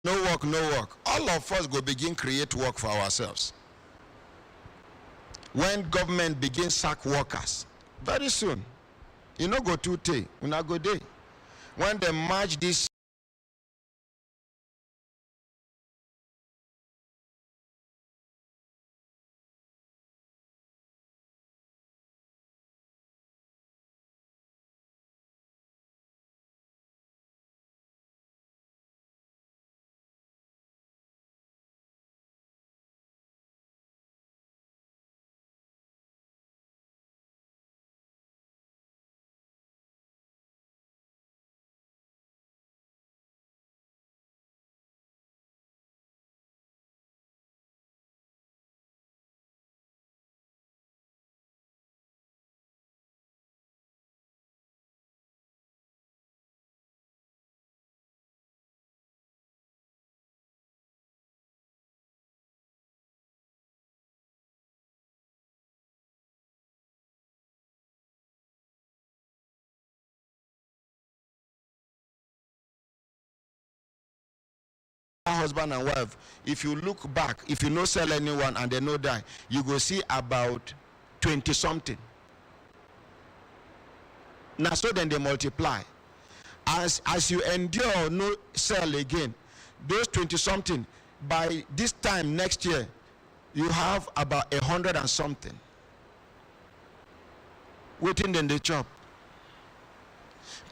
no work, no work. All of us go begin create work for ourselves. When government begin sack workers, very soon, you know, go to day, you know, go day. When they merge this husband and wife, if you look back, if you no sell anyone and they no die, you go see about 20 something. Now so then they multiply. As you endure no sell again, those 20 something, by this time next year, you have about 100 and something waiting in the chop.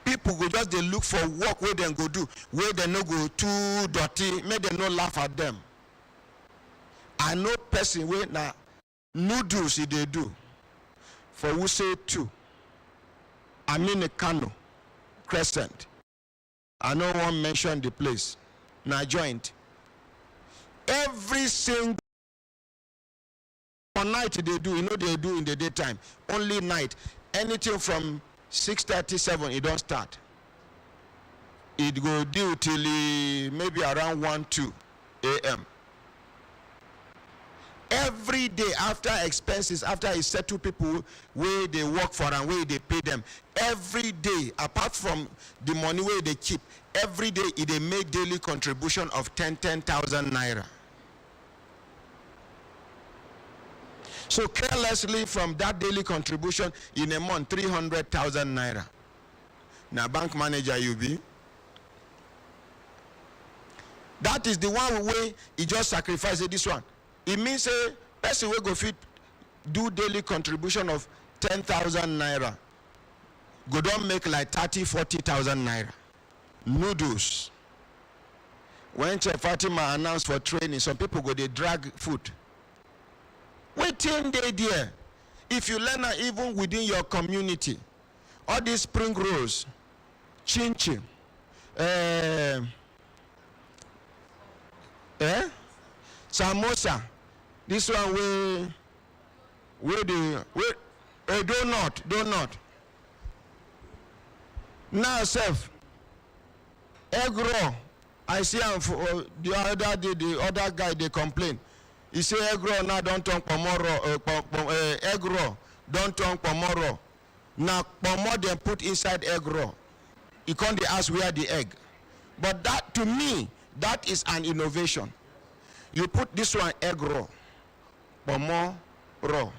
People go just they look for work where they go do, where they no go too dirty, make them no laugh at them. I know person where now noodles they do for who say two. I mean a Kano Crescent. I no one mention the place. Now joint. Every single night they do, you know they do in the daytime. Only night. Anything from 6:37 it don't start. It go due till maybe around 1-2 a.m. Every day after expenses, after he settle people where they work for and where they pay them, every day apart from the money where they keep, every day they make daily contribution of 10,000 naira. So carelessly from that daily contribution in a month, 300,000 naira. Now bank manager you be. That is the one way he just sacrificed this one. It means a person will go fit do daily contribution of 10,000 naira. Go don't make like 30,000-40,000 naira. Noodles. When Chef Fatima announced for training, some people go they drag food. Waiting there. If you learn even within your community, all these spring rolls, chin chin, samosa, this one donut. Now self, egg roll. I see him for the other day, the other guy they complain. He say egg roll now don't turn tomorrow. Egg roll don't turn tomorrow. Now pomo them put inside egg roll. You can't ask where the egg. But that to me, that is an innovation. You put this one egg roll, pomo raw.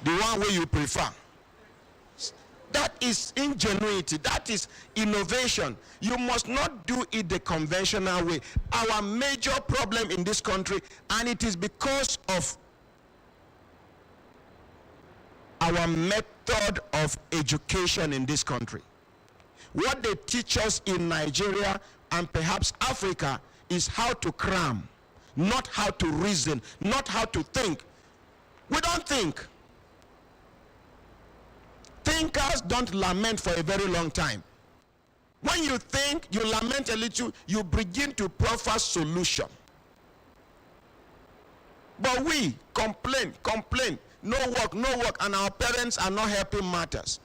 The one way you prefer. That is ingenuity. That is innovation. You must not do it the conventional way. Our major problem in this country, and it is because of our method of education in this country. What they teach us in Nigeria and perhaps Africa is how to cram, not how to reason, not how to think. We don't think. Thinkers don't lament for a very long time. When you think, you lament a little, you begin to proffer solution. But we complain, no work, and our parents are not helping matters.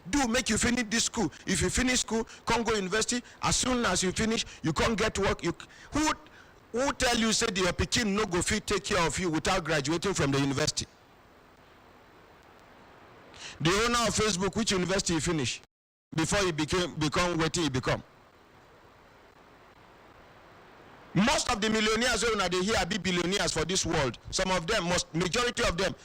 Do make you finish this school. If you finish school, can't go university. As soon as you finish, you can't get work. Who tell you say your pikin no go fit take care of you without graduating from the university? The owner of Facebook, which university he finish before he become what he become? Most of the millionaires who are here be billionaires for this world. Some of them, majority of them,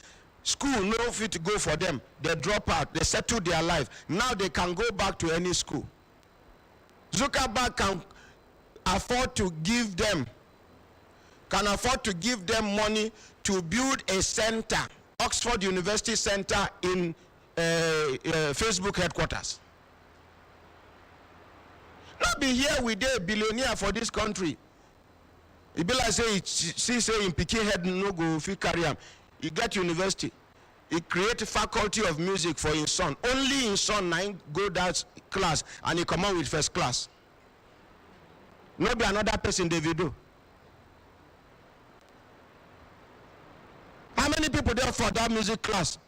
school no fit to go for them. They drop out, they settle their life. Now they can go back to any school. Zuckerberg can afford to give them money to build a center, Oxford University Center in Facebook headquarters. Not be here with a billionaire for this country. It be like say in Peking head no go fit carry him. He get university. He create a faculty of music for his son. Only his son nine go that class and he come out with first class. No be another person they will do. How many people there for that music class?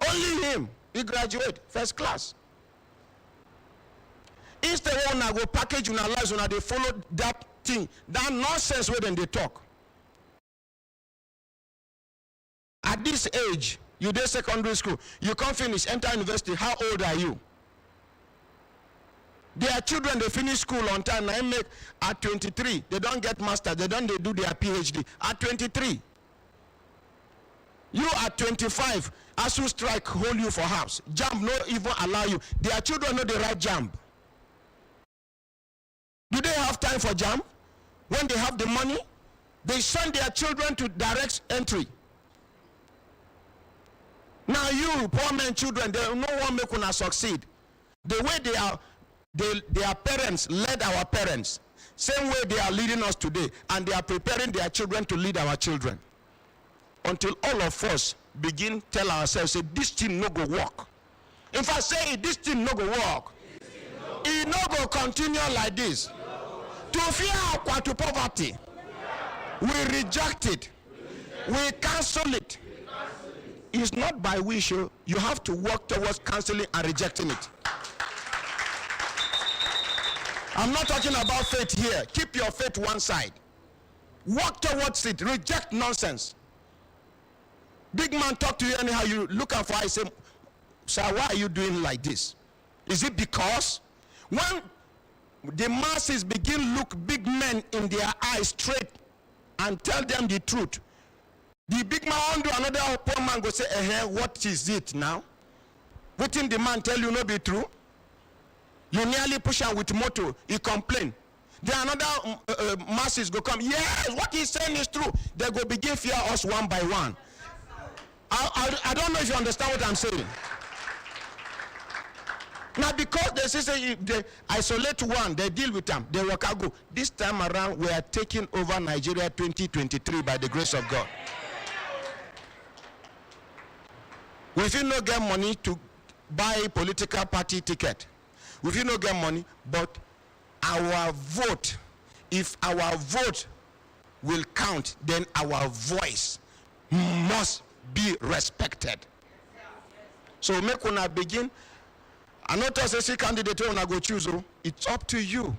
Only him. He graduate first class. Instead one go package una lives una they follow that thing, that nonsense where then they talk. At this age, you did secondary school, you can't finish, enter university. How old are you? Their children they finish school on time. Now make at 23, they don't get master, they don't do their PhD at 23. You at 25, ASU strike hold you for house. Jump no even allow you. Their children know the right jump. Do they have time for jump? When they have the money, they send their children to direct entry. Now you poor men children, they no one make una succeed. The way their parents led our parents, same way they are leading us today, and they are preparing their children to lead our children. Until all of us begin tell ourselves, say this thing no go work. If I say this thing no go work, it no go continue like this. To fear or to poverty, we reject it. We cancel it. It's not by wish. You have to work towards canceling and rejecting it. I'm not talking about faith here. Keep your faith one side. Work towards it. Reject nonsense. Big man talk to you anyhow, you look out for I say, sir, why are you doing like this? Is it because when the masses begin look big men in their eyes straight and tell them the truth, the big man undo another poor man go say, what is it now? What in the man tell you no be true? You nearly push him with motor, he complain. Then another masses go come, yes, what he's saying is true. They go begin fear us one by one. I don't know if you understand what I'm saying. Now because they say they isolate one, they deal with them, they work out go. This time around we are taking over Nigeria 2023 by the grace of God. We will not get money to buy political party ticket. We will not get money, but our vote, if our vote will count, then our voice must be respected. So make una begin. I not say candidate una go choose. It's up to you.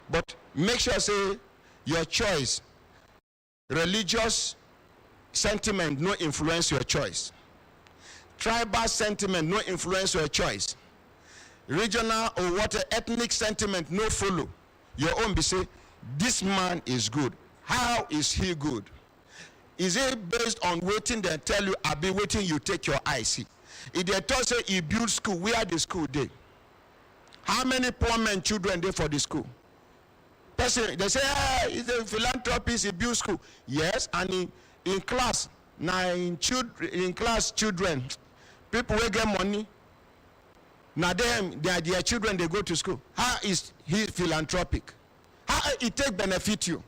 But make sure say your choice, religious sentiment no influence your choice. Tribal sentiment no influence your choice. Regional or what ethnic sentiment no follow. Your own be say, this man is good. How is he good? Is it based on waiting they tell you, I'll be waiting you take your IC? If they tell say he build school, where the school day? How many poor men children there for the school? Person, they say, he's a philanthropist, he build school. Yes, and in class, in class children, people will get money. Now their children, they go to school. How is he philanthropic? How it take benefit you?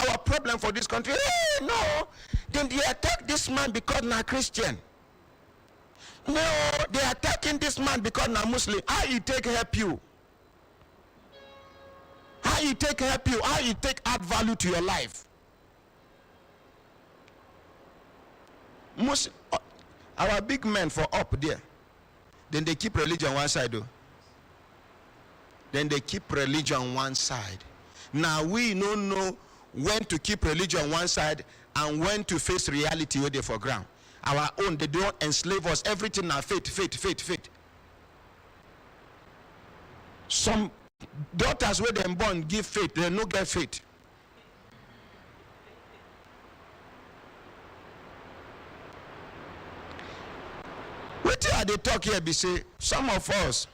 Our problem for this country, no, then they attack this man because na Christian. No, they are attacking this man because na Muslim. How he take help you? How he take help you? How he take add value to your life? Our big men for up there, then they keep religion one side though. Then they keep religion one side. Now we don't know when to keep religion one side and when to face reality where they for ground. Our own, they don't enslave us. Everything now faith. Some Daughters wey dem born give faith, they no get faith. Wetin I dey talk here be say some of us,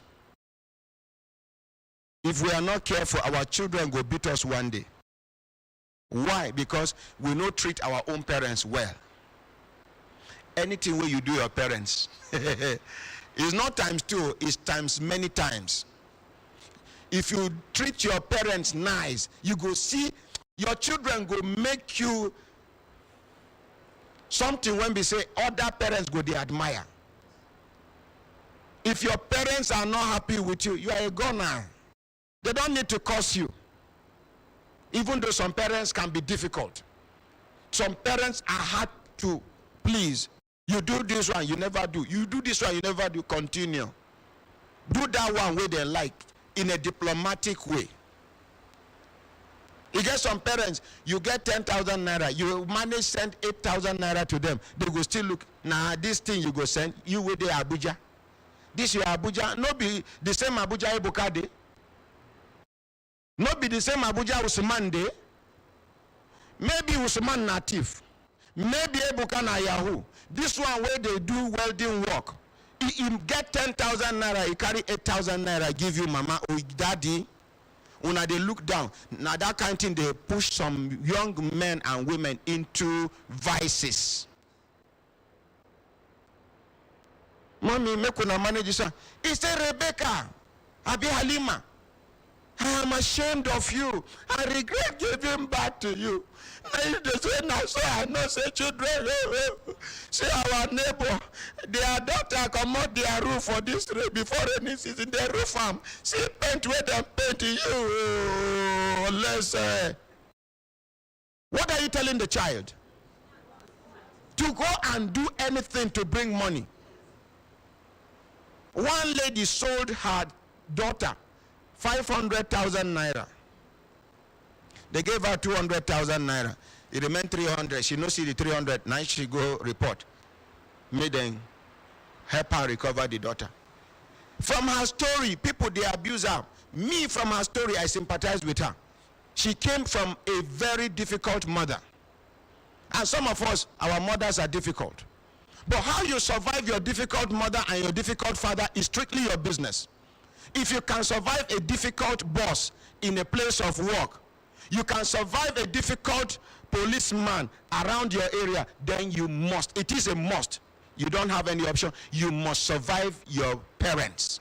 if we are not careful, our children go beat us one day. Why? Because we no treat our own parents well. Anything wey you do your parents is not times two, it's times many times. If you treat your parents nice, you go see your children go make you something when we say other parents go they admire. If your parents are not happy with you, you are a goner. They don't need to curse you. Even though some parents can be difficult. Some parents are hard to please. You do this one, you never do. You do this one, you never do. Continue. Do that one way they like, in a diplomatic way. You get some parents, you get 10,000 naira, you manage send 8,000 naira to them. They go still look, nah, this thing you go send, you with the Abuja. This your Abuja, no be the same Abuja Ebuka dey. No be the same Abuja Usman dey. Maybe Usman na thief. Maybe Ebuka na Yahoo. This one where they do welding work. He get 10,000 naira, he carry 8,000 naira, give you mama or daddy. Una they look down. Now that kind of thing, they push some young men and women into vices. Mommy, make una manage this one. He said, Rebecca, Abi Halima, I am ashamed of you. I regret giving back to you. Now they say now, so I know say children, say our neighbor, their daughter come out their roof for this before rainy season, their roof farm. See paint where they paint to you. Let's what are you telling the child? To go and do anything to bring money. One lady sold her daughter 500,000 naira. They gave her 200,000 naira. It remained 300. She no see the 300. Now she go report. Made them help her recover the daughter. From her story, people they abuse her. Me, from her story, I sympathize with her. She came from a very difficult mother. And some of us, our mothers are difficult. But how you survive your difficult mother and your difficult father is strictly your business. If you can survive a difficult boss in a place of work, you can survive a difficult policeman around your area, then you must. It is a must. You don't have any option. You must survive your parents.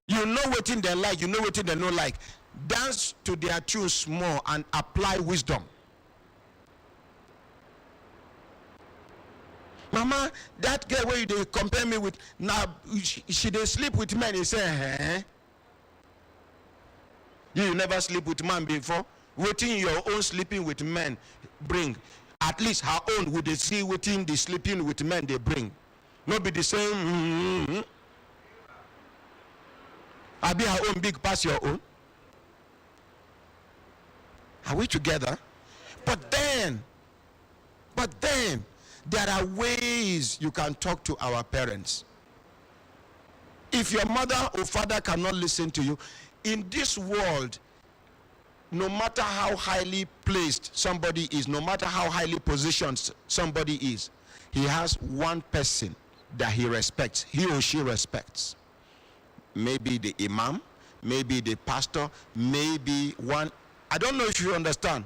You know what they like, you know what they don't like. Dance to their tunes more and apply wisdom. Mama, that girl where they compare me with, now she they sleep with men. He say, eh? You never sleep with man before. Waiting your own sleeping with men bring. At least her own would they see waiting the sleeping with men they bring. Not be the same. I'll be her own big pass your own. Are we together? But then, there are ways you can talk to our parents. If your mother or father cannot listen to you, in this world, no matter how highly placed somebody is, no matter how highly positioned somebody is, he has one person that he respects, he or she respects. Maybe the imam, maybe the pastor, maybe one, I don't know if you understand.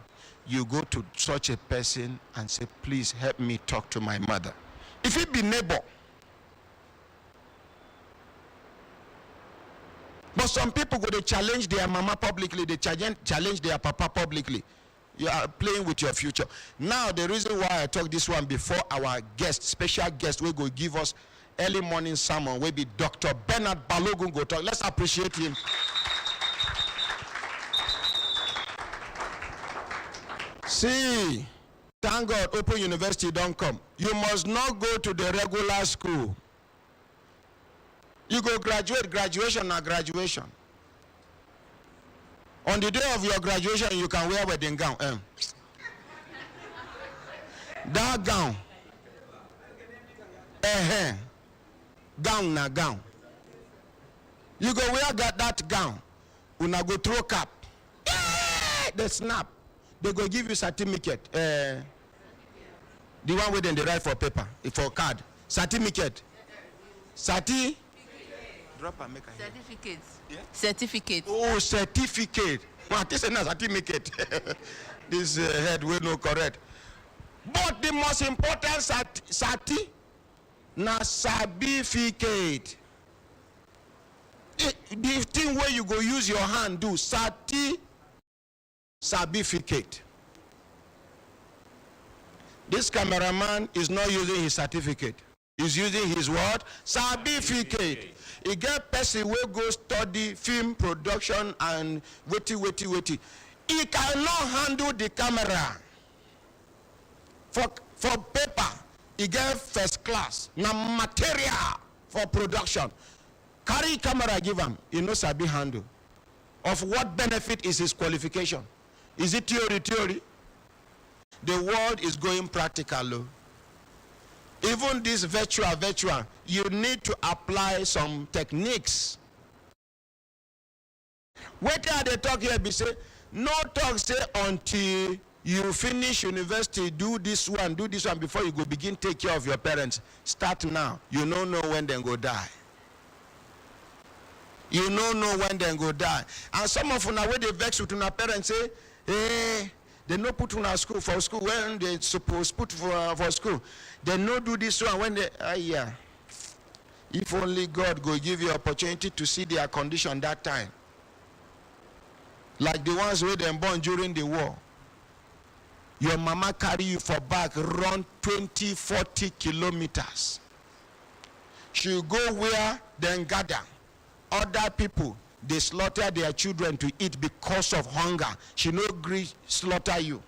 You go to such a person and say, please help me talk to my mother. If it be neighbor. But some people go to challenge their mama publicly, they challenge their papa publicly. You are playing with your future. Now the reason why I talk this one before our guest, special guest, will go give us early morning sermon, will be Dr. Bernard Balogun go talk. Let's appreciate him. See, thank God Open University don't come. You must not go to the regular school. You go graduation na graduation. On the day of your graduation, you can wear wedding gown. That gown. Gown na gown. You go wear that gown. una go throw cap. They snap. They go give you certificate. The one where they write for paper, for card. Certificate. Drop and make a certificate. Yeah? Certificate. Oh, certificate. Well, this is not certificate. This head will no correct. But the most important na certificate. The thing where you go use your hand do certificate. This cameraman is not using his certificate. He's using his what? Certificate. He get person where go study film production and wait. He cannot handle the camera. For paper, he get first class. Now material for production. Carry camera give him. He knows sabi handle. Of what benefit is his qualification? Is it theory? The world is going practical. Even this virtual, you need to apply some techniques. What are they talking here? Be say, no talk say until you finish university, do this one before you go begin take care of your parents. Start now. You don't know when they go die. You don't know when they go die. And some of them, when they vex with their parents, say, hey, they no put on school for school when they supposed put for school. They no do this one when they yeah. If only God go give you opportunity to see their condition that time. Like the ones where they born during the war. Your mama carry you for back, run 20-40 kilometers. She go where then gather. Other people, they slaughter their children to eat because of hunger. She no agree slaughter you.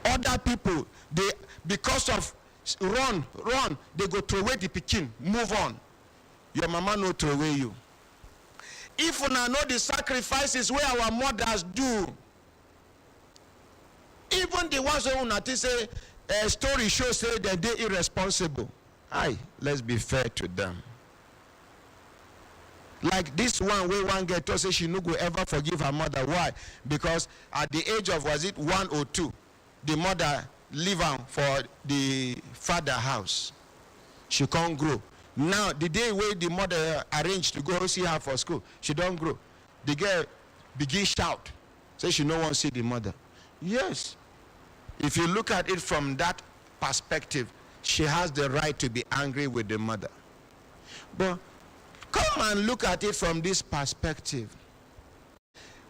Other people, they because of run, they go throw away the pikin, move on. Your mama no throw away you. If you know the sacrifices where our mothers do, even the ones who not say a story shows say that they're irresponsible. Aye, let's be fair to them. Like this one where one get to say she no go ever forgive her mother. Why? Because at the age of 1 or 2, the mother leave her for the father house. She can't grow. Now the day where the mother arranged to go see her for school, she don't grow. The girl begin shout, say she no want to see the mother. Yes, if you look at it from that perspective, she has the right to be angry with the mother. But come and look at it from this perspective.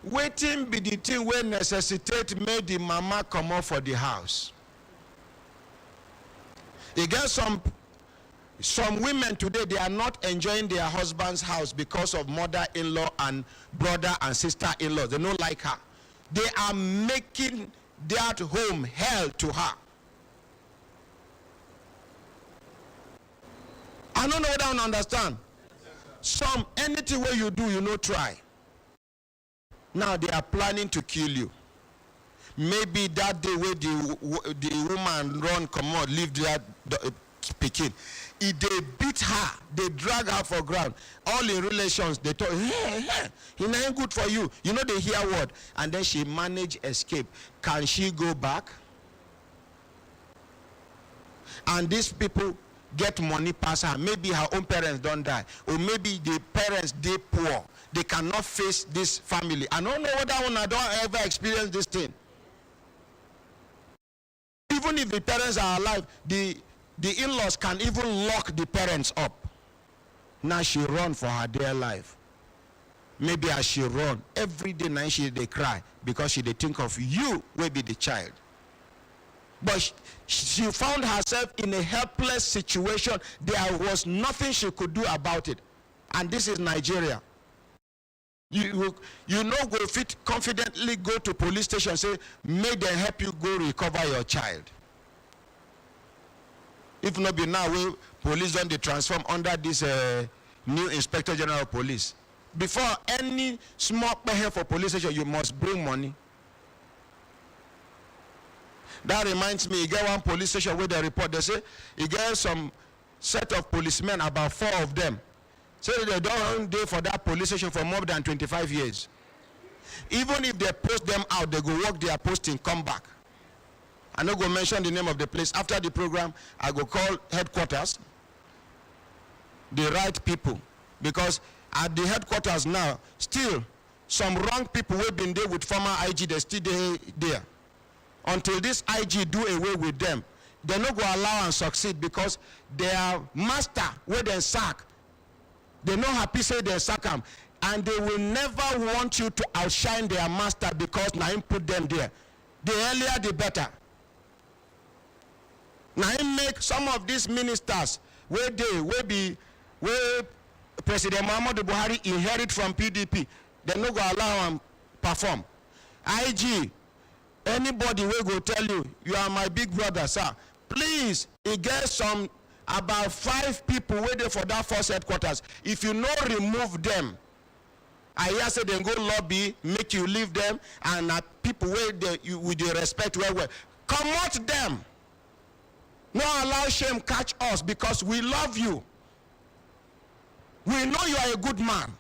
Waiting be the thing where necessitate made the mama come out for the house. You get some women today, they are not enjoying their husband's house because of mother-in-law and brother and sister-in-law. They don't like her. They are making that home hell to her. I don't know whether I understand. Some, anything where you do, you know, try. Now they are planning to kill you. Maybe that day where the woman run, come out, leave that Pekin. If they beat her, they drag her for ground. All in relations, they talk, hey, he ain't good for you. You know they hear word. And then she manage escape. Can she go back? And these people get money pass her. Maybe her own parents don't die. Or maybe the parents, they poor. They cannot face this family. I don't know whether one I don't ever experience this thing. Even if the parents are alive, the in-laws can even lock the parents up. Now she run for her dear life. Maybe as she run, every day now they cry because they think of you will be the child. But she found herself in a helpless situation. There was nothing she could do about it. And this is Nigeria. You know, go fit confidently go to police station and say, may them help you go recover your child. If not be now, we police don't they transform under this new Inspector General of Police. Before any small pay for police station, you must bring money. That reminds me, you get one police station where they report, they say, you get some set of policemen, about 4 of them, Say they don't do for that police station for more than 25 years. Even if they post them out, they go work their posting, come back. I no go mention the name of the place. After the program, I go call headquarters, the right people. Because at the headquarters now, still, some wrong people who have been there with former IG, they still there. Until this IG do away with them, they no go allow and succeed because their master, where they sack, they no happy say they sack them. And they will never want you to outshine their master because now him put them there. The earlier, the better. Now him make some of these ministers where President Muhammadu Buhari inherit from PDP, they no go allow him perform. IG, anybody will go tell you, you are my big brother, sir. Please, he gets some about 5 people waiting for that first headquarters. If you no remove them, I hear say they go lobby, make you leave them, and people with the respect well. Come out them. No allow shame catch us because we love you. We know you are a good man.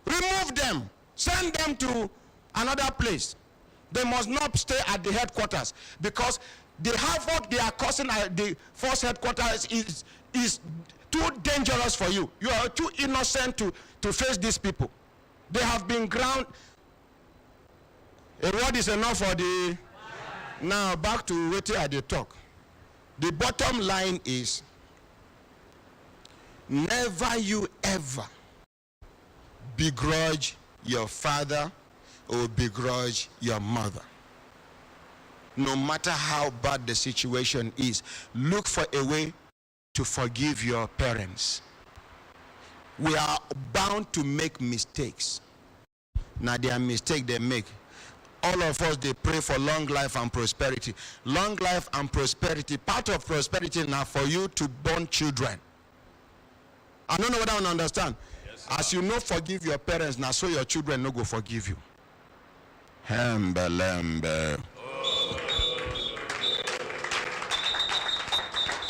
Remove them. Send them to another place. They must not stay at the headquarters because the havoc they are causing at the first headquarters is too dangerous for you. You are too innocent to face these people. They have been ground. A word is enough for the. Now back to what I did talk. The bottom line is, never you ever begrudge your father or begrudge your mother. No matter how bad the situation is, look for a way to forgive your parents. We are bound to make mistakes. Now there are mistakes they make. All of us, they pray for long life and prosperity. Long life and prosperity, part of prosperity now for you to born children. I don't know whether I understand. Yes, as you know, forgive your parents, now so your children no go forgive you. Hembe lembe.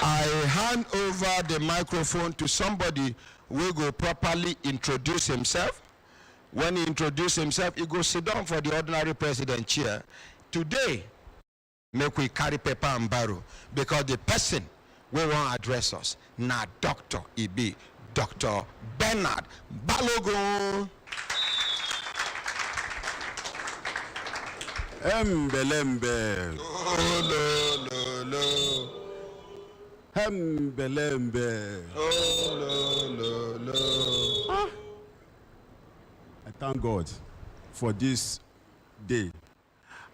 I hand over the microphone to somebody who will go properly introduce himself. When he introduces himself, he goes sit down for the ordinary president chair. Today, make we carry paper and barrow because the person we want address us now, Dr. E.B. Dr. Bernard Balogun. Embelembe. Oh, lo, lo, lo. Embelembe. Oh, lo, lo, lo. Ah. I thank God for this day,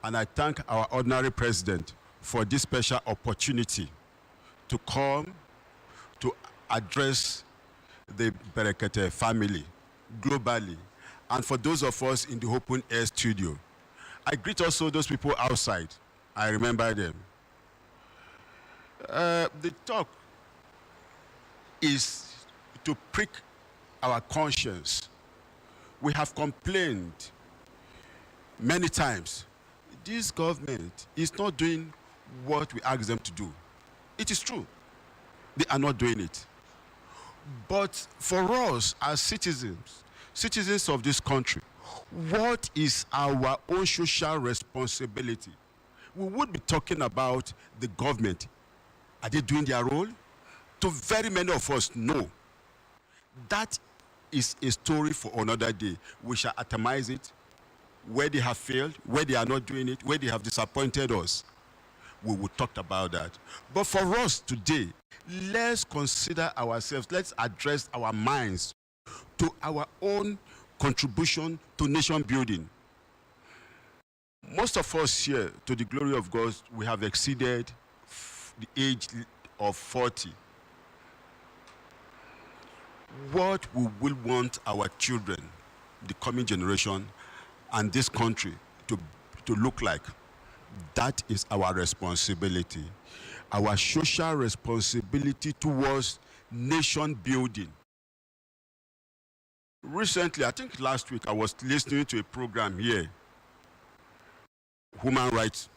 and I thank our ordinary president for this special opportunity to come to address the Brekete family globally, and for those of us in the open air studio. I greet also those people outside. I remember them. The talk is to prick our conscience. We have complained many times. This government is not doing what we ask them to do. It is true. They are not doing it. But for us as citizens of this country, what is our own social responsibility? We would be talking about the government. Are they doing their role? To very many of us, no. That is a story for another day. We shall atomize it, where they have failed, where they are not doing it, where they have disappointed us. We will talk about that. But for us today, let's consider ourselves, let's address our minds to our own contribution to nation building. Most of us here, to the glory of God, we have exceeded the age of 40. What we will want our children, the coming generation, and this country to look like, that is our responsibility. Our social responsibility towards nation building. Recently, I think last week, I was listening to a program here, Human Rights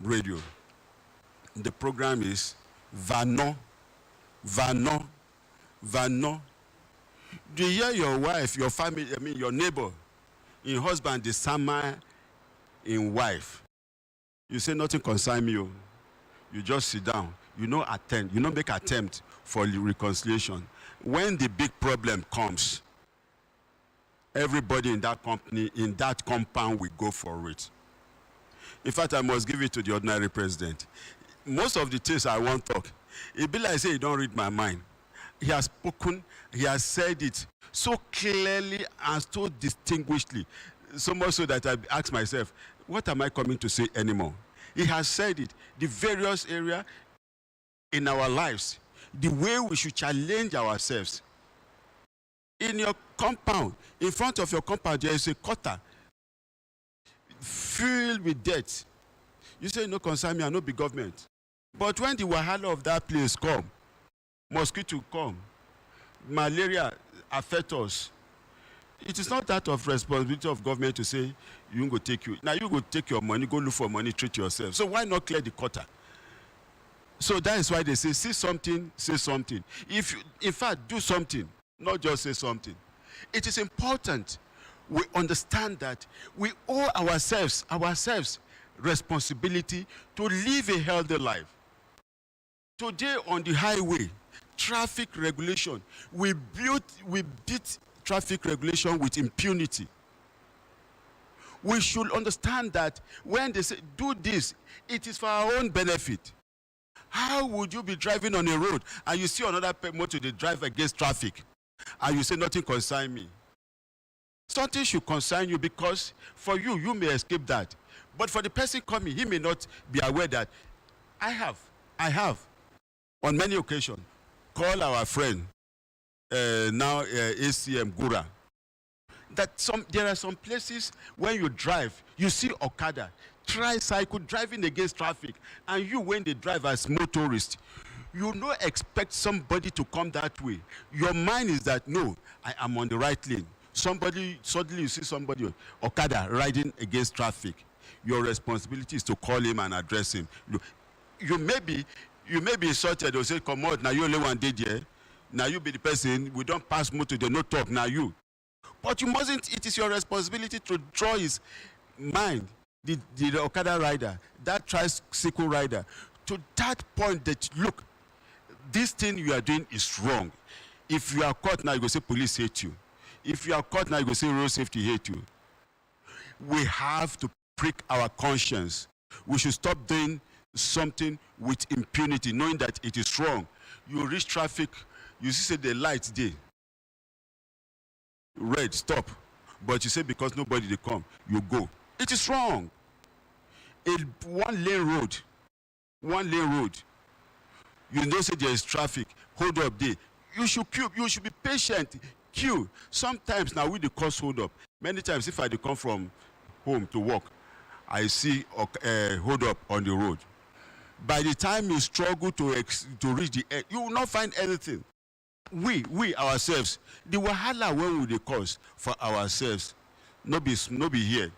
Radio. The program is Vano. Do you hear your wife, your family, your neighbor, in husband, the summer in wife? You say nothing concern me. You just sit down. You no attend. You no make attempt for reconciliation. When the big problem comes, everybody in that company, in that compound, will go for it. In fact, I must give it to the ordinary president. Most of the things I want to talk, it be like say he don't read my mind. He has spoken, he has said it so clearly and so distinguishedly, so much so that I ask myself, what am I coming to say anymore? He has said it, the various areas in our lives, the way we should challenge ourselves. In your compound, in front of your compound, there is a gutter filled with dirt. You say, no concern me, I no be government. But when the wahala of that place come, mosquito come, malaria affect us, it is not that of responsibility of government to say, you go take you. Now you go take your money, go look for money, treat yourself. So why not clear the gutter? So that is why they say, see something, say something. If you, in fact, do something, not just say something. It is important we understand that we owe ourselves responsibility to live a healthy life. Today on the highway, traffic regulation, we beat traffic regulation with impunity. We should understand that when they say do this, it is for our own benefit. How would you be driving on a road and you see another motor they drive against traffic and you say nothing concern me? Something should concern you, because for you, you may escape that. But for the person coming, he may not be aware that I have on many occasions called our friend now ACM Gura, that there are some places when you drive, you see Okada, tricycle driving against traffic, and you, when they drive as motorist, you don't expect somebody to come that way. Your mind is that, no, I am on the right lane. Suddenly you see somebody, Okada, riding against traffic. Your responsibility is to call him and address him. You may be insulted. They'll say, come out, now you only one day there. Now you be the person, we don't pass motor, they no talk, now you. But you mustn't, it is your responsibility to draw his mind, the Okada rider, that tricycle rider, to that point that, look, this thing you are doing is wrong. If you are caught now, you go say police hate you. If you are caught now, you go say road safety hate you. We have to prick our conscience. We should stop doing something with impunity, knowing that it is wrong. You reach traffic, you see the light there, red, stop. But you say because nobody they come, you go. It is wrong. One lane road, you know say there is traffic, hold up there. You should queue, you should be patient, queue. Sometimes now we the cause hold up. Many times if I dey come from home to work, I see hold up on the road. By the time you struggle to reach the end, you will not find anything. We ourselves, the wahala when we dey cause for ourselves, no be here.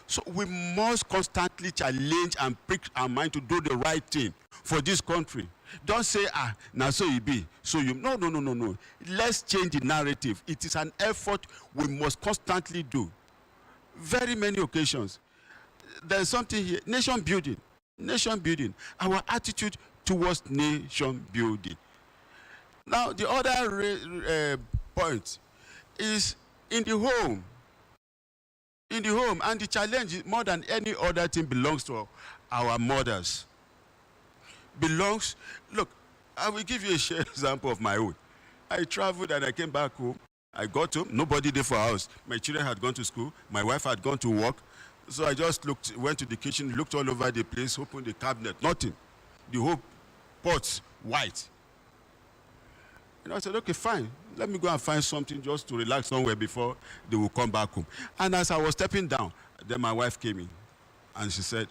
So we must constantly challenge and prick our mind to do the right thing for this country. Don't say, now so you be. So you, no. Let's change the narrative. It is an effort we must constantly do. Very many occasions. There's something here, nation building. Our attitude towards nation building. Now, the other point is in the home. And the challenge, more than any other thing, belongs to our mothers. Look, I will give you a short example of my own. I traveled and I came back home. I got home, nobody there for house. My children had gone to school, my wife had gone to work. So I just went to the kitchen, looked all over the place, opened the cabinet, nothing. The whole pot's white. And I said, okay, fine. Let me go and find something just to relax somewhere before they will come back home. And as I was stepping down, then my wife came in. And she said,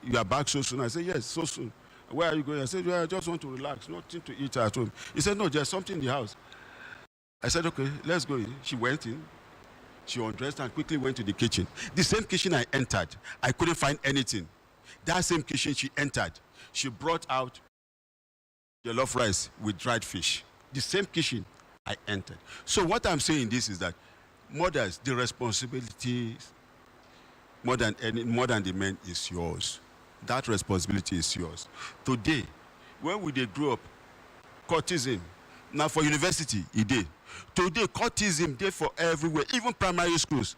you are back so soon? I said, yes, so soon. Where are you going? I said, well, I just want to relax, nothing to eat at home. He said, no, there's something in the house. I said, okay, let's go in. She went in. She undressed and quickly went to the kitchen. The same kitchen I entered, I couldn't find anything. That same kitchen she entered, she brought out jollof rice with dried fish. The same kitchen I entered. So what I'm saying this is that mothers, the responsibility more than the men is yours. That responsibility is yours. Today, when we grow up, courtism. Now for university, it did. Today, courtism day for everywhere, even primary schools.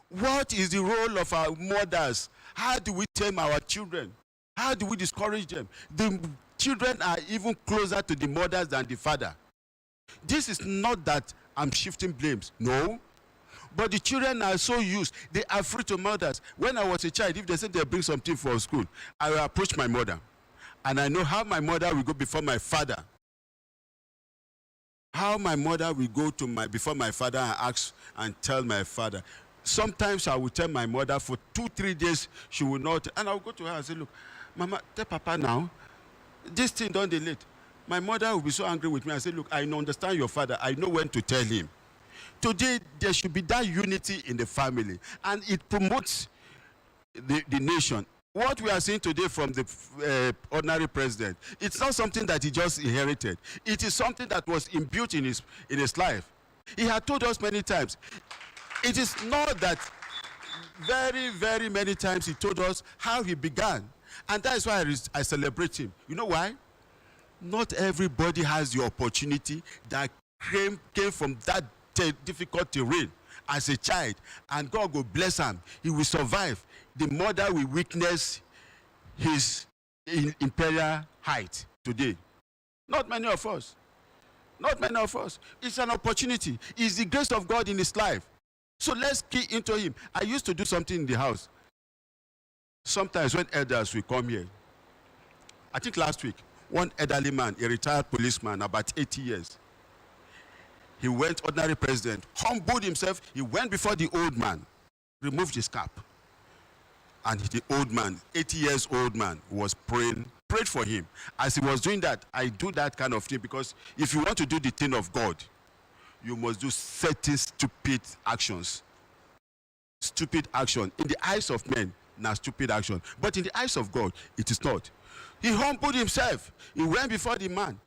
What is the role of our mothers? How do we tame our children? How do we discourage them? The children are even closer to the mothers than the father. This is not that I'm shifting blames. No. But the children are so used. They are free to mothers. When I was a child, if they said they bring something for school, I will approach my mother. And I know how my mother will go before my father. How my mother will go to before my father and ask and tell my father. Sometimes I will tell my mother for 2-3 days she will not, and I will go to her and say, look, Mama, tell Papa now, this thing don't delay. My mother will be so angry with me and say, look, I understand your father. I know when to tell him. Today, there should be that unity in the family, and it promotes the nation. What we are seeing today from the ordinary president, it's not something that he just inherited. It is something that was imbued in his life. He had told us many times. It is not that very, very many times he told us how he began. And that is why I celebrate him. You know why? Not everybody has the opportunity that came from that difficult terrain as a child. And God will bless him. He will survive. The mother will witness his imperial height today. Not many of us. Not many of us. It's an opportunity. It's the grace of God in his life. So let's key into him. I used to do something in the house. Sometimes when elders will come here, I think last week, one elderly man, a retired policeman, about 80 years, he went, ordinary president, humbled himself. He went before the old man, removed his cap. And the old man, 80 years old man, was prayed for him. As he was doing that, I do that kind of thing because if you want to do the thing of God, you must do certain stupid actions. Stupid action. In the eyes of men, now stupid action. But in the eyes of God, it is not. He humbled himself. He went before the man,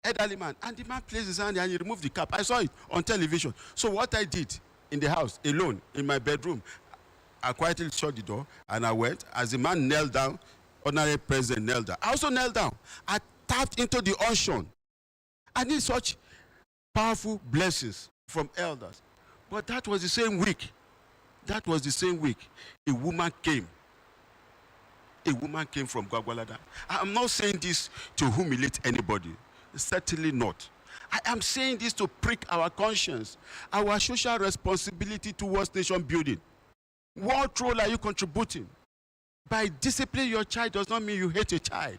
elderly man, and the man placed his hand and he removed the cap. I saw it on television. So what I did in the house, alone, in my bedroom, I quietly shut the door and I went. As the man knelt down, ordinary president knelt down. I also knelt down. I tapped into the unction. I need such powerful blessings from elders. But that was the same week. That was the same week. A woman came. A woman came from Gwagwalada. I'm not saying this to humiliate anybody. Certainly not. I am saying this to prick our conscience, our social responsibility towards nation building. What role are you contributing? By disciplining your child does not mean you hate a child.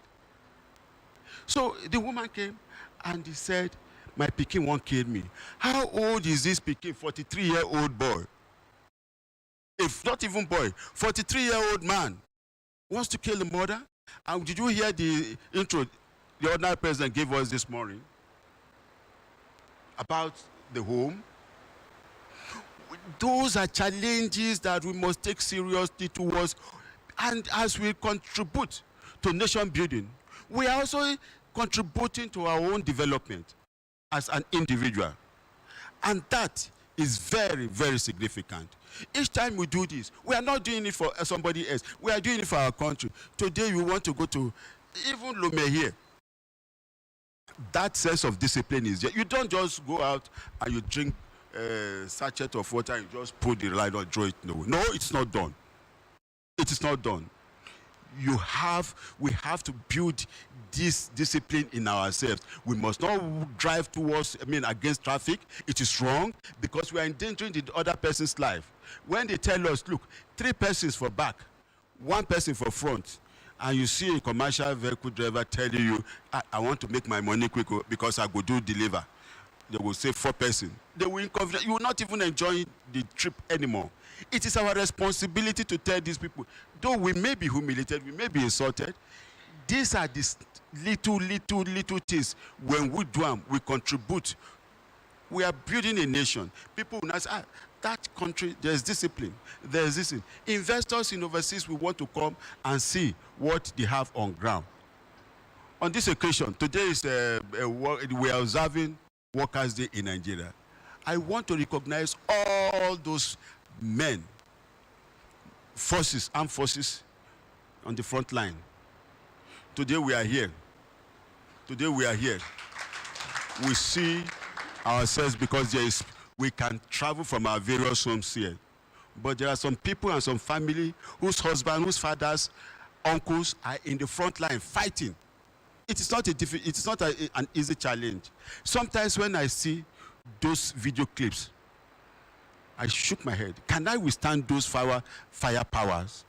So the woman came and he said, my pikin won't kill me. How old is this pikin? 43-year-old boy. If not even boy, 43-year-old man wants to kill the mother. And did you hear the intro the ordinary president gave us this morning about the home? Those are challenges that we must take seriously towards. And as we contribute to nation building, we are also contributing to our own development as an individual. And that is very, very significant. Each time we do this, we are not doing it for somebody else. We are doing it for our country. Today, we want to go to even Lome here. That sense of discipline is there. You don't just go out and you drink a sachet of water and you just put the light on, draw it. No, it's not done. It is not done. We have to build this discipline in ourselves. We must not drive against traffic. It is wrong because we are endangering the other person's life. When they tell us, look, 3 persons for back, 1 person for front, and you see a commercial vehicle driver telling you, I want to make my money quick because I go do deliver. They will say 4 persons. They will inconvenience. You will not even enjoy the trip anymore. It is our responsibility to tell these people, though we may be humiliated, we may be insulted, these are these little things. When we do them, we contribute. We are building a nation. People will not say, that country, there's discipline. There's this. Investors in overseas will want to come and see what they have on ground. On this occasion, today is we are observing Workers' Day in Nigeria. I want to recognize all those men, armed forces on the front line. Today we are here. Today we are here. We see ourselves because we can travel from our various homes here. But there are some people and some family whose husbands, whose fathers, uncles are in the front line fighting. It is not an easy challenge. Sometimes when I see those video clips, I shook my head. Can I withstand those fire powers?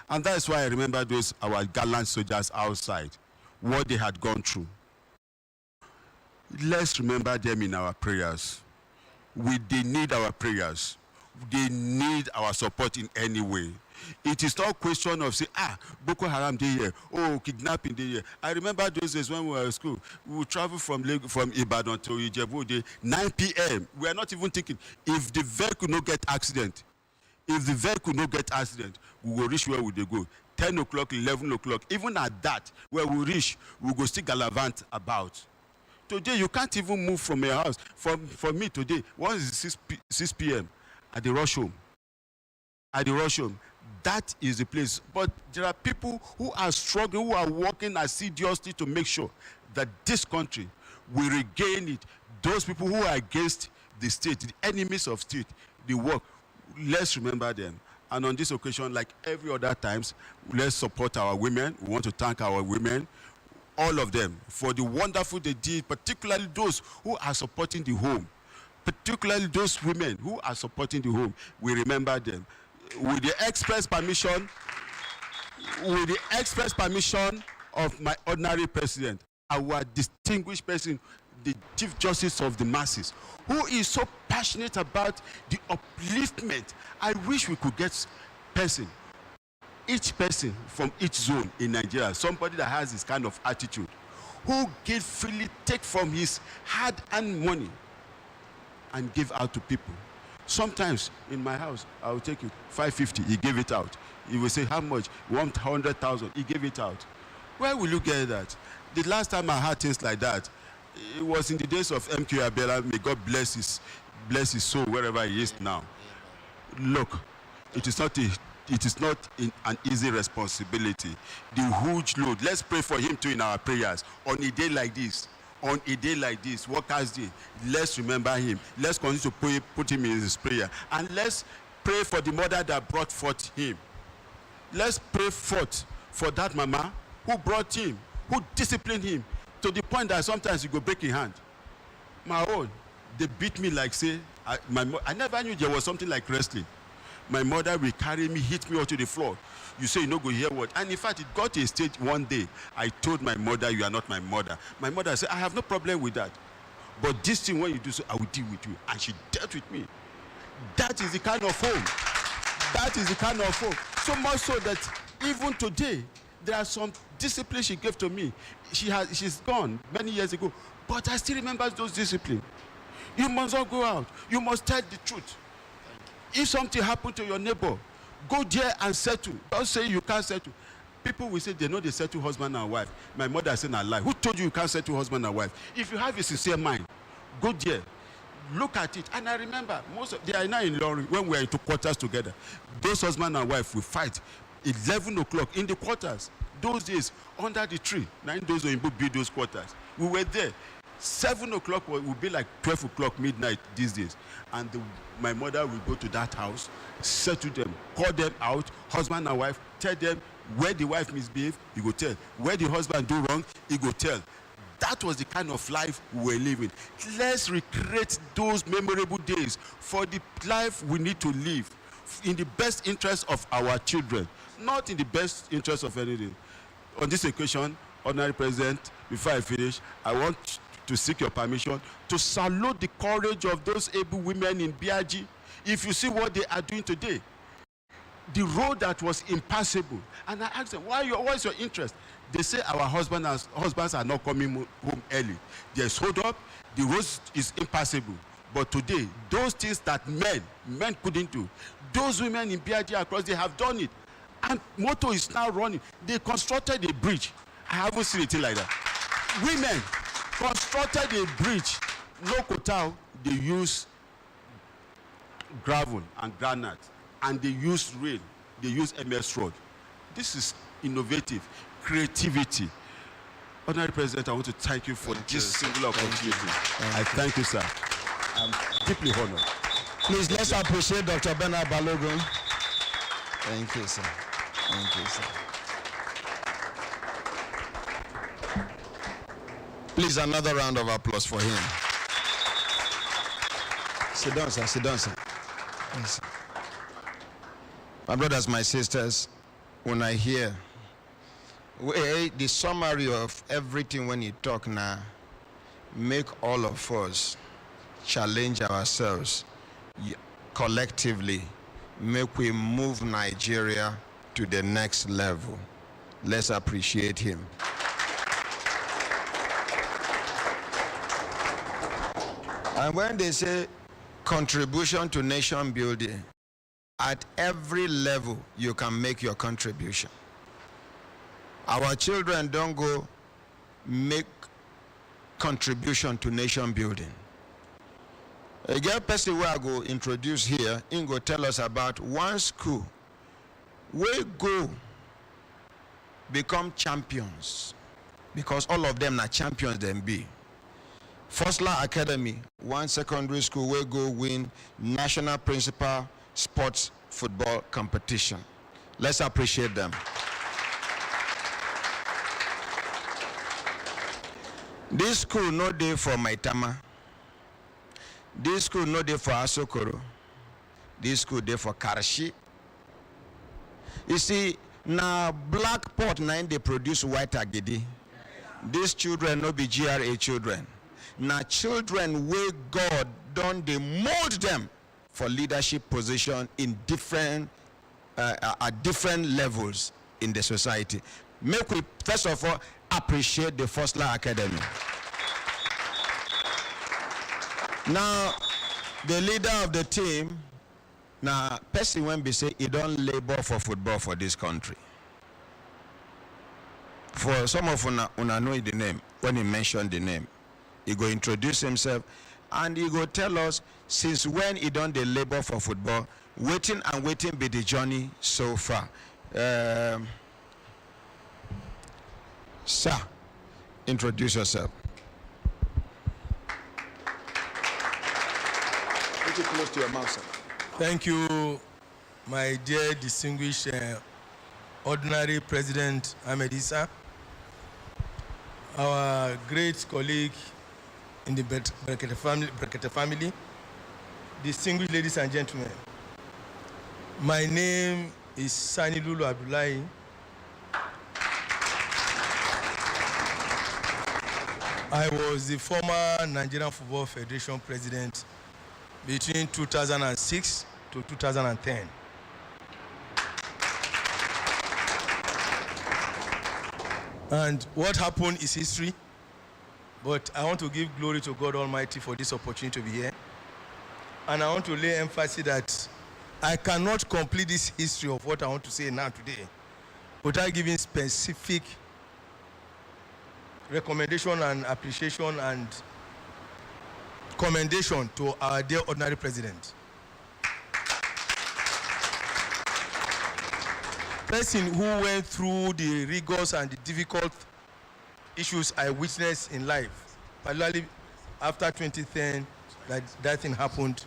And that's why I remember our gallant soldiers outside, what they had gone through. Let's remember them in our prayers. They need our prayers. They need our support in any way. It is not a question of say, Boko Haram day here, kidnapping day here. I remember those days when we were at school. We would travel from Ibadan to Ijebu, 9 p.m. We are not even thinking, if the vehicle no get accident, we will reach where we go. 10 o'clock, 11 o'clock, even at that, where we reach, we go still gallivant about. Today, you can't even move from your house. For me today, once it's 6 p.m., at the rush home. That is the place. But there are people who are struggling, who are working assiduously to make sure that this country will regain it. Those people who are against the state, the enemies of state, the work, let's remember them. And on this occasion, like every other times, let's support our women. We want to thank our women, all of them, for the wonderful they did, particularly those who are supporting the home. Particularly those women who are supporting the home, we remember them. With the express permission of my ordinary president, our distinguished person, the Chief Justice of the masses, who is so passionate about the upliftment. I wish we could get each person from each zone in Nigeria, somebody that has this kind of attitude, who can freely take from his hard-earned money and give out to people. Sometimes in my house, I will take it 550. He gave it out. He will say, how much? 100,000. He gave it out. Where will you get that? The last time I had things like that, it was in the days of MQ Abela. May God bless his soul wherever he is now. Look, it is not an easy responsibility. The huge load. Let's pray for him too in our prayers on a day like this. Workers' Day, let's remember him. Let's continue to put him in his prayer. And let's pray for the mother that brought forth him. Let's pray forth for that mama who brought him, who disciplined him, to the point that sometimes you go break your hand. My own, they beat me like say, I never knew there was something like wrestling. My mother will carry me, hit me onto the floor. You say you no go hear what? And in fact, it got to a stage one day, I told my mother, you are not my mother. My mother said, I have no problem with that. But this thing, when you do so, I will deal with you. And she dealt with me. That is the kind of home. So much so that even today, there are some discipline she gave to me. She's gone many years ago. But I still remember those discipline. You must not go out. You must tell the truth. If something happened to your neighbor, go there and settle. Don't say you can't settle. People will say they know they settle husband and wife. My mother said, "I lie." Who told you can't settle husband and wife? If you have a sincere mind, go there, look at it. And I remember they are now in Lorry when we are into quarters together. Those husband and wife will fight 11 o'clock in the quarters. Those days under the tree. 9 days when we build those quarters. We were there. 7 o'clock would be like 12 o'clock midnight these days. And my mother will go to that house, settle them, call them out, husband and wife, tell them where the wife misbehaved, he go tell. Where the husband do wrong, he go tell. That was the kind of life we were living. Let's recreate those memorable days for the life we need to live in the best interest of our children, not in the best interest of anything. On this occasion, Honorary President, before I finish, I want to seek your permission to salute the courage of those able women in BRG. If you see what they are doing today, the road that was impassable, and I asked them, what's your interest? They say our husbands are not coming home early. There's hold up, the road is impassable. But today, those things that men couldn't do, those women in BRG across, they have done it. And motor is now running. They constructed a bridge. I haven't seen anything like that. Women constructed a bridge no Kotao, they use gravel and granite, and they use rail, they use MS road. This is innovative, creativity. Honorary President, I want to thank you for this singular opportunity. I thank you, sir. I'm deeply honored. Please, let's appreciate Dr. Bernard Balogun. Thank you, sir. Thank you, sir. Please, another round of applause for him. Sit down, sir. Sit down, sir. Yes, sir. My brothers, my sisters, when I hear the summary of everything when you talk now, make all of us challenge ourselves collectively, make we move Nigeria to the next level. Let's appreciate him. And when they say contribution to nation building, at every level you can make your contribution. Our children don't go make contribution to nation building. A girl person where I go introduce here, he go tell us about one school where go become champions, because all of them are champions them be. Fosler Academy, one secondary school where go win national principal sports football competition. Let's appreciate them. This school no day for Maitama. This school no day for Asokoro. This school day for Karashi. You see, now black pot nine they produce white agidi. These children no be GRA children. Now children where God done they mold them for leadership position in different at different levels in the society. Make we first of all appreciate the Fosler Academy. Now, the leader of the team, now, person when be say he don't labor for football for this country. For some of una know the name, when he mentioned the name, he go introduce himself and he go tell us since when he done the labor for football, waiting and waiting be the journey so far. Sir, introduce yourself. Put it close to your mouth, sir. Thank you, my dear distinguished Ordinary President Ahmed Issa, our great colleague in the Brekete family, distinguished ladies and gentlemen. My name is Sani Lulu Abdullahi. I was the former Nigerian Football Federation president between 2006 to 2010. And what happened is history, but I want to give glory to God Almighty for this opportunity to be here. And I want to lay emphasis that I cannot complete this history of what I want to say now today without giving specific recommendation and appreciation and commendation to our dear Ordinary President. Person who went through the rigors and the difficult issues I witnessed in life, particularly after 2010, that thing happened,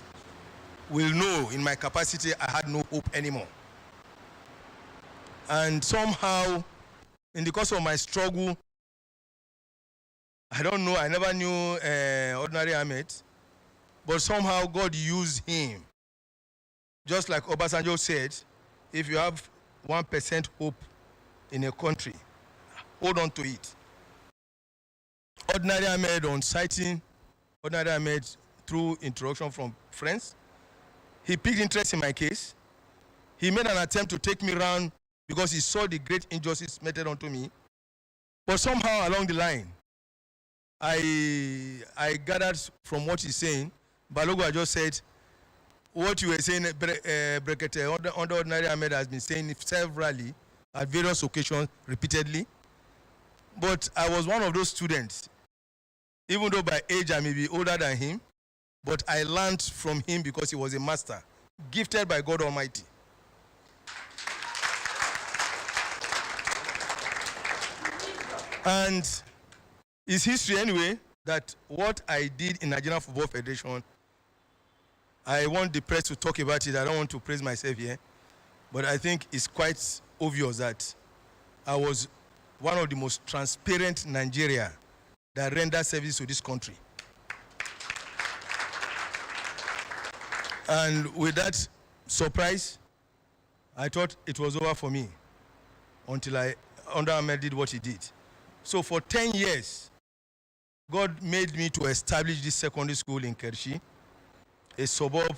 will know in my capacity I had no hope anymore. And somehow, in the course of my struggle, I don't know, I never knew Ordinary Ahmed, but somehow God used him. Just like Obasanjo said, if you have 1% hope in a country, hold on to it. Ordinary Ahmed, on citing Ordinary Ahmed through introduction from friends, he picked interest in my case. He made an attempt to take me around because he saw the great injustice meted onto me. But somehow along the line, I gathered from what he's saying, Balogun just said, what you were saying, Brekete, under Ordinary Ahmed has been saying severally, at various occasions, repeatedly. But I was one of those students Even though by age I may be older than him, but I learned from him because he was a master, gifted by God Almighty. And it's history anyway that what I did in Nigerian Football Federation, I want the press to talk about it. I don't want to praise myself here, but I think it's quite obvious that I was one of the most transparent Nigeria that rendered service to this country. And with that surprise, I thought it was over for me until Under Ahmed did what he did. So for 10 years, God made me to establish this secondary school in Kershi, a suburb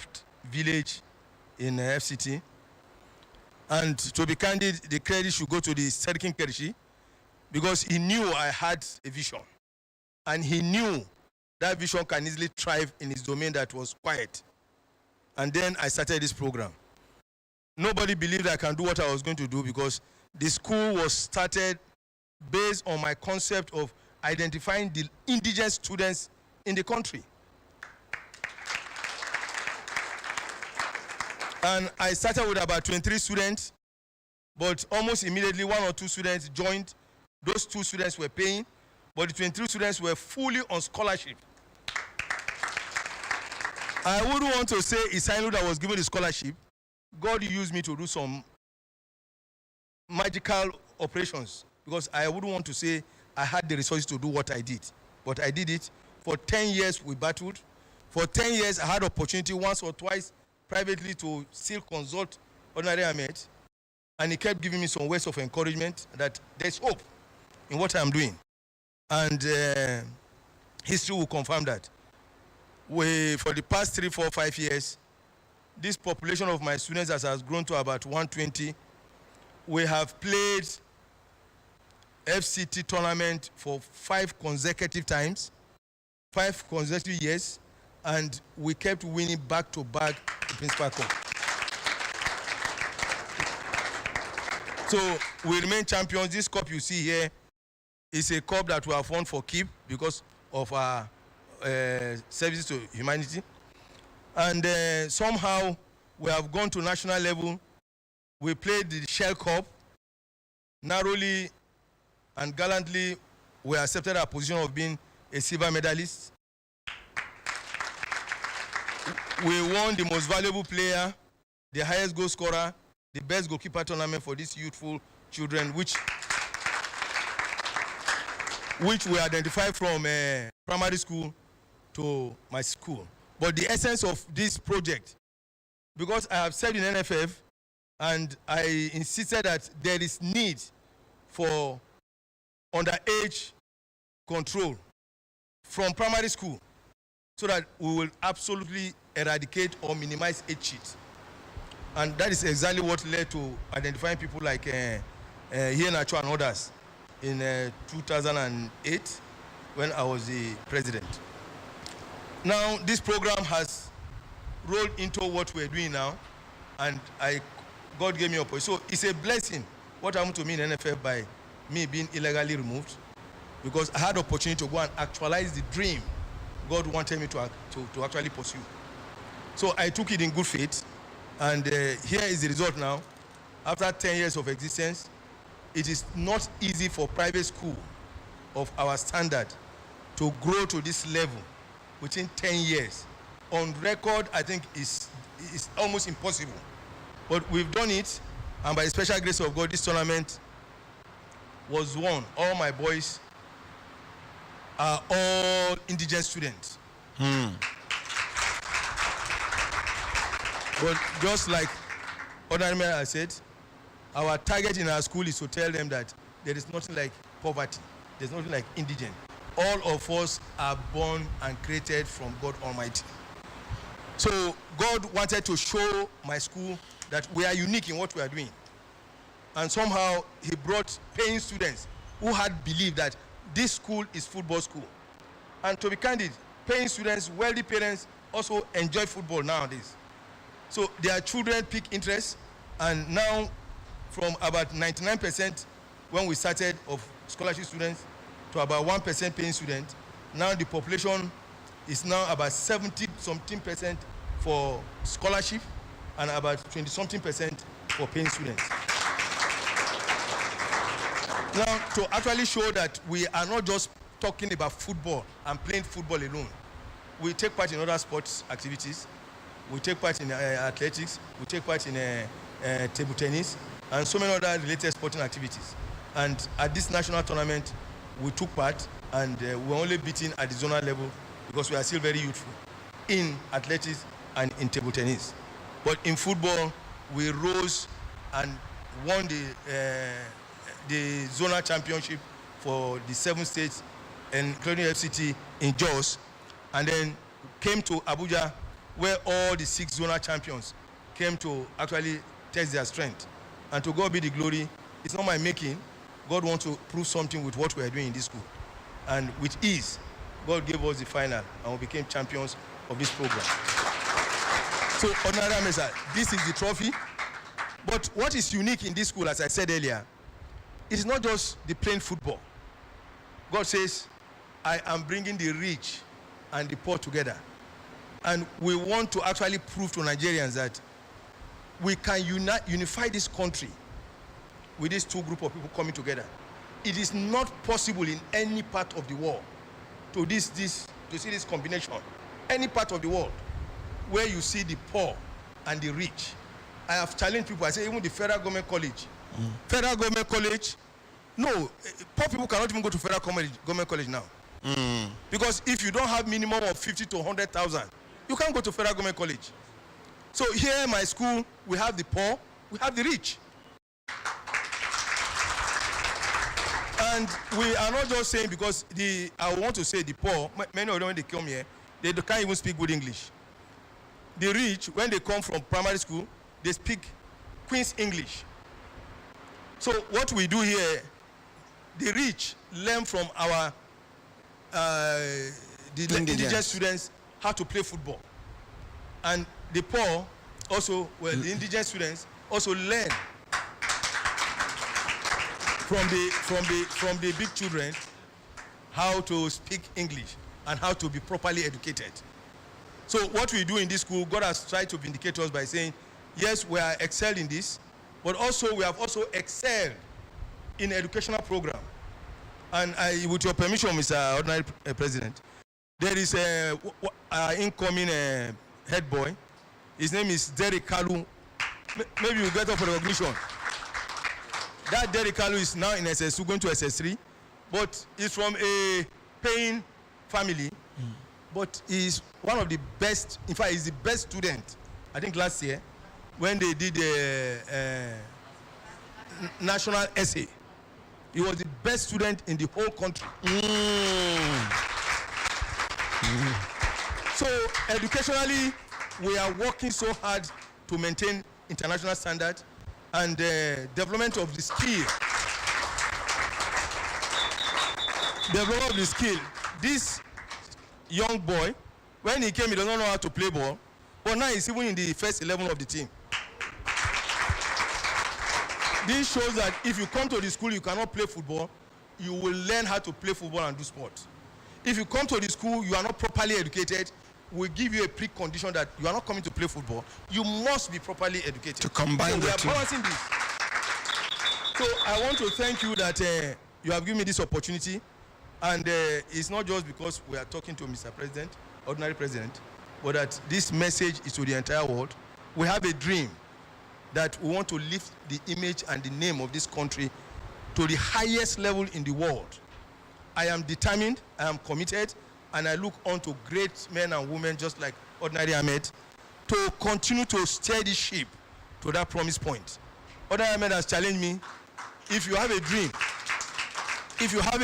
village in FCT. And to be candid, the credit should go to the Serkin Kershi because he knew I had a vision. And he knew that vision can easily thrive in his domain that was quiet. And then I started this program. Nobody believed I can do what I was going to do because the school was started based on my concept of identifying the indigent students in the country. And I started with about 23 students, but almost immediately 1 or 2 students joined. Those 2 students were paying, but the 23 students were fully on scholarship. I wouldn't want to say Isainu that was given the scholarship. God used me to do some magical operations because I wouldn't want to say I had the resources to do what I did. But I did it. For 10 years we battled. For 10 years I had opportunity once or twice privately to still consult Honorary Ahmed. And he kept giving me some words of encouragement that there's hope in what I'm doing. And history will confirm that. For the past 3, 4, 5 years, this population of my students has grown to about 120. We have played FCT tournament for 5 consecutive times, 5 consecutive years, and we kept winning back-to-back the Principal Cup. So we remain champions. This cup you see here is a cup that we have won for keep because of our services to humanity. And somehow we have gone to national level. We played the Shell Cup. Narrowly and gallantly, we accepted our position of being a silver medalist. We won the most valuable player, the highest goal scorer, the best goalkeeper tournament for these youthful children, which we identified from primary school to my school. But the essence of this project, because I have served in NFF and I insisted that there is need for underage control from primary school so that we will absolutely eradicate or minimize age cheat. And that is exactly what led to identifying people like here Nacho and others in 2008 when I was the president. Now this program has rolled into what we're doing now, and God gave me a opportunity. So it's a blessing what happened to me in NFF by me being illegally removed, because I had the opportunity to go and actualize the dream God wanted me to actually pursue. So I took it in good faith, and here is the result now. After 10 years of existence, it is not easy for private school of our standard to grow to this level within 10 years. On record, I think it's almost impossible. But we've done it, and by the special grace of God, this tournament was won. All my boys are all indigent students. But just like Honorary Mayor has said, our target in our school is to tell them that there is nothing like poverty. There's nothing like indigent. All of us are born and created from God Almighty. So God wanted to show my school that we are unique in what we are doing. And somehow he brought paying students who had believed that this school is football school. And to be candid, paying students, wealthy parents also enjoy football nowadays. So their children pick interest, and now from about 99% when we started of scholarship students to about 1% paying students, Now the population is now about 70-something% for scholarship and about 20-something% for paying students. Now, to actually show that we are not just talking about football and playing football alone, we take part in other sports activities. We take part in athletics. We take part in table tennis and so many other related sporting activities. And at this national tournament, we took part, and we were only beaten at the zonal level because we are still very youthful in athletics and in table tennis. But in football, we rose and won the zonal championship for the 7 states, including FCT in Jos, and then came to Abuja, where all the 6 zonal champions came to actually test their strength. And to God be the glory. It's not my making. God wants to prove something with what we are doing in this school. And with ease, God gave us the final, and we became champions of this program. So, Honorable Mesa, this is the trophy. But what is unique in this school, as I said earlier, it is not just the plain football. God says, I am bringing the rich and the poor together. And we want to actually prove to Nigerians that we can unify this country with these 2 groups of people coming together. It is not possible in any part of the world to see this combination. Any part of the world where you see the poor and the rich. I have challenged people. I say even the federal government college. Federal government college, no, poor people cannot even go to federal government college now. Because if you don't have minimum of 50 to 100,000, you can't go to federal government college. So here in my school, we have the poor, we have the rich. And we are not just saying because I want to say the poor, many of them when they come here, they can't even speak good English. The rich, when they come from primary school, they speak Queen's English. So what we do here, the rich learn from our the indigenous students how to play football. And the poor also, well, the indigenous students also learn from the big children how to speak English and how to be properly educated. So what we do in this school, God has tried to vindicate us by saying, yes, we are excelled in this, but also we have also excelled in educational program. And with your permission, Mr. Ordinary President, there is a incoming head boy. His name is Derek Kalu. Maybe you get up for recognition. That Derek Kalu is now in SS2, going to SS3, but he's from a paying family. But he's one of the best, in fact, he's the best student, I think last year, when they did the national essay. He was the best student in the whole country. So educationally, we are working so hard to maintain international standards and development of the skill. Development of the skill. This young boy, when he came, he does not know how to play ball, but now he's even in the first 11 of the team. This shows that if you come to the school, you cannot play football, you will learn how to play football and do sports. If you come to the school, you are not properly educated, we give you a precondition that you are not coming to play football, you must be properly educated. To combine so the two. We are balancing this. So I want to thank you that you have given me this opportunity, and it's not just because we are talking to Mr. President, Ordinary President, but that this message is to the entire world. We have a dream that we want to lift the image and the name of this country to the highest level in the world. I am determined, I am committed, and I look on to great men and women just like Ordinary Ahmed to continue to steer the ship to that promise point. Ordinary Ahmed has challenged me, if you have a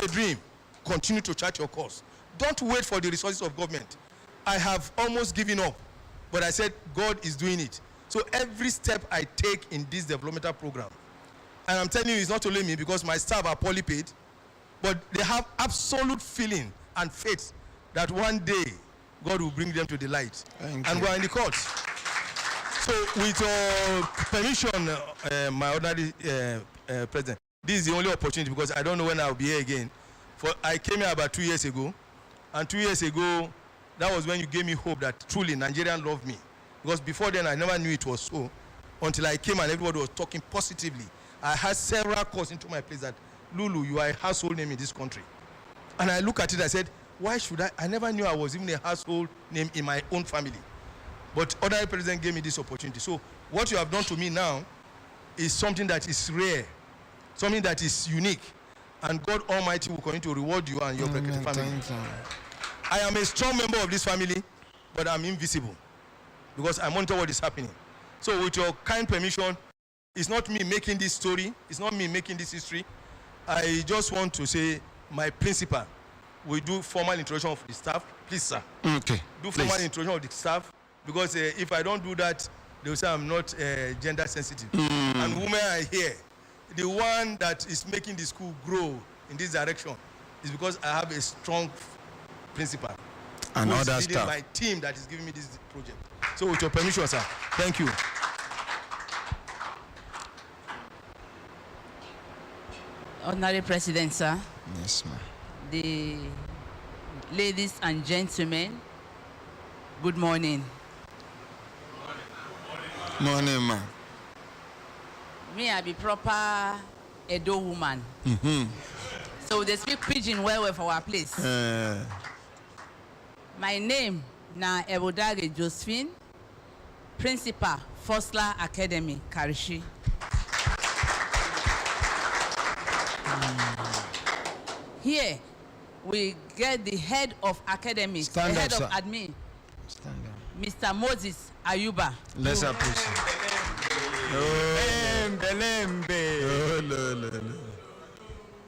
dream, continue to chart your course. Don't wait for the resources of government. I have almost given up, but I said God is doing it. So every step I take in this developmental program, and I'm telling you, it's not only me because my staff are poorly paid, but they have absolute feeling and faith that one day God will bring them to the light. And we're in the courts. So with your permission, my Ordinary President, this is the only opportunity because I don't know when I'll be here again. I came here about 2 years ago, And 2 years ago, that was when you gave me hope that truly Nigerians love me. Because before then, I never knew it was so. Until I came and everybody was talking positively. I had several calls into my place that, Lulu, you are a household name in this country. And I look at it, I said, why should I? I never knew I was even a household name in my own family. But ordinary president gave me this opportunity. So what you have done to me now is something that is rare, something that is unique. And God Almighty will continue to reward you and your Brekete family. I am a strong member of this family, but I'm invisible because I monitor what is happening. So with your kind permission, it's not me making this story, it's not me making this history. I just want to say my principal will do formal introduction of the staff. Please, sir. Okay. Do formal introduction of the staff because if I don't do that, they will say I'm not gender sensitive. And women are here. The one that is making the school grow in this direction is because I have a strong principal. And who is other leading staff. my team that is giving me this project. So with your permission, sir, thank you. Honorary President, sir, Yes, ma'am. the ladies and gentlemen, good morning. Morning, ma'am. Me, I be proper Edo woman. So they speak pidgin well for our place. My name na Ebodage Josephine, Principal, Fosler Academy, Karishi. Here, we get the head of academy, Stand the up, head of sir. admin, Stand up. Mr. Moses Ayuba. Let's appreciate.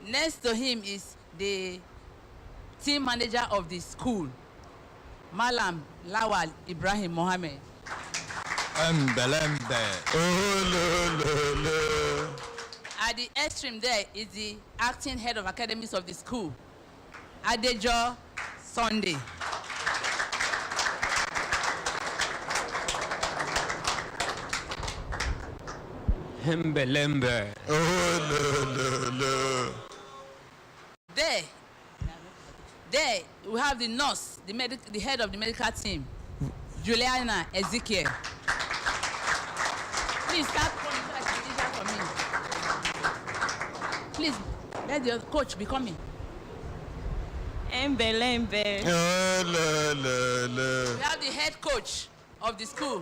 Next to him is the team manager of the school, Malam Lawal Ibrahim Mohammed. At the extreme there is the acting head of academies of the school, Adejo Sunday. Hembelembe. There we have the nurse, the head of the medical team, Juliana Ezekiel. Please start coming so that it's easier for me. Please, let the coach be coming. Embelembe. We have the head coach of the school,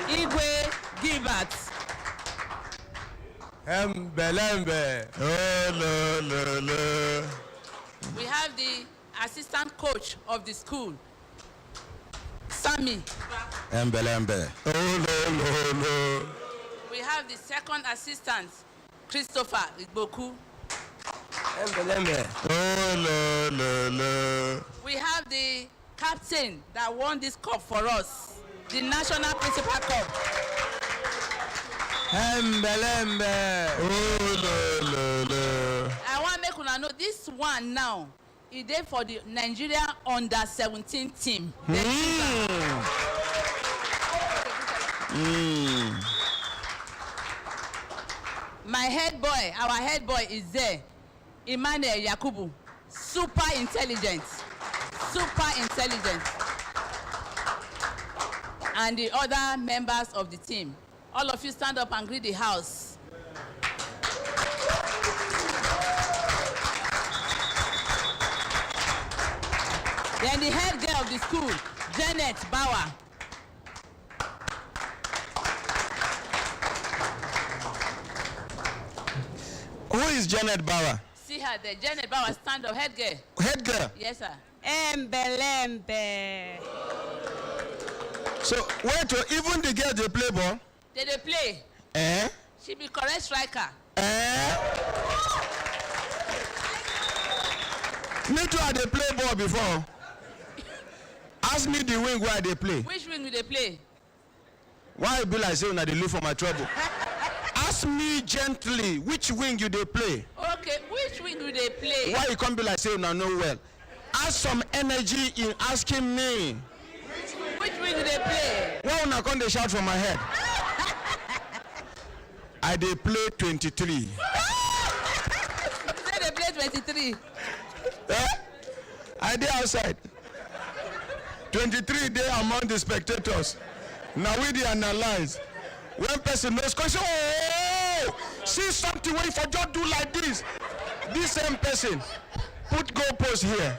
Igwe Gilbert. We have the assistant coach of the school, Sammy. We have the second assistant, Christopher Igboku. We have the captain that won this cup for us, the National Principal Cup. I want to make una know this one now. Is there for the Nigeria under-17 team. My head boy, our head boy is there, Emmanuel Yakubu. Super intelligent. And the other members of the team. All of you stand up and greet the house. Then the head girl of the school, Janet Bauer. Who is Janet Bauer? See her there, Janet Bauer, stand up, head girl. Head girl. Yes, sir. Embelembe. So wait, even the girl they play ball? They play. Eh? She be correct striker. Eh? Me too, I dey play ball before. Ask me the wing where they play. Which wing do they play? Why you be like say una dey look for my trouble? Ask me gently which wing you dey play. Okay, which wing do they play? Why you come be like say una know well? Add some energy in asking me. Which wing do they play? Why una come dey shout for my head? I dey play 23. Say they play 23. Eh? I dey outside. 23 dey among the spectators. Now we dey analyze. When person knows, say, oh, see something wey for just do like this. This same person put goalpost here,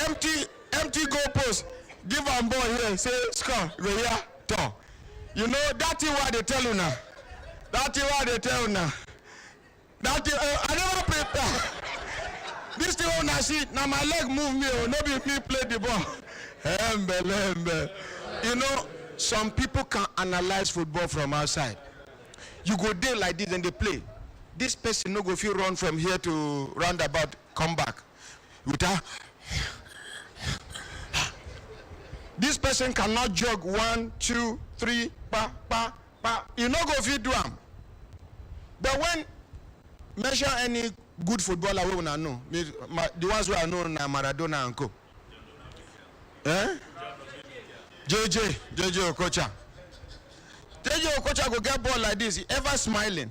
empty goalpost, give am ball here, say score, go here, turn. You know that thing what they tell you now. That thing what they tell you now. That thing, I never prepare. This thing when I see, now my leg move me, oh, no be me play the ball. Hembe. You know, some people can analyze football from outside. You go there like this and they play. This person no go feel run from here to roundabout, come back. Without, this person cannot jog 1, 2, 3, pa. You no go feel do am. But when measure any good footballer we una know, the ones we I know na Maradona and co. JJ Okocha. JJ Okocha go get ball like this, he ever smiling.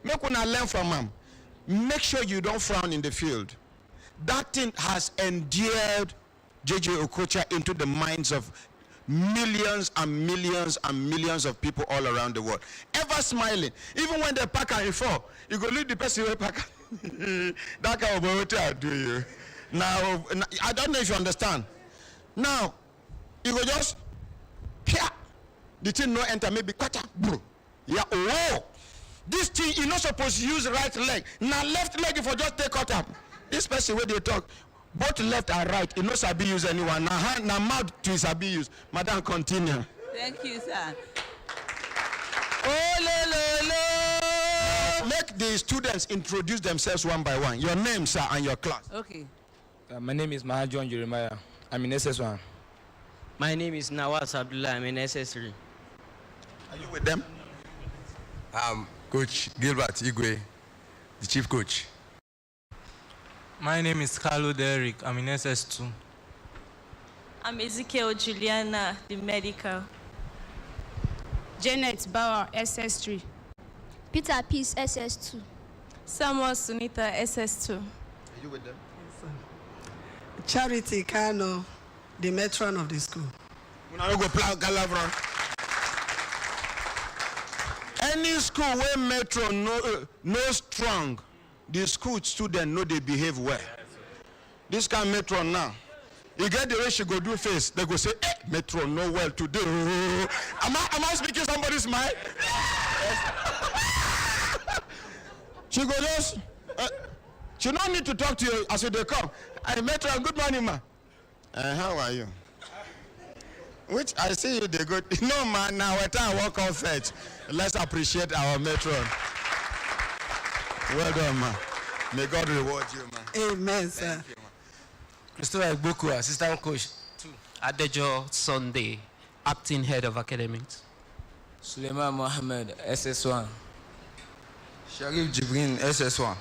Make una learn from him. Make sure you don't frown in the field. That thing has endeared JJ Okocha into the minds of millions and millions and millions of people all around the world. Ever smiling. Even when they pack and fall, you go leave the person who pack. That kind of what I do you. Now, I don't know if you understand. Now, you go just here. The thing no enter, maybe quarter, bro. Yeah, oh. This thing, you're not supposed to use right leg. Now left leg if you just take out up. This person where they talk, both left and right, you know sabi use anyone. Now hand, now mouth to sabi use. Madam, continue. Thank you, sir. Oh, make the students introduce themselves one by one. Your name, sir, and your class. Okay. My name is Mahajon Jeremiah. I'm in SS1. My name is Nawaz Abdullah. I'm in SS3. Are you with them? Coach Gilbert Igwe, the chief coach. My name is Carlo Derrick. I'm in SS2. I'm Ezekiel Juliana, the medical. Janet Bauer, SS3. Peter Peace, SS2. Samuel Sunita, SS2. Are you with them? Charity Kano, the matron of the school. Any school where metro no strong, the school student know they behave well. This kind of metro now, you get the way she go do face, they go say, metro no well today. Am I speaking somebody's mind? She go just, she don't need to talk to you as they come. I metro, good morning, ma. How are you? Which I see you, they good. No man, now at time walk off fetch. Let's appreciate our matron. Well done, man. May God reward you, man. Amen, sir. Thank you, man. Christopher Igboku, assistant coach 2. Adejo Sunday, acting head of academics. Suleiman Mohammed, SS1. Sharif Jibrin, SS1.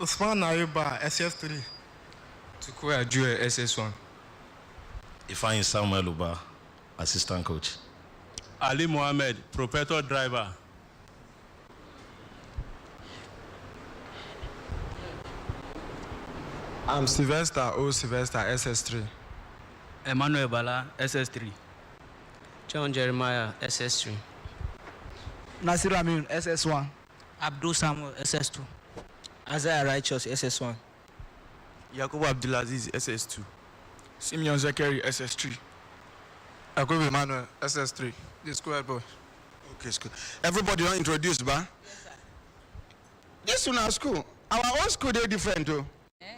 Usman Ayuba, SS3. Tukuya Jue, SS1. Ifeanyi Samuel Uba, assistant coach. Ali Mohammed, proprietor driver. I'm Sylvester SS3. Emmanuel Bala, SS3. John Jeremiah, SS3. Nasir Amin, SS1. Abdul Samuel, SS2. Isaiah Righteous, SS1. Yakubu Abdulaziz, SS2. Simeon Zekeri, SS3. Yakubu Emmanuel, SS3. The square boy. Okay, school. Everybody don't introduce, ba? This one our school. Our own school, they're different, too. Yeah.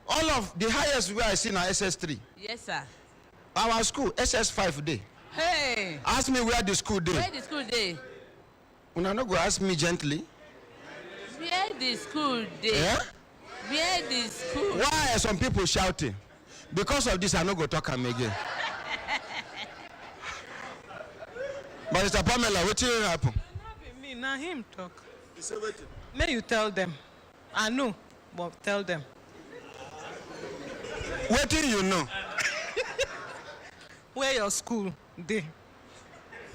All of the highest where I see now SS3. Yes, sir. Our school, SS5 day. Hey. Ask me where the school day. Where the school day? Una no go ask me gently. Where the school day? Yeah? Where the school? Why are some people shouting? Because of this, I no go talk am again. But Mr. Pamela, what will happen? Me, now him talk. He said, wait. May you tell them. I know, but tell them. What do you know? Where your school day?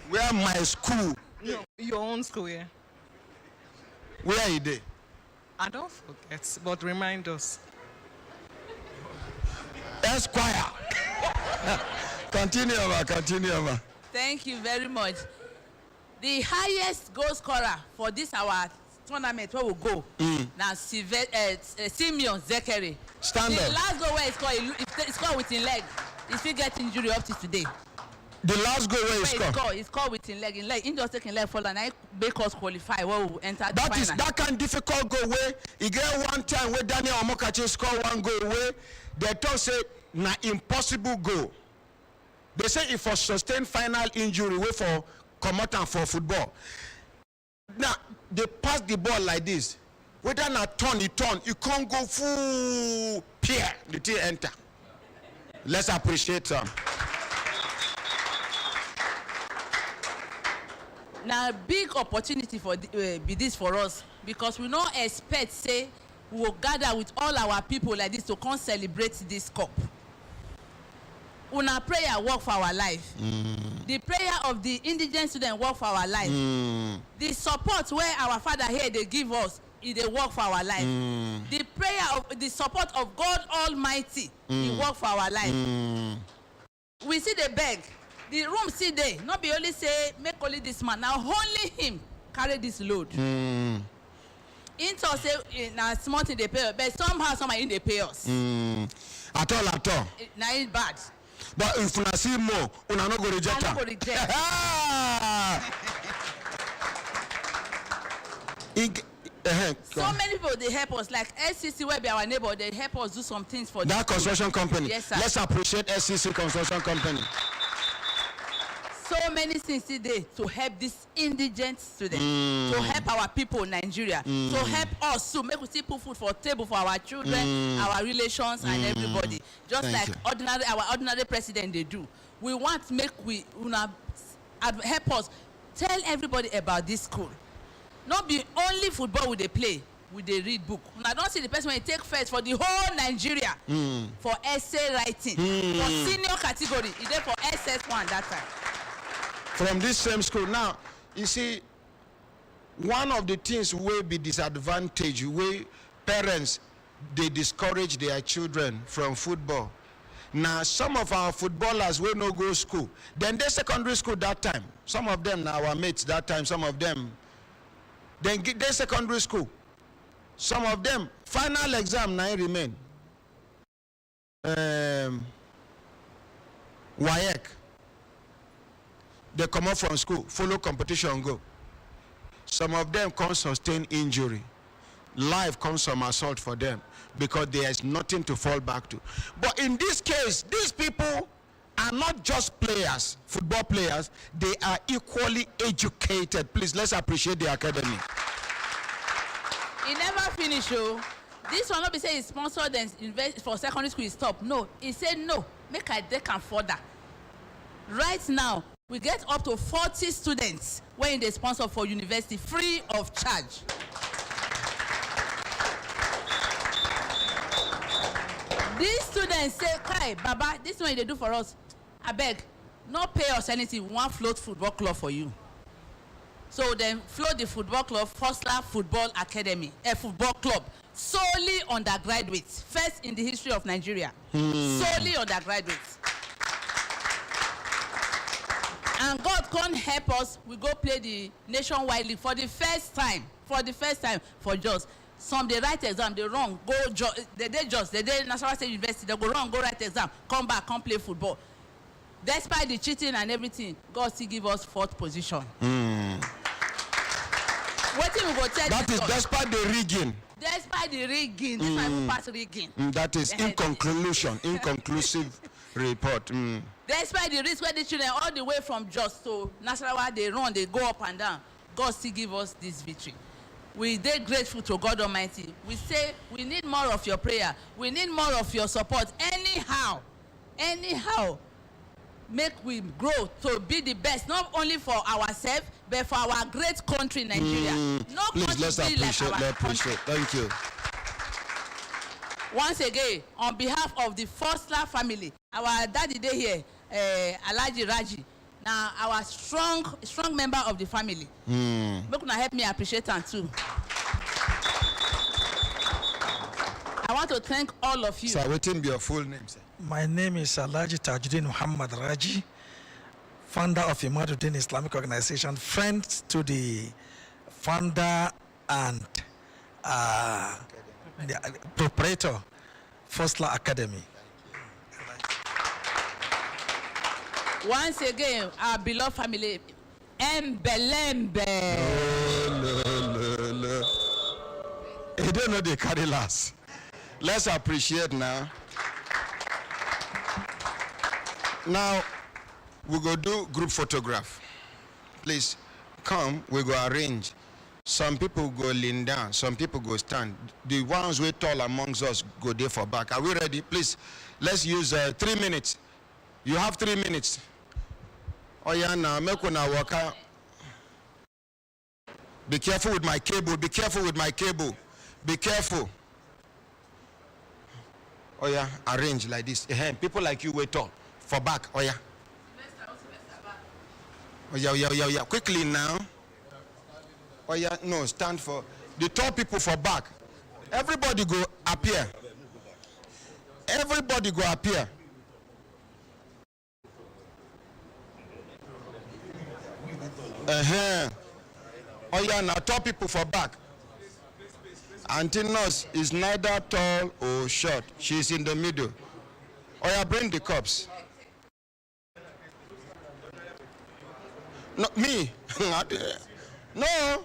Where my school? No, your own school, yeah. Where is they? I don't forget, but remind us. Esquire. Continue, ma. Continue, ma. Thank you very much. The highest goal scorer for this our tournament where we go now Simeon Zekeri. Stand the up. last goal where he scored with his leg. He still get injury up to today. The last goal where he scored with his leg. He just taking leg fall and I make us qualify where we enter the final. Is that kind of difficult goal where he get one time where Daniel Omokachi score one goal where they talk say na impossible goal. They say if for sustained final injury way for come out and for football. Now they pass the ball like this. Whether na turn, it can't go full pier the thing enter. Let's appreciate them. Now big opportunity for be this for us because we don't expect say we will gather with all our people like this to come celebrate this cup. Una prayer work for our life. The prayer of the indigent student work for our life. The support where our father here they give us is they work for our life. The prayer of the support of God Almighty it work for our life. We see the beg. The room see there. Not be only say make only this man. Now only him carry this load. Into say now small thing they pay us, but somehow somebody they pay us. At all. Now it's bad. But if una see more, una no go reject I am. no go reject. So many people they help us, like SCC where be our neighbor, they help us do some things for that construction company. Yes, sir. Let's appreciate SCC construction company. So many things today to help this indigent students, to help our people in Nigeria, to help us to make we see put food for table for our children, our relations, and everybody. Just Thank like you. our ordinary president they do. We want to make help us tell everybody about this school. Not be only football with they play, with they read book. I don't see the person when take first for the whole Nigeria for essay writing, for senior category. It is for SS1 that time. From this same school. Now, you see, one of the things will be disadvantage where parents they discourage their children from football. Now, some of our footballers will no go school. Then they secondary school that time. Some of them now our mates that time. Some of them then get their secondary school. Some of them final exam now remain. WAEC. They come out from school, follow competition, go. Some of them can sustain injury. Life comes some assault for them because there is nothing to fall back to. But in this case, these people are not just players, football players, they are equally educated. Please, let's appreciate the academy. It never finish, oh. This one not be say he sponsored and invest for secondary school, stop. No, he said no, make I they can further. Right now, we get up to 40 students when they sponsor for university free of charge. These students say, Kai, Baba, this one they do for us. I beg, not pay us anything. We want float football club for you. So then float the football club, Fosler Football Academy, a football club, solely undergraduates. First in the history of Nigeria. Solely undergraduates. And God can't help us. We go play the nationwide league for the first time. For just some they write exam, they wrong, they National State University, they go wrong, go write exam, come back, come play football. Despite the cheating and everything, God still give us 4th position. What we go tell that is despite the rigging. Despite the rigging, this one pass rigging. That is inconclusive report. Despite the risk where the children all the way from Jos to Nasarawa, they run, they go up and down. God still give us this victory. We are grateful to God Almighty. We say we need more of your prayer. We need more of your support. Anyhow, make we grow to be the best, not only for ourselves, but for our great country, Nigeria. No Please, country let's be appreciate, like our country. Thank you. Once again, on behalf of the Fosler family, our daddy day here, Alhaji Raji, now our strong member of the family. Make una help me appreciate him too. want to thank all of you. Sir, waiting be your full name, sir. My name is Alhaji Tajuddin Muhammad Raji, founder of Imaduddin Islamic Organization, friends to the founder and the proprietor, Fosla Academy. Once again, our beloved family, Embelembe. No. You don't know they carry last. Let's appreciate now. Now, we go do group photograph. Please, come, we go arrange. Some people go lean down, some people go stand. The ones who tall amongst us go there for back. Are we ready? Please, let's use 3 minutes. You have 3 minutes. Oh yeah, now, make una walk out. Be careful with my cable, be careful with my cable. Be careful. Oh yeah, arrange like this. People like you wait tall. For back, oh yeah. Oh yeah. Quickly now. Oh yeah, no, stand for the tall people for back. Everybody go appear. Everybody go appear. Oh yeah, now tall people for back. Auntie Nurse is neither tall or short. She's in the middle. Oh yeah, bring the cups. No, me. No.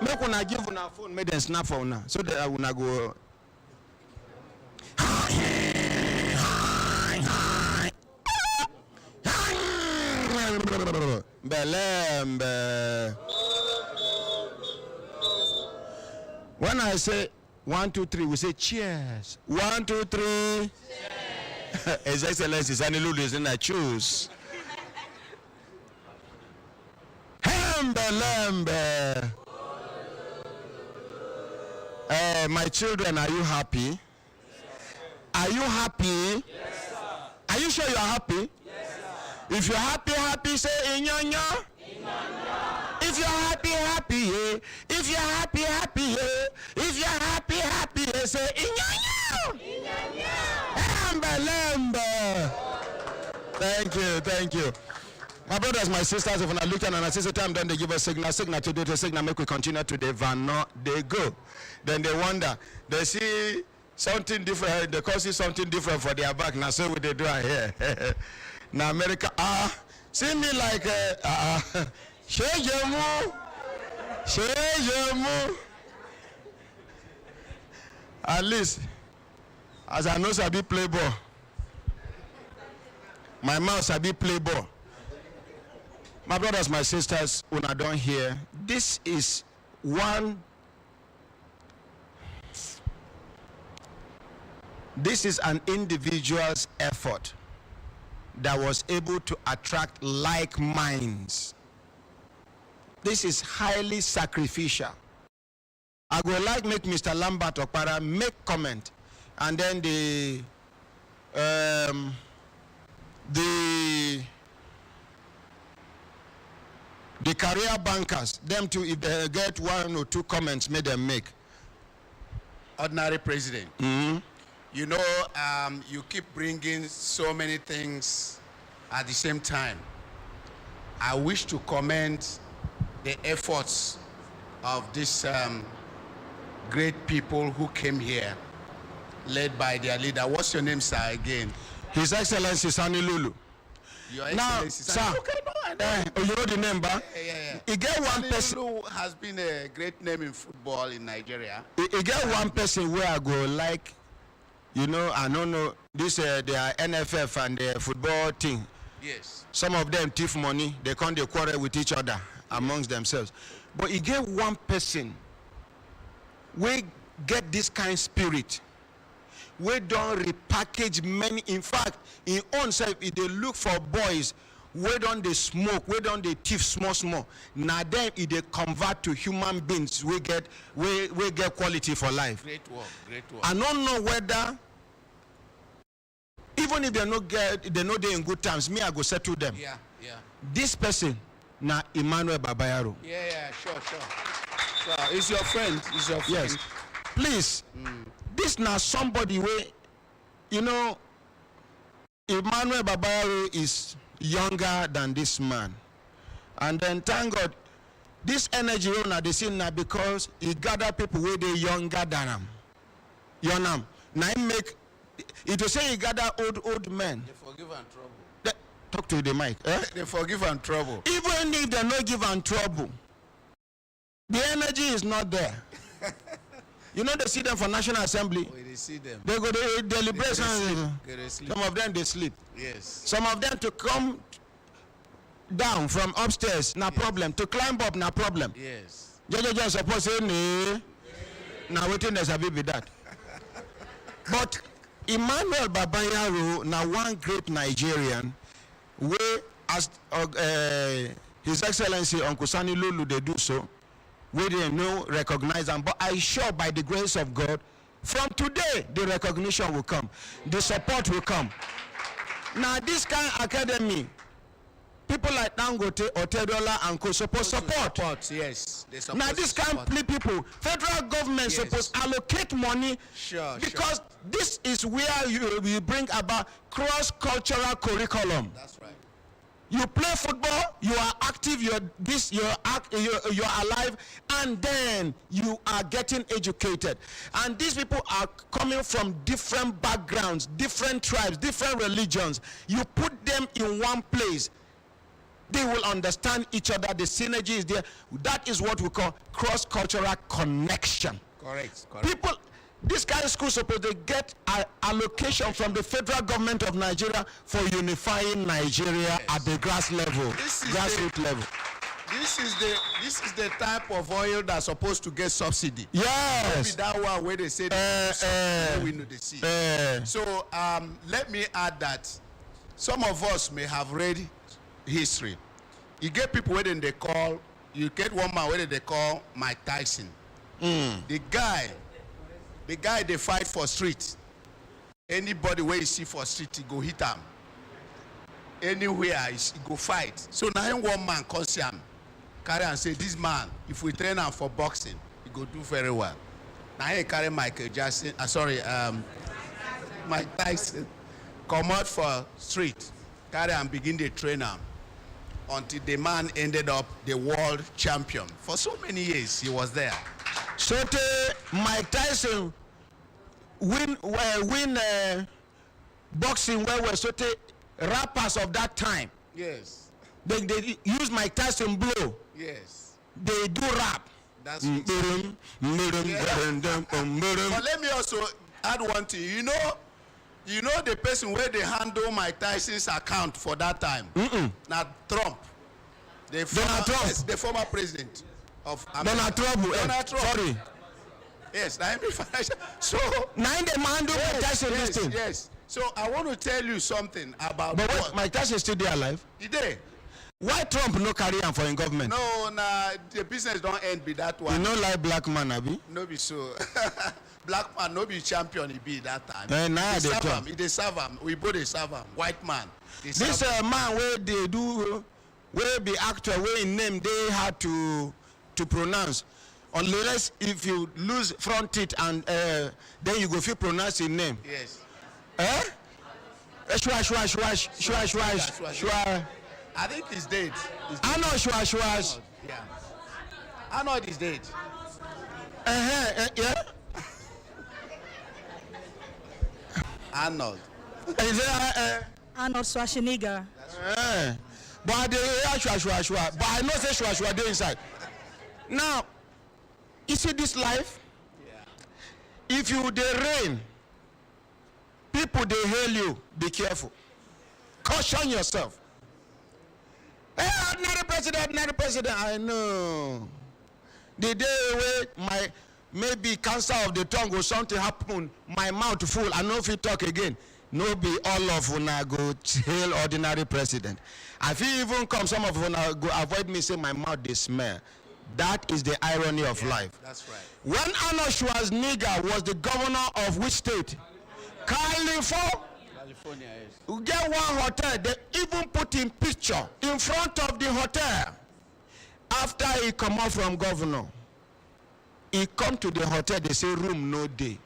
Make una give una phone, make them snap for una, so that I wanna go. Belembe. When I say 1, 2, 3, we say cheers. 1, 2, 3. Cheers. His Excellency Sanilulu is in that choose. Belembe. My children, are you happy? Are you happy? Yes, sir. Are you sure you are happy? Yes, sir. If you're happy, say inyanya. If you're happy, yeah. If you're happy, yeah. If you're happy, yeah. Say inyanya. Belembe. Thank you. My brothers, my sisters, if I look at and I say time, then they give us signal to do the signal, make we continue to the van, they go. Then they wonder, they see something different, they call see something different for their back. Now, so what they do here. Now, America, see me like, Shejemu. At least, as I know, Sabi play ball. My mouth Sabi play ball. My brothers, my sisters, when I don't hear, this is an individual's effort that was able to attract like minds. This is highly sacrificial. I would like make Mr. Lambert Okpara make comment, and then the career bankers, them too, if they get 1 or 2 comments, may them make. Ordinary President, you know, you keep bringing so many things at the same time. I wish to commend the efforts of these great people who came here, led by their leader. What's your name, sir, again? His Excellency Sanilulu. Your Now, Excellency, sir, you know the name, ba? Yeah. He get one person. Sanilulu has been a great name in football in Nigeria. He get one person where I go like, you know, I don't know, this their NFF and their football team. Yes. Some of them thief money, they come, they quarrel with each other amongst themselves. But he get one person, we get this kind of spirit. We don't repackage many. In fact, in own self, if they look for boys wey don dey smoke, wey don dey thief small small, na dem e dey convert to human beings wey get quality for life. Great work, great work. I no know whether even if they no dey in good times, me I go settle them. Yeah, yeah. This person na Emmanuel Babayaro. Yeah, sure. It's your friend. It's your friend. Yes. Please, this na somebody wey, you know, Emmanuel Babayaro is younger than this man. And then thank God, this energy una dey see na because he gather people wey dey younger than him. You know, na him make it to say he gather old men. They forgive and trouble. Talk to the mic. They forgive and trouble. Even if they no give and trouble, the energy is not there. You know, they see them for National Assembly. Oh, they see them. They go to deliberation. Some of them they sleep. Yes. Some of them to come down from upstairs, no problem. To climb up, no problem. Yes. Just suppose say no. Now waiting there's a be that. But Emmanuel Babayaro na one great Nigerian where as His Excellency Uncle Sani Lulu they do so. We didn't know, recognize them, but I sure by the grace of God, from today the recognition will come, the support will come. Now this kind of academy, people like Dangote, Otedola and Co supposed support. Yes. Now this kind of people, federal government supposed allocate money, because this is where you bring about cross-cultural curriculum. That's right. You play football, you are active, you're alive, and then you are getting educated. And these people are coming from different backgrounds, different tribes, different religions. You put them in one place, they will understand each other, the synergy is there. That is what we call cross-cultural connection. Correct. People, this kind of school supposed to get an allocation from the federal government of Nigeria for unifying Nigeria at the grassroots level. This is the type of oil that's supposed to get subsidy. Yes. Maybe that one where they say we know the sea. So let me add that some of us may have read history. You get people where they call, you get one man where they call Mike Tyson. The guy they fight for street. Anybody where you see for street, he go hit him. Anywhere he go fight. So now one man calls him, carry and say, this man, if we train him for boxing, he go do very well. Now he carry Mike Tyson, come out for street, carry and begin to train him until the man ended up the world champion. For so many years, he was there. So Mike Tyson win boxing where were so rappers of that time. Yes. They use Mike Tyson blow. Yes. They do rap. That's But let me also add one thing. You know the person where they handle Mike Tyson's account for that time? Now Trump. The former president of America. Donald Trump. Sorry. Yes, so now the man do Mike Tyson this thing. Yes. So I want to tell you something about. But what, Mike Tyson still there alive? He there. Why Trump no carry him for in government? No, the business don't end be that one. You know like black man, Abi? No be so. Black man no be champion he be that time. Now they serve him. They serve him. We both they serve him. White man. This man where they do, where be actor, where in name they had to pronounce. Unless if you lose front teeth and then you go feel pronounce his name. Yes. Shwa. I think he's dead. I know Shwa. Yeah. I know he's dead. Yeah. Arnold. Is there Arnold Schwarzenegger. But they Shwa. But I know say Shwa they inside. Now, you see this life? Yeah. If you dey rain, people they hail you, be careful. Caution yourself. Hey, ordinary president. I know. The day where maybe cancer of the tongue or something happen, my mouth full, I know if you talk again. no be all of una go hail ordinary president. I feel even come some of una go avoid me say my mouth dey smell. That is the irony of life. That's right. When Arnold Schwarzenegger was the governor of which state? California. Yes. We get one hotel, they even put in picture in front of the hotel. After he come out from governor, he come to the hotel, they say room no day.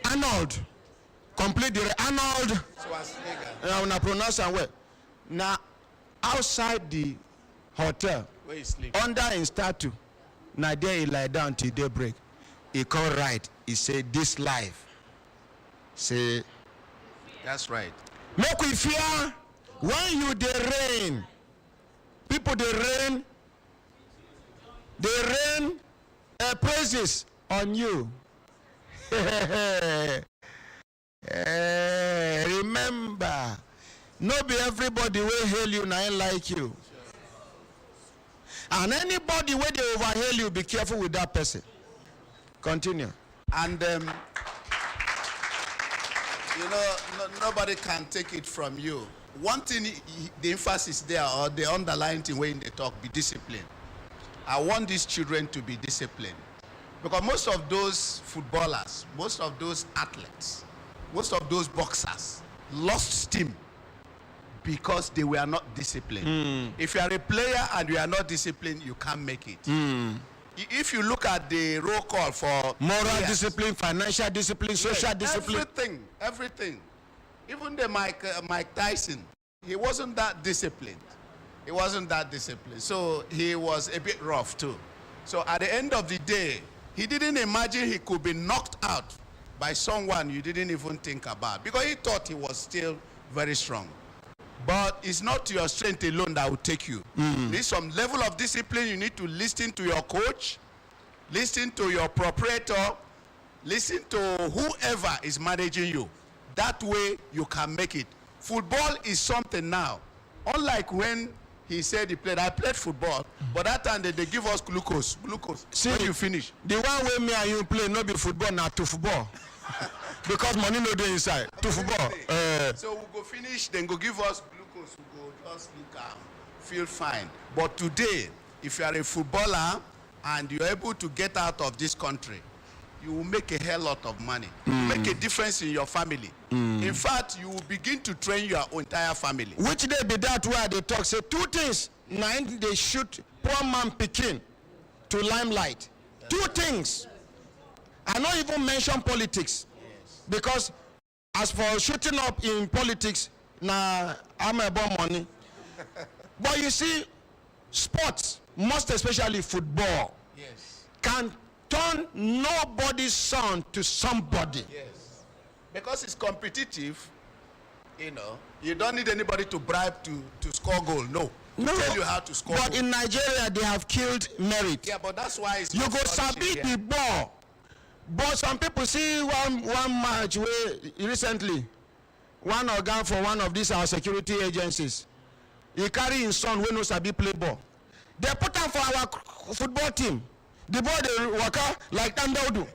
Arnold. Complete the Arnold. Schwarzenegger. Now pronounce and well. Now outside the hotel, where you sleep? under in statue, now there he lie down till daybreak. He come right. He say this life. Say. That's right. Make we fear when you dey rain. People dey rain. They rain praises on you. Remember, no be everybody will hail you now like you. And anybody where they overhail you, be careful with that person. Continue. And you know, nobody can take it from you. One thing, the emphasis there, or the underlying thing when they talk, be discipline. I want these children to be disciplined. Because most of those footballers, most of those athletes, most of those boxers lost steam because they were not disciplined. If you are a player and you are not disciplined, you can't make it. If you look at the roll call for moral discipline, financial discipline, social discipline, everything. Even the Mike Tyson, he wasn't that disciplined. He wasn't that disciplined. So he was a bit rough too. So at the end of the day, he didn't imagine he could be knocked out by someone you didn't even think about, because he thought he was still very strong. But it's not your strength alone that will take you. You need some level of discipline. You need to listen to your coach, listen to your proprietor, listen to whoever is managing you. That way you can make it. Football is something now. Unlike when he said he played, I played football, but that time they give us glucose. See, when you finish. The one way me and you play, not be football, not to football. Because money no dey inside. To football. So we go finish, then go give us glucose, we go just look calm, feel fine. But today, if you are a footballer and you're able to get out of this country, you will make a hell lot of money. Make a difference in your family. In fact, you will begin to train your entire family. Which day be that where they talk, say two things. Nine, they shoot poor man Pekin to limelight. Two things. I not even mention politics. Because as for shooting up in politics, nah, I'm about money. But you see, sports, most especially football, can turn nobody's son to somebody. Because it's competitive, you know, you don't need anybody to bribe to score goal. No. Tell you how to score But goal. in Nigeria, they have killed merit. Yeah, but that's why it's You not go sabi scholarship the here. ball. But some people see one match where recently, one organ for one of these our security agencies, he carry his son who knows sabi play ball. They put him for our football team. The boy they work out like Tandaudu.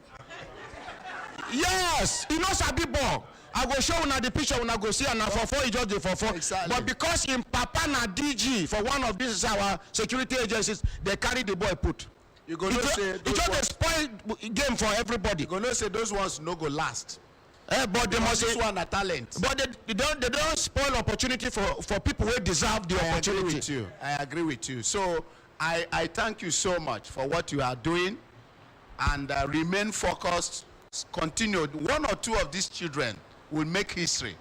Yes, he knows sabi ball. I go show una the picture una go see and for four he just dey for four. Exactly. But because him papa na DG for one of these our security agencies, they carry the boy put. You go know say It just a spoil game for everybody. you go know say those ones no go last. But they must This say, one a talent. but they don't spoil opportunity for people who deserve the I agree opportunity. with you. I agree with you. So I thank you so much for what you are doing, and remain focused. Continue. One or two of these children will make history.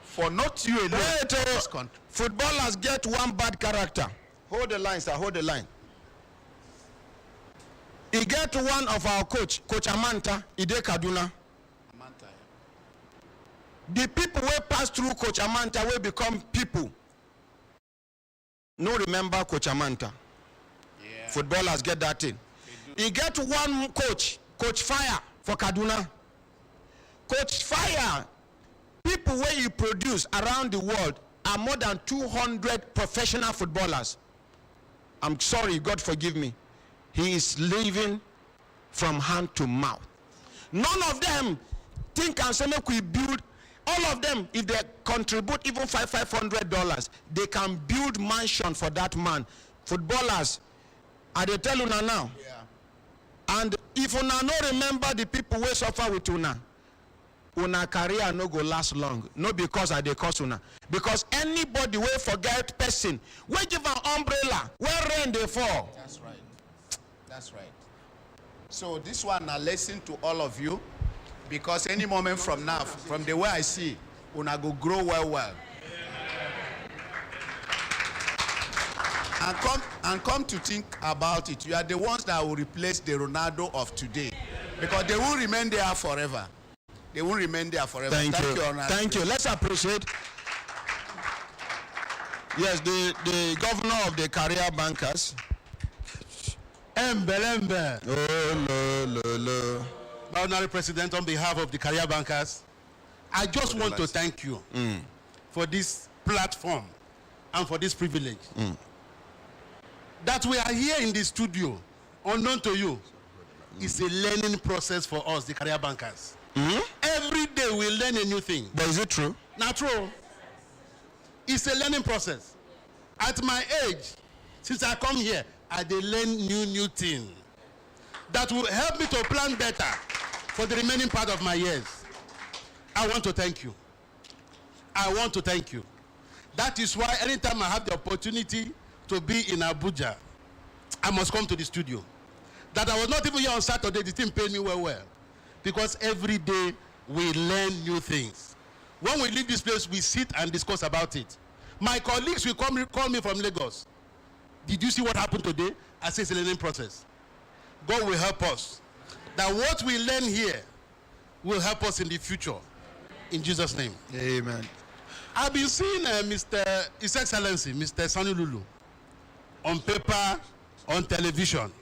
For not you alone. Wait, this country. footballers get one bad character. Hold the line, sir. Hold the line. He get one of our coach Amanta, Ide Kaduna. The people will pass through Coach Amanta will become people. No remember Coach Amanta. Yeah. Footballers get that thing. He get one coach, Coach Fire for Kaduna. Coach Fire, people where he produce around the world are more than 200 professional footballers. I'm sorry, God forgive me. He is living from hand to mouth. None of them think and say make we build. All of them, if they contribute even $500, they can build mansion for that man. Footballers, I dey tell una now. And if una no remember the people wey suffer with una career no go last long. No because I dey curse una. Because anybody wey forget person, wey give an umbrella, when rain dey fall. That's right. That's right. So this one a lesson to all of you, because any moment from now, from the way I see, una go grow well. And come to think about it, you are the ones that will replace the Ronaldo of today, because they will remain there forever. They will remain there forever. Thank you. Honorable. Thank you. Let's appreciate. Yes, the governor of the career bankers. Embe. Oh, Honorable President, on behalf of the career bankers, I just want to thank you for this platform and for this privilege. That we are here in the studio, unknown to you, is a learning process for us, the career bankers. Every day we learn a new thing. But is it true? Not true. It's a learning process. At my age, since I come here, I dey learn new things that will help me to plan better for the remaining part of my years. I want to thank you. I want to thank you. That is why anytime I have the opportunity to be in Abuja, I must come to the studio. That I was not even here on Saturday, the team paid me well. Because every day we learn new things. When we leave this place, we sit and discuss about it. My colleagues will call me from Lagos. Did you see what happened today? I say it's a learning process. God will help us. That what we learn here will help us in the future. In Jesus' name. Amen. I've been seeing His Excellency, Mr. Sani Lulu, on paper, on television.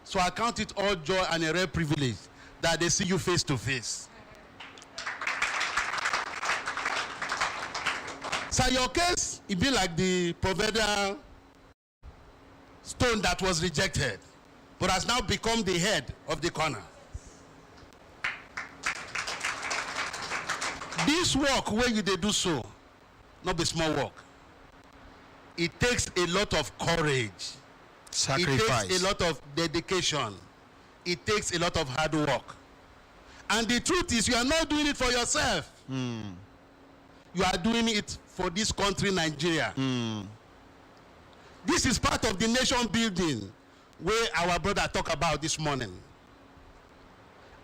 So I count it all joy and a rare privilege that they see you face to face. So your case, it be like the proverbial stone that was rejected, but has now become the head of the corner. This work where you they do so, not be small work. It takes a lot of courage. Sacrifice. It takes a lot of dedication. It takes a lot of hard work. And the truth is, you are not doing it for yourself. You are doing it for this country, Nigeria. This is part of the nation building where our brother talked about this morning.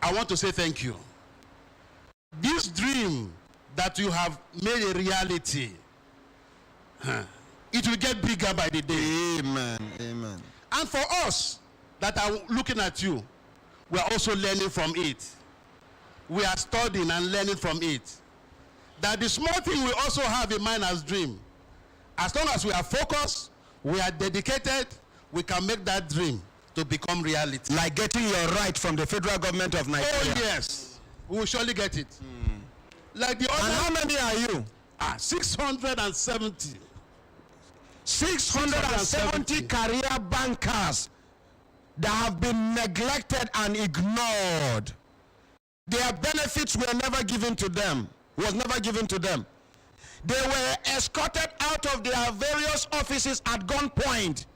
I want to say thank you. This dream that you have made a reality, it will get bigger by the day. Amen. Amen. And for us that are looking at you, we are also learning from it. We are studying and learning from it. That the small thing we also have in mind as dream. As long as we are focused, we are dedicated, we can make that dream to become reality. Like getting your right from the federal government of Nigeria. Oh yes, we will surely get it. Like the other. And how many are you? 670. 670 career bankers that have been neglected and ignored. Their benefits were never given to them. Was never given to them. They were escorted out of their various offices at gunpoint.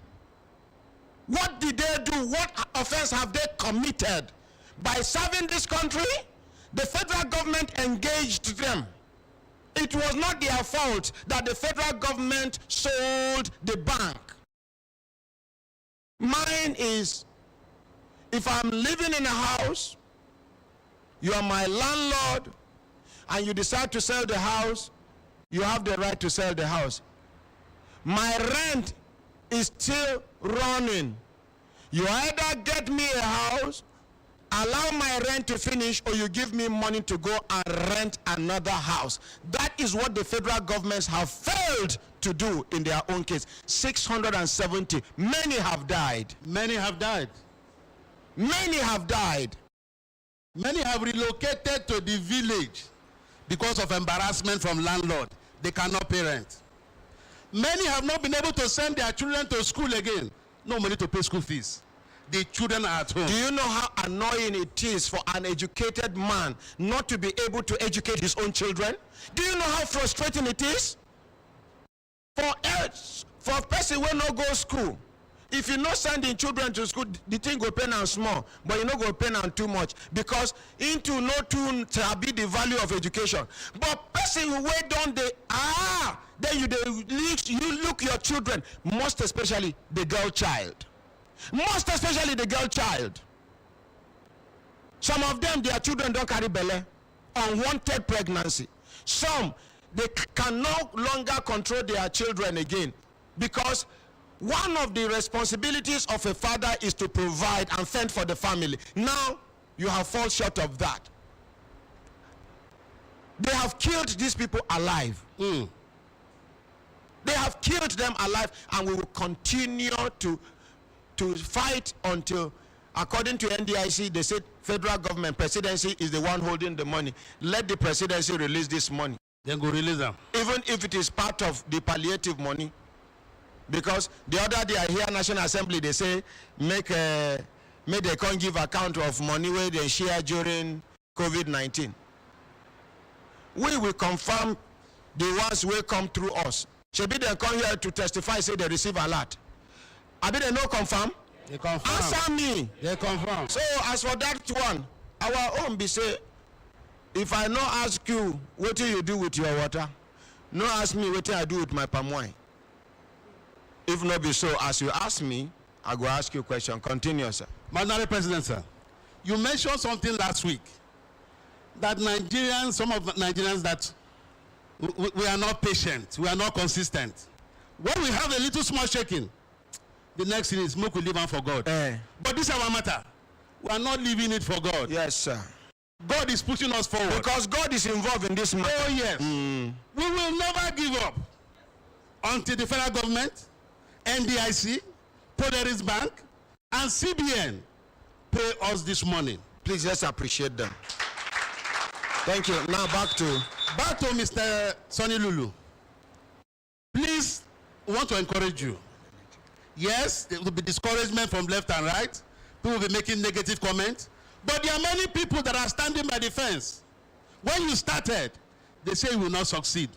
What did they do? What offense have they committed? By serving this country, the federal government engaged them. It was not their fault that the federal government sold the bank. Mine is, if I'm living in a house, you are my landlord, and you decide to sell the house, you have the right to sell the house. My rent is still running. You either get me a house, allow my rent to finish, or you give me money to go and rent another house. That is what the federal governments have failed to do in their own case. 670. Many have died. Many have died. Many have died. Many have relocated to the village because of embarrassment from landlord. They cannot pay rent. Many have not been able to send their children to school again. No money to pay school fees. the children are at home. Do you know how annoying it is for an educated man not to be able to educate his own children? Do you know how frustrating it is? For a person who no go school, if you not sending children to school, the thing go pay and small, but you not go pay and too much, because into no tune to be the value of education. But person who wait on then you look your children, most especially the girl child. Most especially the girl child. Some of them, their children don't carry belly, unwanted pregnancy. Some, they can no longer control their children again, because one of the responsibilities of a father is to provide and fend for the family. Now, you have fallen short of that. They have killed these people alive. They have killed them alive, and we will continue to fight until, according to NDIC, they said federal government presidency is the one holding the money. Let the presidency release this money. Then go release them. Even if it is part of the palliative money. Because the other day I hear National Assembly, they say make they can't give account of money where they share during COVID-19. We will confirm the ones who come through us. Shebi they come here to testify, say they receive a lot. Abi they no confirm? They confirm. Answer me. They confirm. So as for that one, our own be say, if I no ask you what do you do with your water, no ask me what I do with my palm wine. If not be so, as you ask me, I go ask you a question. Continue, sir. Madam President, sir, you mentioned something last week that Nigerians, some of Nigerians, that we are not patient, we are not consistent. When we have a little small shaking, the next thing is smoke we leave on for God. But this is our matter. We are not leaving it for God. Yes, sir. God is pushing us forward. Because God is involved in this matter. Oh, yes. We will never give up until the federal government, NDIC, Polaris Bank, and CBN pay us this money. Please, let's appreciate them. Thank you. Now back to Mr. Sonny Lulu. Please, we want to encourage you. Yes, there will be discouragement from left and right. People will be making negative comments. But there are many people that are standing by the fence. When you started, they say you will not succeed.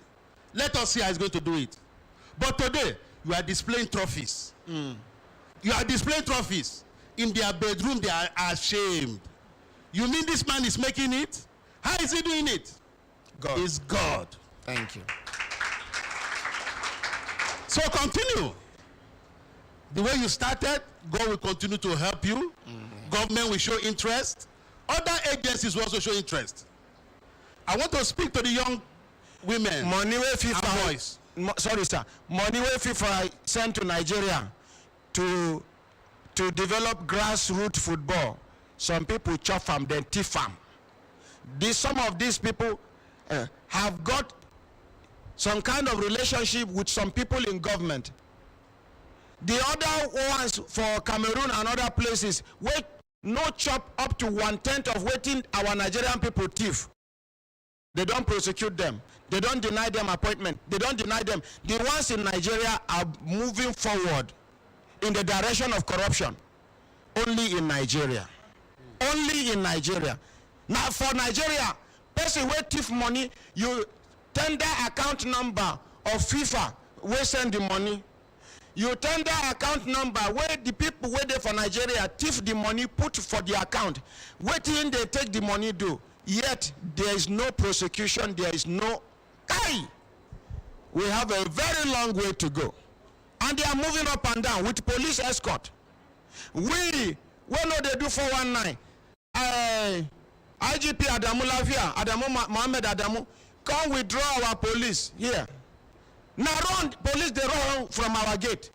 Let us see how he's going to do it. But today, you are displaying trophies. You are displaying trophies. In their bedroom, they are ashamed. You mean this man is making it? How is he doing it? God. It's God. Thank you. So continue. The way you started, God will continue to help you. Government will show interest. Other agencies will also show interest. I want to speak to the young women. Money where FIFA boys. Sorry, sir. Money where FIFA sent to Nigeria to develop grassroots football. Some people chop them, then thief them. Some of these people have got some kind of relationship with some people in government. The other ones for Cameroon and other places, wait, no chop up to 1/10 of waiting our Nigerian people thief. They don't prosecute them. They don't deny them appointment. They don't deny them. The ones in Nigeria are moving forward in the direction of corruption. Only in Nigeria. Only in Nigeria. Now for Nigeria, person who thief money, you tender account number of FIFA, we send the money. You tender account number where the people where they for Nigeria thief the money, put for the account. Waiting they take the money do. Yet there is no prosecution, there is no we have a very long way to go. And they are moving up and down with police escort. We know they do 419. IGP Adamu Lavia, Mohammed Adamu, come withdraw our police here. Now run, police they run from our gate.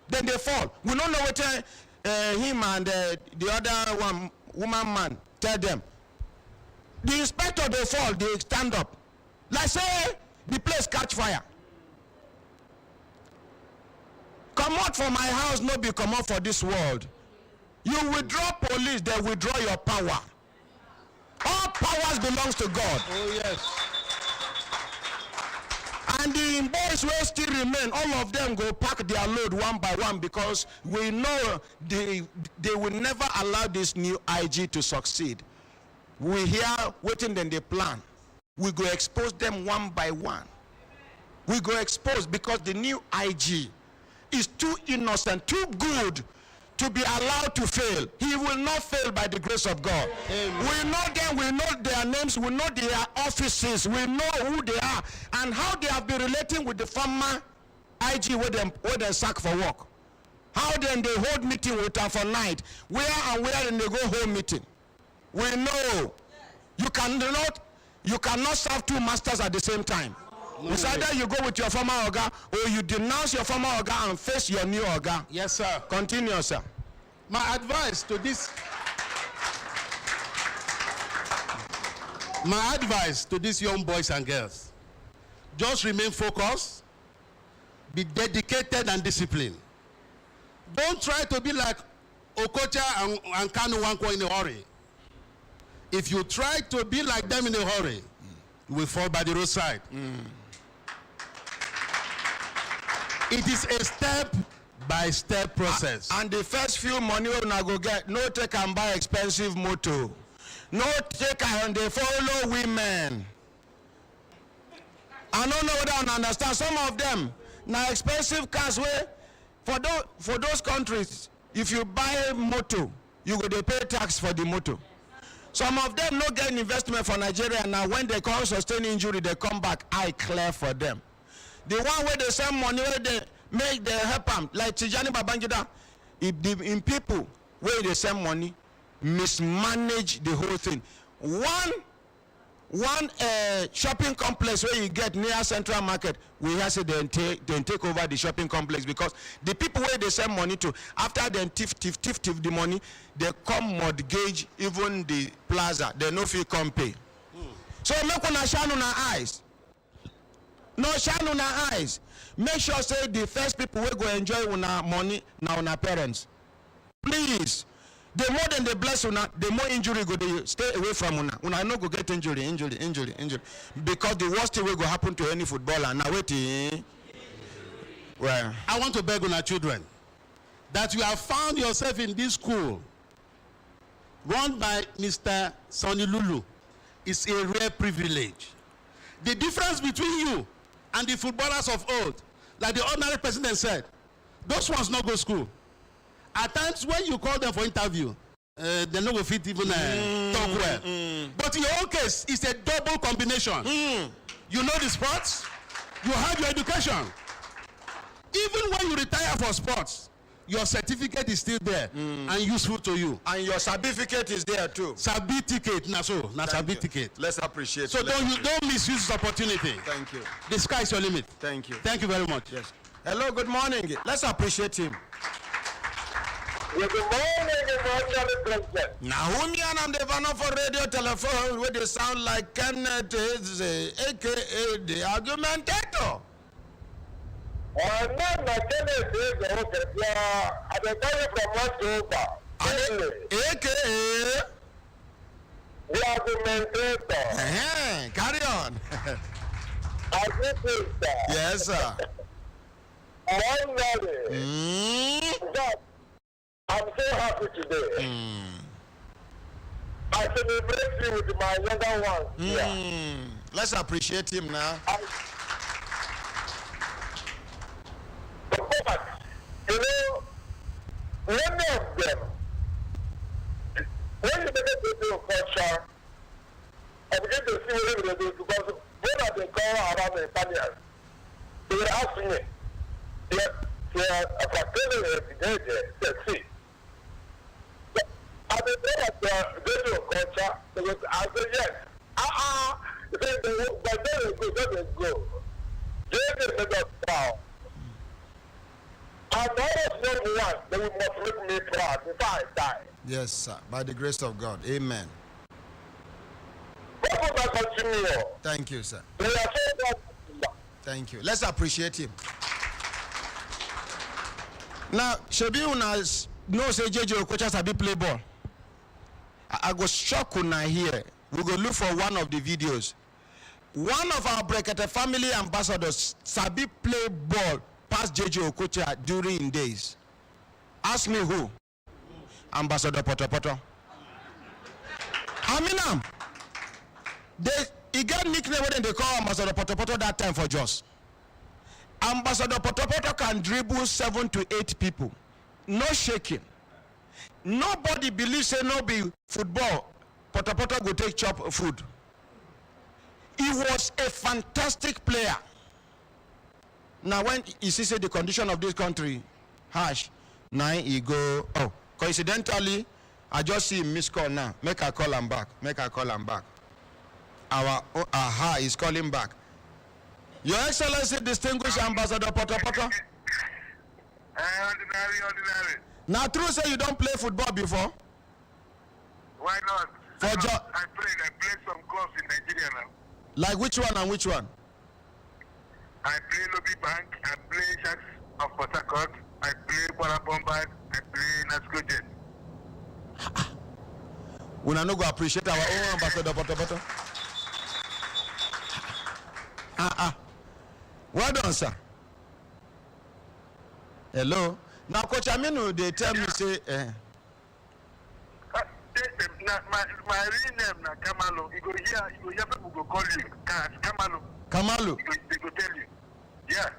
Then they fall. We don't know what him and the other woman man tell them. The inspector they fall, they stand up. Like say the place catch fire. Come out from my house, no be come out for this world. You withdraw police, they withdraw your power. All powers belongs to God. Oh yes. And the boys will still remain. All of them go pack their load one by one because we know they will never allow this new IG to succeed. We hear waiting then they plan. We go expose them one by one. We go expose because the new IG is too innocent, too good to be allowed to fail. He will not fail by the grace of God. Amen. We know them, we know their names, we know their offices, we know who they are and how they have been relating with the former IG where they sack for work. How then they hold meeting with her for night, where and where then they go home meeting. We know you cannot serve two masters at the same time. It's either you go with your former Oga or you denounce your former Oga and face your new Oga. Yes, sir. Continue, sir. My advice to these young boys and girls, just remain focused, be dedicated and disciplined. Don't try to be like Okocha and Kanu Wanko in a hurry. If you try to be like them in a hurry, you will fall by the roadside. It is a step-by-step process. And the first few money we na go get, no take and buy expensive motor. No take and they follow women. I don't know whether I understand. Some of them, now expensive cars where for those countries, if you buy motor, you go to pay tax for the motor. Some of them no get investment for Nigeria. Now when they come sustain injury, they come back. I clear for them. The one where they send money, where they make the help them, like Tijani Babangida, in people where they send money, mismanage the whole thing. One shopping complex where you get near Central Market, we have to then take over the shopping complex because the people where they send money to, after they thief the money, they come mortgage even the plaza. They no fee come pay. So make una shine on our eyes. No shine on our eyes. Make sure say the first people will go enjoy una money now on our parents. Please. The more than they bless una, the more injury go they stay away from una. Una no go get injury. Because the worst thing will go happen to any footballer. Now wait. Well, I want to beg una children that you have found yourself in this school run by Mr. Sonny Lulu is a rare privilege. The difference between you and the footballers of old, like the ordinary president said, those ones not go to school. At times when you call them for interview, they no go fit even talk well. But in your own case, it's a double combination. You know the sports, you have your education. Even when you retire for sports, your certificate is still there and useful to you. And your certificate is there too. Certificate, certificate. Let's appreciate. So don't misuse this opportunity. Thank you. The sky is your limit. Thank you. Thank you very much. Yes. Hello, good morning. Let's appreciate him. Good morning, President. Now, whom you and the van for radio telephone where they sound like Kenneth is aka the argumentator. I'm not Kenneth is I'm from Montova. AKA the argumentator. Carry on. Yes, sir. I'm so happy today. I celebrate you with my younger ones. Yeah. Let's appreciate him now. But, you know, many of them, when you begin to do culture, I begin to see what they do because when they call around the Italians, they will ask me, see. At the time of the radio culture, they would answer yes. But then they go. They make us proud. And almost number one, they must make me proud before I die. Yes, sir. By the grace of God. Amen. Thank you, sir. Thank you. Let's appreciate him. Now, Shebi Unas knows JJ Okocha sabi play ball. I go shock una here. We go look for one of the videos. One of our Brekete family ambassadors, Sabi, play ball past JJ Okocha during days. Ask me who? Ambassador Poto Poto. Aminam. He got nickname when they call Ambassador Poto Poto that time for Jos. Ambassador Poto Poto can dribble 7 to 8 people. No shaking. Nobody believes say no be football. Poto Poto go take chop food. He was a fantastic player. Now when you see say the condition of this country harsh, now he go, oh, coincidentally, I just see him miss call now. Make I call him back. Make I call him back. Our aha is calling back. Your Excellency, distinguished Ambassador Poto Poto. Ordinary. Now true say you don't play football before? Why not? I played some clubs in Nigeria now. Like which one and which one? I play Lobby Bank, I play Sharks of Port Harcourt, I play Kuala Bombard, I play Nasco Jet. We no go appreciate our own Ambassador Poto Poto. Well done, sir. Hello. Now, Coach Aminu, they tell me say. My real name na Kamalo. You go hear people go call you Kamalo. Kamalu. They go tell you. Yeah.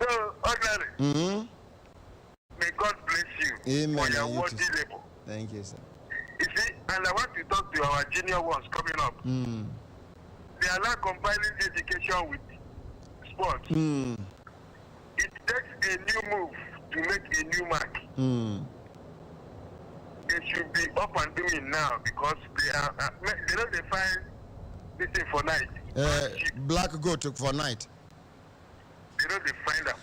So, ordinary. May God bless you. Amen. For your worthy labor. Thank you, sir. You see, and I want to talk to our junior ones coming up. They are now combining education with sports. It takes a new move to make a new mark. They should be up and doing now because they are. They know they find this thing for night. Black goat for night. They know they find them.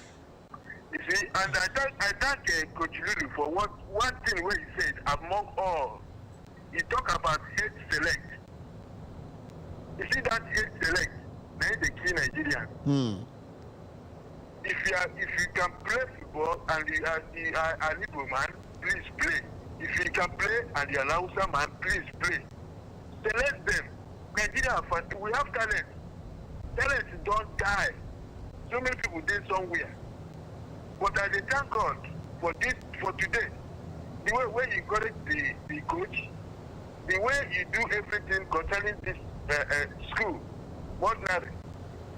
You see, and I thank Coach Lulu for one thing where he said among all, he talked about hate select. You see that hate select, now the key Nigerian. If you can play football and you are an Igbo man, please play. If you can play and you are an Hausa man, please play. Select them. Nigeria, we have talent. Talent don't die. So many people did somewhere. But I thank God for today. The way you correct the coach, the way you do everything concerning this school, ordinary.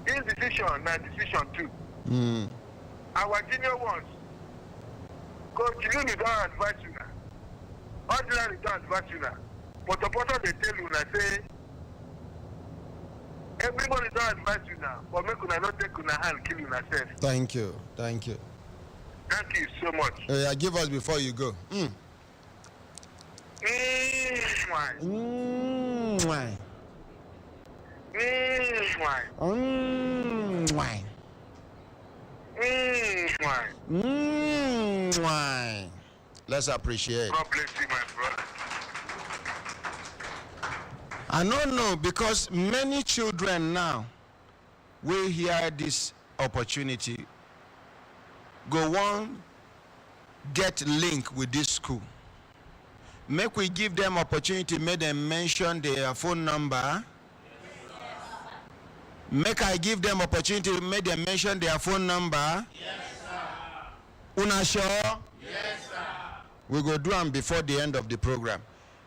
This decision, na decision too. Our junior ones, Coach Lulu don't advise you now. Ordinary don't advise you now. But they tell you now, say, everybody don't advise you now. But make una not take una hand, kill una self. Thank you. Thank you. Thank you so much. Give us before you go. Let's appreciate. God bless you, my brother. I don't know because many children now will hear this opportunity go on get link with this school. Make we give them opportunity, make them mention their phone number. Make I give them opportunity, make them mention their phone number. Yes, sir. Una sure? Yes, sir. We go do them before the end of the program.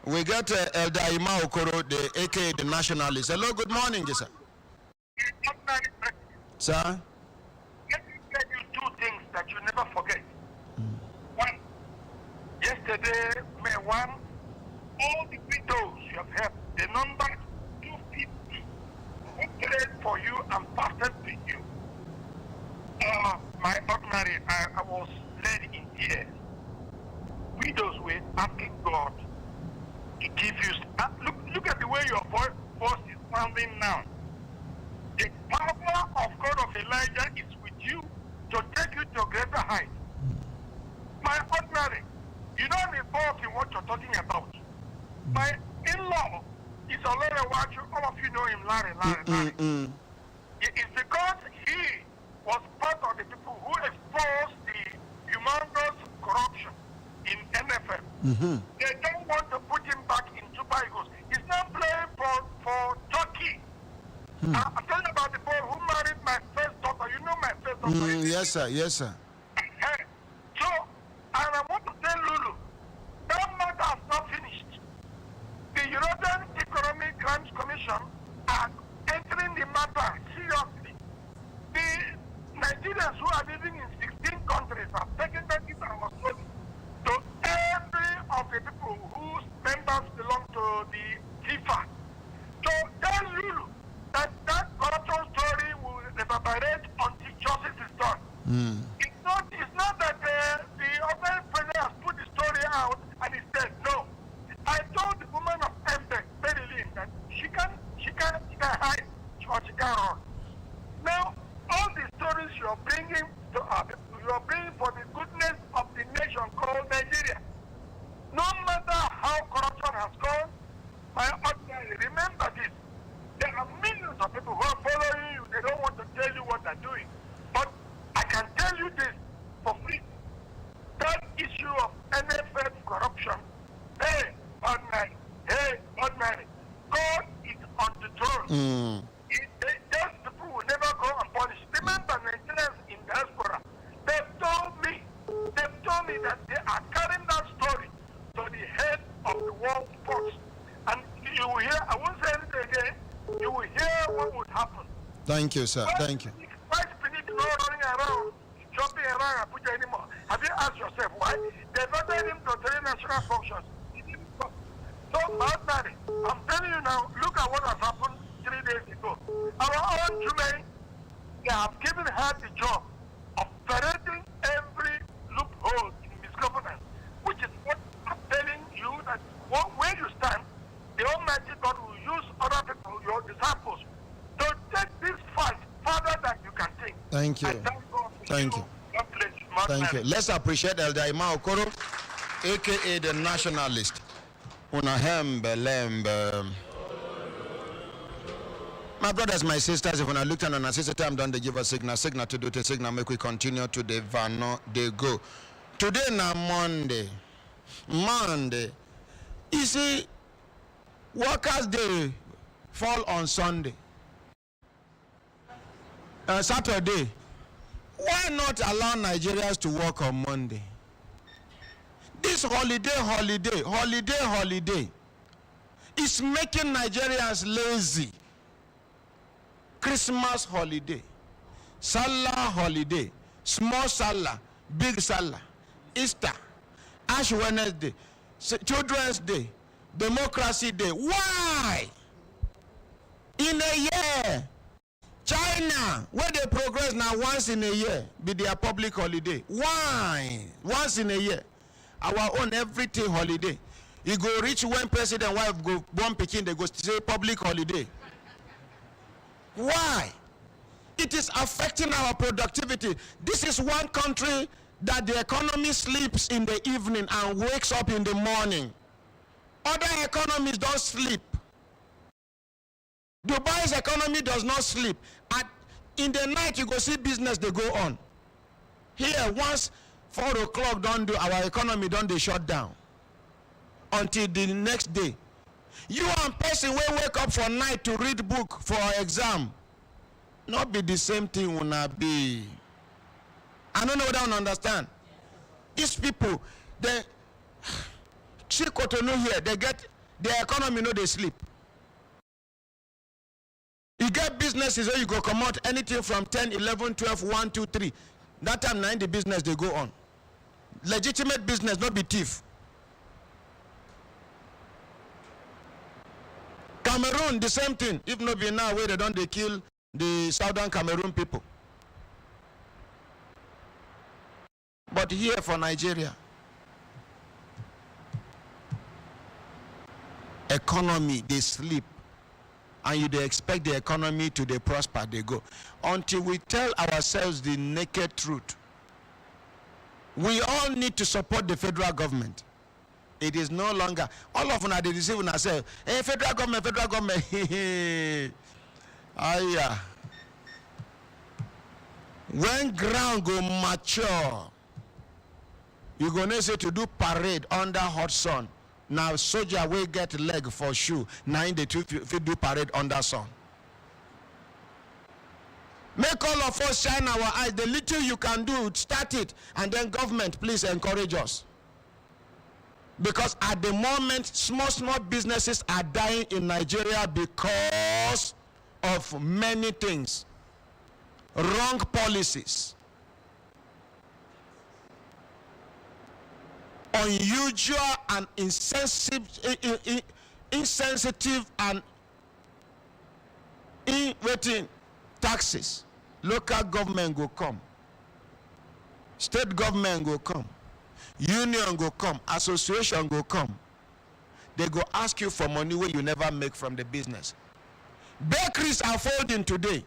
We got Elder Ima Okoro, the aka the nationalist. Hello, good morning, sir. Sir? Let me tell you two things that you never forget. One, yesterday, May 1, all the widows you have helped, the number 2 people who prayed for you and fasted with you. My ordinary, I was led in tears. Widows were asking God to give you. Look at the way your voice is sounding now. The power of God of Elijah is with you to take you to greater height. My ordinary, you don't involve in what you're talking about. My in-law is a Larry Watcher. All of you know him, Larry. It's because he was part of the people who exposed the humongous corruption in NFM. They don't want to put him back in Super Eagles. He's not playing for I'm telling you about the boy who married my first daughter. You know my first daughter. Yes, sir. Yes, sir. So, and I want to tell Lulu, that matter has not finished. The European Economic Crimes Commission are entering the matter seriously. The Nigerians who are living in 16 countries have taken that into our study to every of the people whose members belong to the FIFA. So tell Lulu that that corruption story will reverberate until justice is done. It's not that the other president has put the story out and it's dead. No. I told the woman of MTech, Mary Lynn, that she can hide or she can run. Now, all the stories you are bringing to us, you are bringing for the goodness of the nation called Nigeria. No matter how corruption has gone, my ordinary, remember this. There are millions of people who are following you. They don't want to tell you what they're doing. But I can tell you this for free. That issue of NFF corruption, hey, ordinary, God is on the throne. Those people will never go unpunished. Remember Nigerians in diaspora, they've told me that they are carrying that story to the head of the world force. And you will hear, I won't say anything again, you will hear what would happen. Thank you, sir. Thank you. Why Spinach not running around, jumping around Abuja anymore? Have you asked yourself why? They voted him to three national functions. So, Mahatmari, I'm telling you now, look at what has happened 3 days ago. Our own Jume, they have given her the job of ferreting every loophole in misgovernance, which is what I'm telling you that where you stand, the Almighty God will use other people, your disciples, to take this fight further than you can think. Thank you. Thank you. Thank you. Let's appreciate Elder Ima Okoro, aka the nationalist. My brothers, my sisters, if when I look at an assistant time done, they give a signal to do the signal, make we continue to the van, they go. Today na Monday. You see, Workers' Day fall on Sunday. Saturday. Why not allow Nigerians to work on Monday? This holiday is making Nigerians lazy. Christmas holiday, Salah holiday, small Salah, big Salah, Easter, Ash Wednesday, Children's Day, Democracy Day. Why? In a year, China, where they progress now once in a year, be their public holiday. Why? Once in a year. Our own everything holiday. You go reach when president wife go born Peking, they go say public holiday. Why? It is affecting our productivity. This is one country that the economy sleeps in the evening and wakes up in the morning. Other economies don't sleep. Dubai's economy does not sleep. In the night, you go see business, they go on. Here, once 4 o'clock don't do, our economy don't they shut down until the next day. You and person will wake up for night to read book for exam. Not be the same thing will not be. I don't know what I don't understand. These people, they Chikotonu here, they get their economy, no they sleep. You get businesses where you go come out anything from 10, 11, 12, 1, 2, 3. That time 9 the business they go on. Legitimate business, not be thief. Cameroon, the same thing. If not be now where they kill the southern Cameroon people. But here for Nigeria, economy, they sleep. And they expect the economy to they prosper, they go. Until we tell ourselves the naked truth. We all need to support the federal government. It is no longer, all of them are deceiving ourselves. Hey, federal government. Yeah. When ground go mature, you're gonna say to do parade under hot sun. Now soldier will get leg for shoe. Now in the two do parade under sun. Make all of us shine our eyes. The little you can do, start it. And then government, please encourage us. Because at the moment, small businesses are dying in Nigeria because of many things. Wrong policies. Unusual and insensitive and waiting taxes. Local government go come. State government go come. Union go come. Association go come. They go ask you for money where you never make from the business. Bakeries are folding today.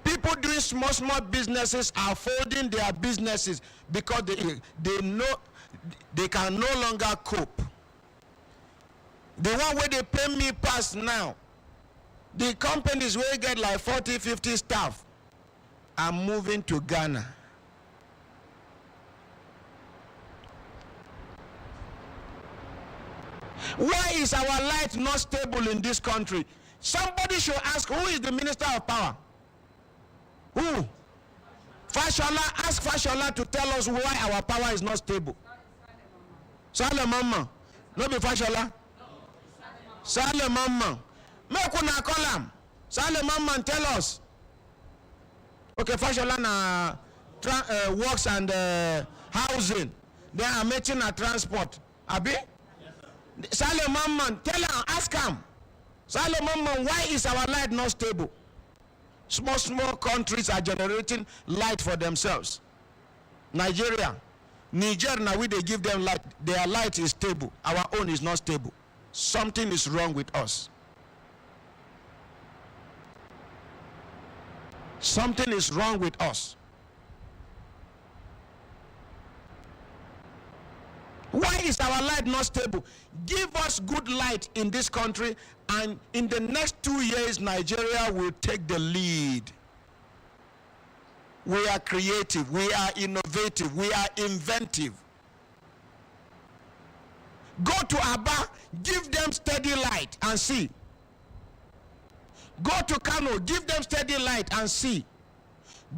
People doing small businesses are folding their businesses because they know they can no longer cope. The one where they pay me pass now, the companies where get like 40, 50 staff are moving to Ghana. Why is our light not stable in this country? Somebody should ask, who is the minister of power? Who? Fashola, ask Fashola to tell us why our power is not stable. Sale Mama. No be Fashola. Sale Mama. Make una call am. Sale Mama tell us. Okay, Fashola na works and housing. They are making a transport. Abi? Sale Mama, tell am, ask am. Sale Mama, why is our light not stable? Small countries are generating light for themselves. Nigeria, Niger, now we they give them light. Their light is stable. Our own is not stable. Something is wrong with us. Something is wrong with us. Why is our light not stable? Give us good light in this country, and in the next 2 years, Nigeria will take the lead. We are creative, we are innovative, we are inventive. Go to Aba, give them steady light and see. Go to Kano, give them steady light and see.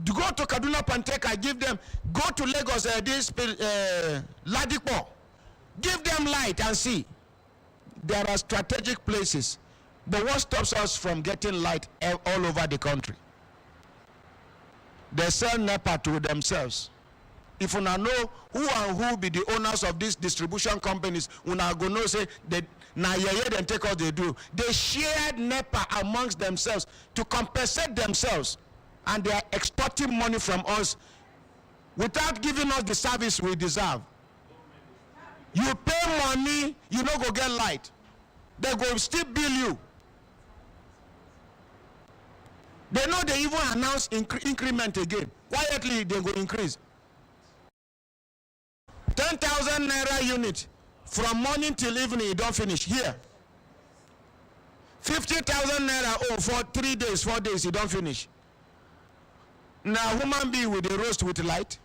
Go to Kaduna Panteka, give them. Go to Lagos, Ladipo, give them light and see. There are strategic places. But what stops us from getting light all over the country? They sell NEPA to themselves. If una know who and who be the owners of these distribution companies, una go know say that na yeye then take all they do. They shared NEPA amongst themselves to compensate themselves, and they are extorting money from us without giving us the service we deserve. You pay money, you no go get light. They go still bill you. They know they even announce increment again. Quietly they go increase. 10,000 naira unit from morning till evening, you don't finish here. 50,000 naira for 3 days, 4 days, you don't finish. Now human being with the roast with light.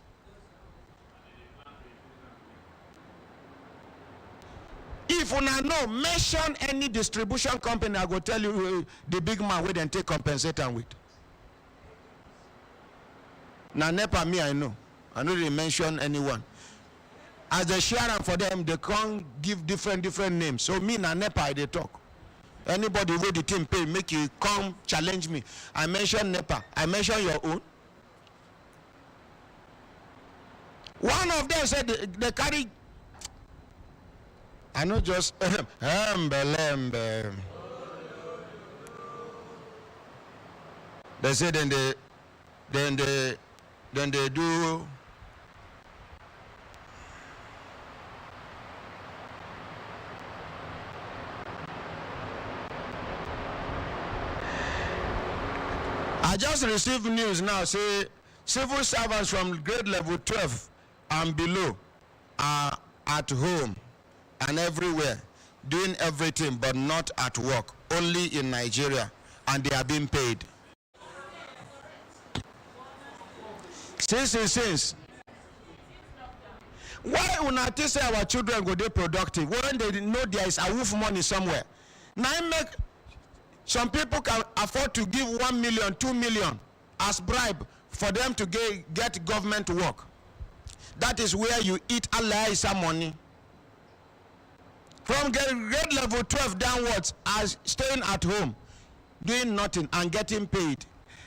If una know, mention any distribution company, I go tell you the big man where they take compensate and with. Now NEPA me I know they mention anyone. As they share them for them, they can't give different names. So me na NEPA they talk. Anybody where the team pay, make you come challenge me. I mention NEPA. I mention your own. One of them said they carry. I know just they say then they do. I just received news now, say civil servants from grade level 12 and below are at home and everywhere, doing everything but not at work, only in Nigeria, and they are being paid. Since. Why una say our children go dey productive when they know there is a wolf money somewhere? Now make Some people can afford to give 1 million, 2 million as bribe for them to get government work. That is where you eat Allah some money. From grade level 12 downwards, as staying at home, doing nothing and getting paid.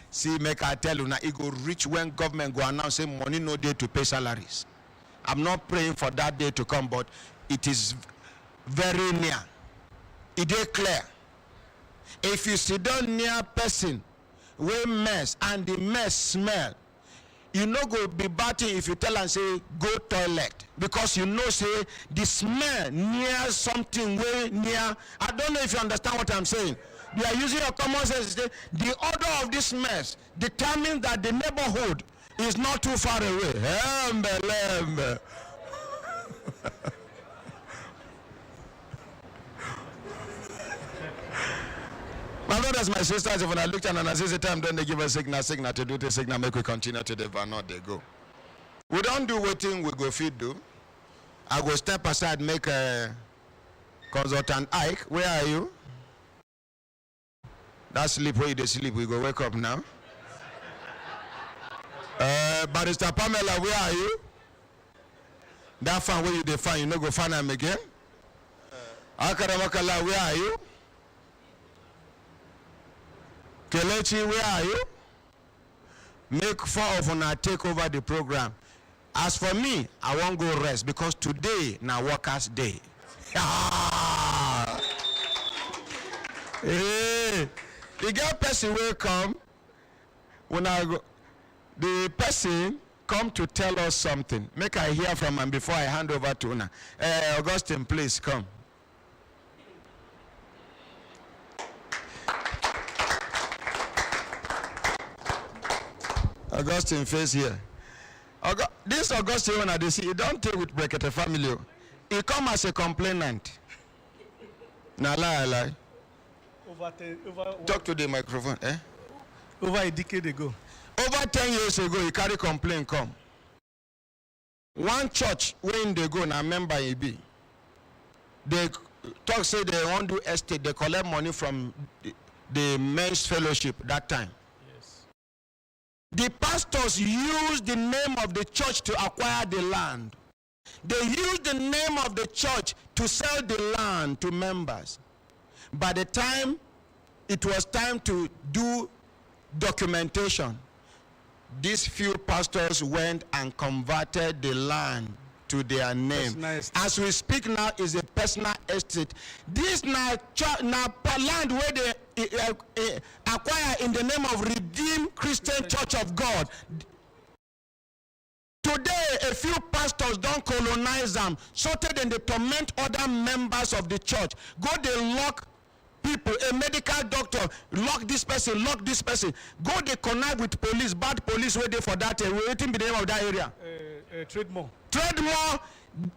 See, make I tell you now, it go rich when government go announce say money no day to pay salaries. I'm not praying for that day to come, but it is very near. It is clear. If you sit down near person, we mess and the mess smell, you no go be batting if you tell and say go toilet, because you know say the smell near something way near. I don't know if you understand what I'm saying. They are using your common sense to say the order of this mess determines that the neighborhood is not too far away. My brothers, my sisters, when I looked at and I said the time, don't they give a signal to do the signal, make we continue to the van, not they go. We don't do waiting, we go feed do. I go step aside, make a consultant Ike. Where are you? That sleep where you sleep, we go wake up now. Barrister Pamela, where are you? That fan where you define, you no go find him again. Akaramakala, where are you? Kelechi, where are you? Make 4 of una take over the program. As for me, I won't go rest because today na workers' day. Hey, the girl person will come when I go. The person come to tell us something. Make I hear from him before I hand over to una. Augustine, please come. Augustine face here. This Augustine when I see, he don't take with Brekete family. He come as a complainant. Nah lie. Talk to the microphone. Over a decade ago. Over 10 years ago, he carry complaint come. One church when they go, now member he be. They talk say they want to do estate. They collect money from the men's fellowship that time. The pastors use the name of the church to acquire the land. They use the name of the church to sell the land to members. By the time it was time to do documentation, these few pastors went and converted the land to their name. As we speak now, is a personal estate. This now land where they acquire in the name of Redeemed Christian Church of God. Today, a few pastors don't colonize them, so that they torment other members of the church. Go, they lock people, a medical doctor, lock this person. Go, they connect with police, bad police waiting for that, waiting the name of that area. Trademore.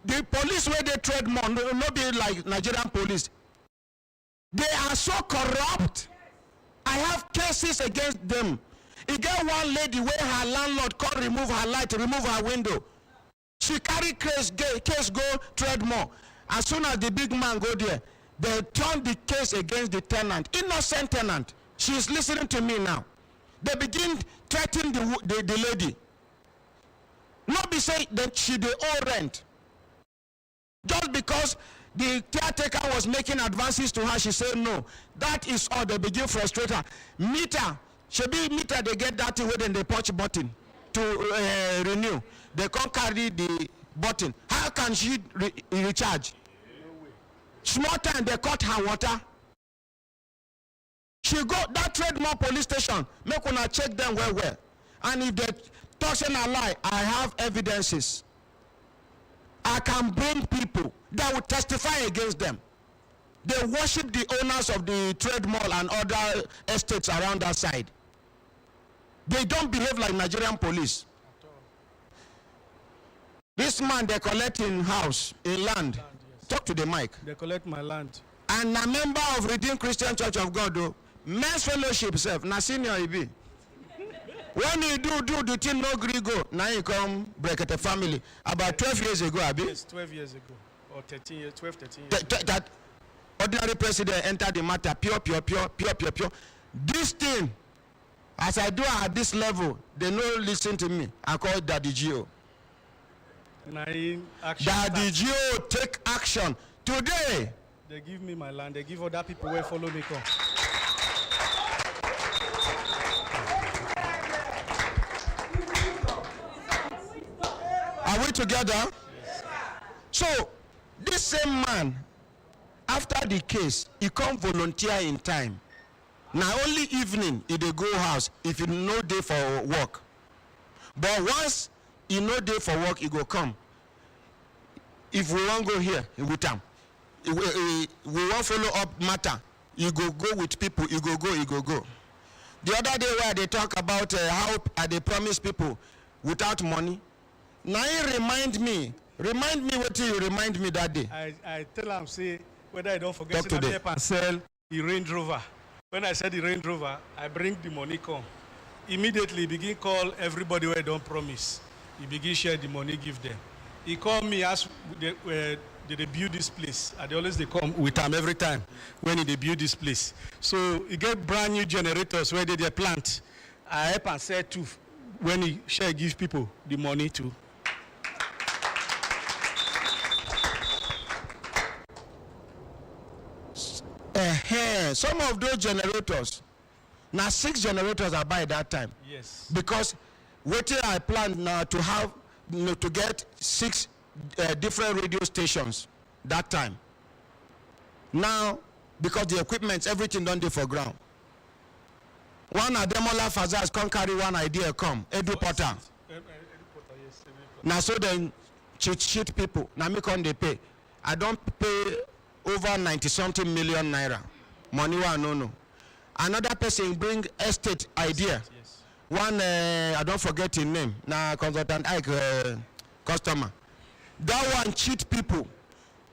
The police where they trade more, no be like Nigerian police. They are so corrupt. I have cases against them. You get one lady where her landlord can't remove her light, remove her window. She carry case go trade more. As soon as the big man go there, they turn the case against the tenant, innocent tenant. She is listening to me now. They begin threatening the lady. Not be say that she they owe rent. Just because the caretaker was making advances to her, she said no. That is all. They begin frustrate her. Meter, she be meter. They get that thing within the punch button to renew. They can't carry the button. How can she recharge? Small time they cut her water. She go that Trademore police station. Make una check them well. And if they talking a lie, I have evidences. I can bring people that will testify against them. They worship the owners of the trade mall and other estates around that side. They don't behave like Nigerian police. This man, they collect in house, in land. Talk to the mic. They collect my land. And a member of Redeemed Christian Church of God, though, men's fellowship self, na senior he be. When you do the thing no gree go, now you come Brekete family. About 12 years ago, Abi? Yes, 12 years ago. Or 13 years, 12, 13 years. ordinary president enter the matter, pure. This thing, as I do at this level, they no listen to me. I call Daddy Gio. Daddy Gio, take action. Today, they give me my land, they give other people where follow me come. Are we together? Yes. So, this same man, after the case, he come volunteer in time. Now only evening he dey go house if he no day for work. But once he no day for work, he go come. If we won't go here with him, we won't follow up matter. You go with people, you go go. The other day where they talk about how they promise people without money. Now he remind me what you remind me that day. I tell him, say, whether I don't forget Talk today. help and sell the Range Rover. When I said the Range Rover, I bring the money come. Immediately begin call everybody where I don't promise. He begin share the money, give them. He called me, ask where did they build this place. And they always they come with him every time when they build this place. So he get brand new generators where they plant. I help and sell too when he share give people the money too. Some of those generators, now 6 generators I buy that time. Yes. Because what I plan now to have, to get 6 different radio stations that time. Now, because the equipment, everything done there for ground. One Ademola Fazaz come carry one idea come, Edu Potter. Now so then cheat people. Now me come they pay. I don't pay over 90-something million naira. Money one no. Another person bring estate idea. Yes. One I don't forget his name. Now consultant Ike customer. That one cheat people.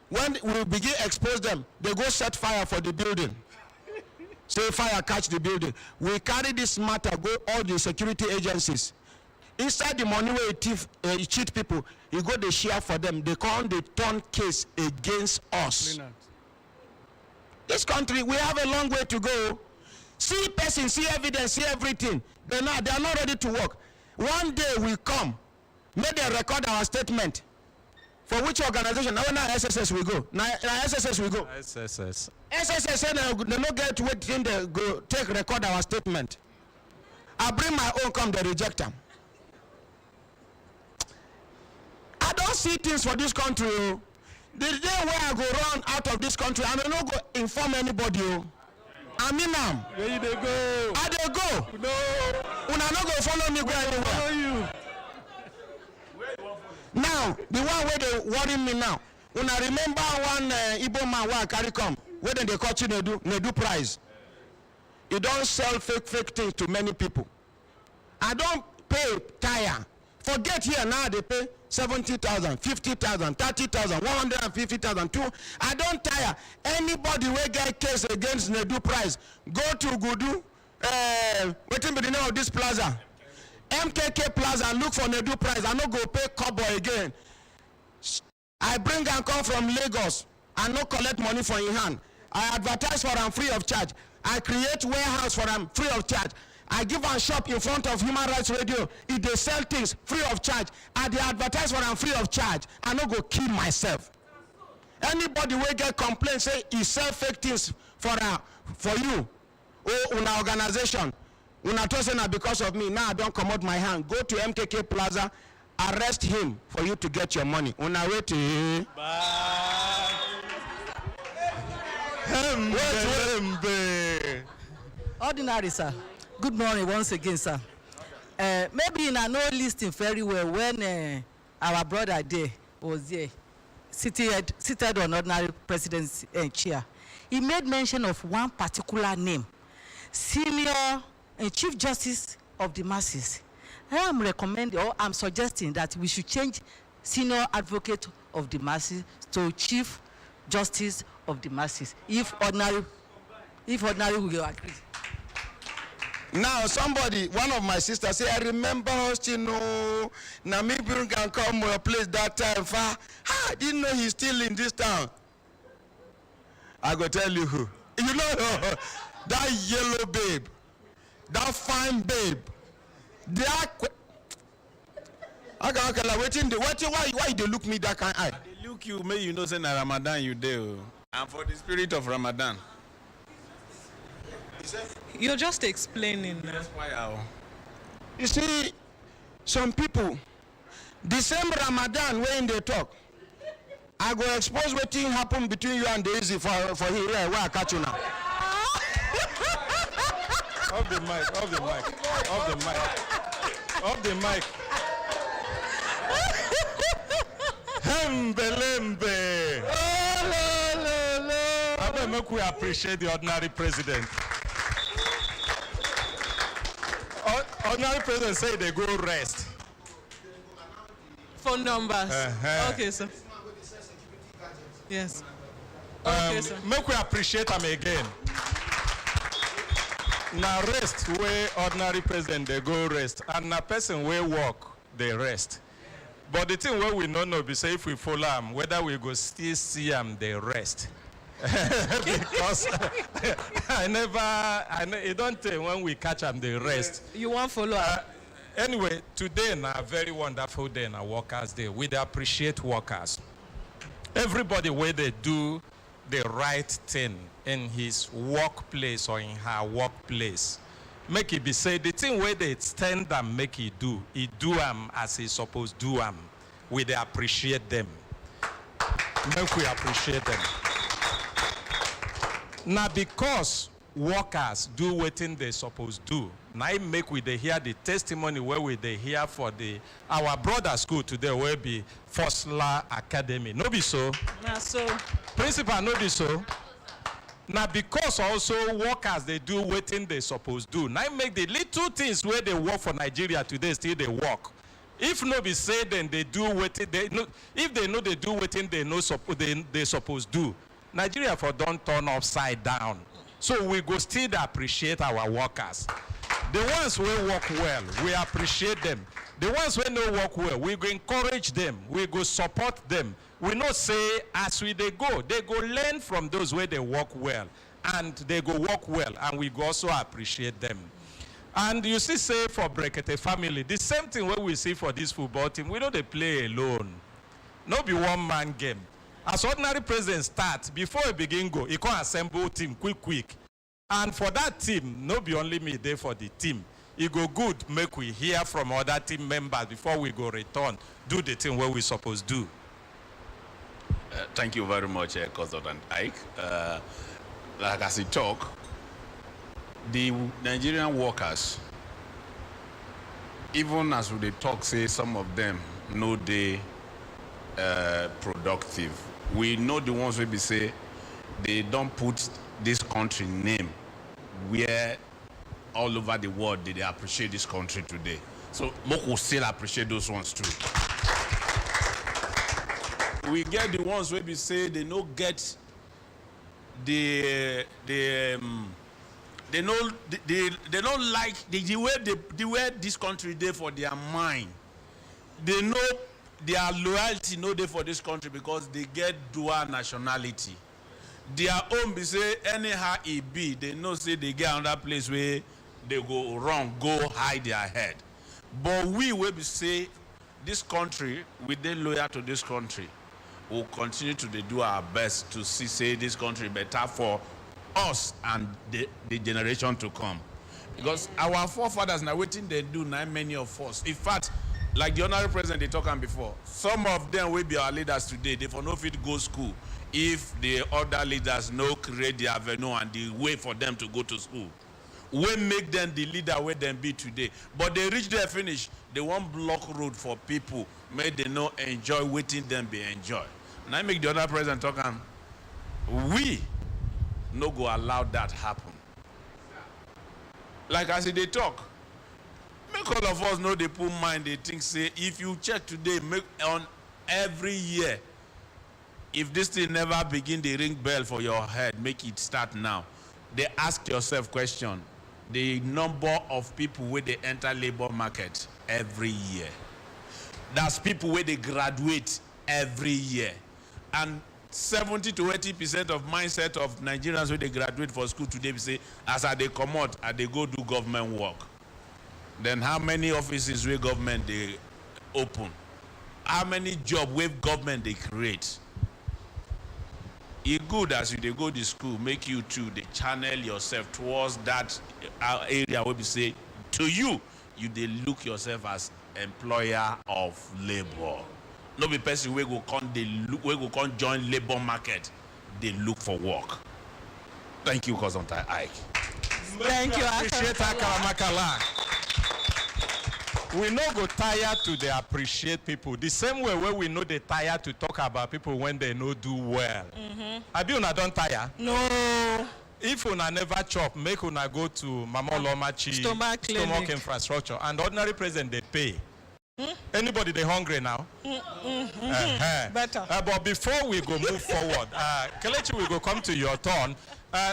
When we begin expose them, they go set fire for the building. Say fire catch the building. We carry this matter go all the security agencies. Inside the money where he cheat people, he go they share for them. They come they turn case against us. Brilliant. This country, we have a long way to go. See person, see evidence, see everything. They are not ready to work. One day we come, may they record our statement. For which organization? Now SSS we go. Now SSS we go. SSS. SSS say they no get waiting they go take record our statement. I bring my own come, they reject them. I don't see things for this country. Oh. The day where I go run out of this country, I may not go inform anybody. Oh. I mean, where you they go? I they go. No. Una no go follow me go anywhere. Follow you. Now, the one where they worry me now. Una remember one Igbo man where I carry come, where they call you Nedu prize. You don't sell fake things to many people. I don't pay tire. Forget here now they pay 70,000, 50,000, 30,000, 150,000, two. I don't tire. Anybody will get case against Nedu prize. Go to Gudu. Waiting be the name of this plaza. MKK Plaza and look for Nedu prize. I no go pay cowboy again. I bring and come from Lagos. I no collect money for in hand. I advertise for them free of charge. I create warehouse for them free of charge. I give a shop in front of Human Rights Radio. If they sell things free of charge, I they advertise for them free of charge. I no go kill myself. Anybody will get complaints say he sell fake things for you or una organization. Una told na because of me. Now I don't come out my hand. Go to MKK Plaza, arrest him for you to get your money. Una wait. Bye. Ordinary, sir. Good morning once again, sir. Maybe you know listening very well when our brother there was there, seated on ordinary president's chair. He made mention of one particular name, Senior Chief Justice of the Masses. I am recommending or I'm suggesting that we should change Senior Advocate of the Masses to Chief Justice of the Masses. If ordinary will agree. Now somebody, one of my sisters say, I remember hosting now maybe can come to a place that time. I didn't know he's still in this town. I go tell you who. You know that yellow babe, that fine babe, okay, like why they look me that kind eye? They look you, may you know say na Ramadan you do. And for the spirit of Ramadan. You're just explaining. That's why You see, some people, the same Ramadan when they talk, I go expose what thing happen between you and Daisy for here where I catch you now. Off the mic, off the mic, off the mic, off the mic. Hembelembe. I bet make we appreciate the ordinary president. Ordinary president say they go rest. Phone numbers. Okay, sir. Yes. Okay, sir. Make we appreciate them again. Now rest where ordinary president they go rest, and na person where work they rest. But the thing where we don't know be say if we follow them, whether we go still see them they rest. Because it don't tell when we catch them they rest. You want follow anyway, today na a very wonderful day na Workers' Day. We appreciate workers. Everybody where they do the right thing in his workplace or in her workplace. Make it be said the thing where they stand and make it do them as he supposed do them. We they appreciate them. Make we appreciate them. Now because workers do what they supposed do. Now I make we they hear the testimony where we they hear for our brother school today will be Fosla Academy. No be so. Nah, so. Principal, no be so. Now because also workers they do what they supposed do. Now I make the little things where they work for Nigeria today still they work. If no be said then they do what they know. If they know they do what they know they supposed do. Nigeria for don't turn upside down. So we go still appreciate our workers. The ones who work well, we appreciate them. The ones who no work well, we go encourage them. We go support them. We not say as they go learn from those where they work well. And they go work well. And we go also appreciate them. And you see say for Brekete family, the same thing what we see for this football team, we know they play alone. No be one man game. As ordinary president starts, before he begin go, he can assemble team quick. And for that team, no be only me there for the team. It go good, make we hear from other team members before we go return, do the thing what we supposed to do. Thank you very much, Consultant Ike. Like as he talk, the Nigerian workers, even as they talk, say some of them know they productive. We know the ones where we say they don't put this country name where all over the world they appreciate this country today. So Moko still appreciate those ones too. We get the ones where we say they no get they don't like the way this country there for their mind. They know their loyalty no there for this country because they get dual nationality. Their own be say anyhow it be, they know say they get another place where they go wrong, go hide their head. But we will be say this country, with they loyal to this country, will continue to do our best to see say this country better for us and the generation to come. Because our forefathers now waiting they do now many of us. In fact, like the honorable president they talking before, some of them will be our leaders today. They for no fit go school if the other leaders no create the avenue and the way for them to go to school. We make them the leader where them be today. But they reach their finish, they want block road for people. May they not enjoy waiting them be enjoy. And I make the other president talk we no go allow that happen. Like I say they talk. Make all of us know they put mind, they think say if you check today, make on every year, if this thing never begin the ring bell for your head, make it start now. They ask yourself question, the number of people where they enter labor market every year. That's people where they graduate every year. And 70 to 80% of mindset of Nigerians when they graduate for school today, we say, as they come out, they go do government work. Then how many offices will government they open? How many jobs will government they create? It's good as you they go to school, make you too, they channel yourself towards that area where we say, to you they look yourself as employer of labor. No be person we go come join labor market, they look for work. Thank you, Cousin Ike. Thank you. Appreciate Akaramakala. We no go tired to they appreciate people. The same way where we know they tired to talk about people when they no do well. Abi una don tire? No. If una never chop, make una go to Mama Lomachi Stomach infrastructure, and ordinary president they pay. Anybody they hungry now? Better. But before we go move forward, Kelechi, we go come to your turn.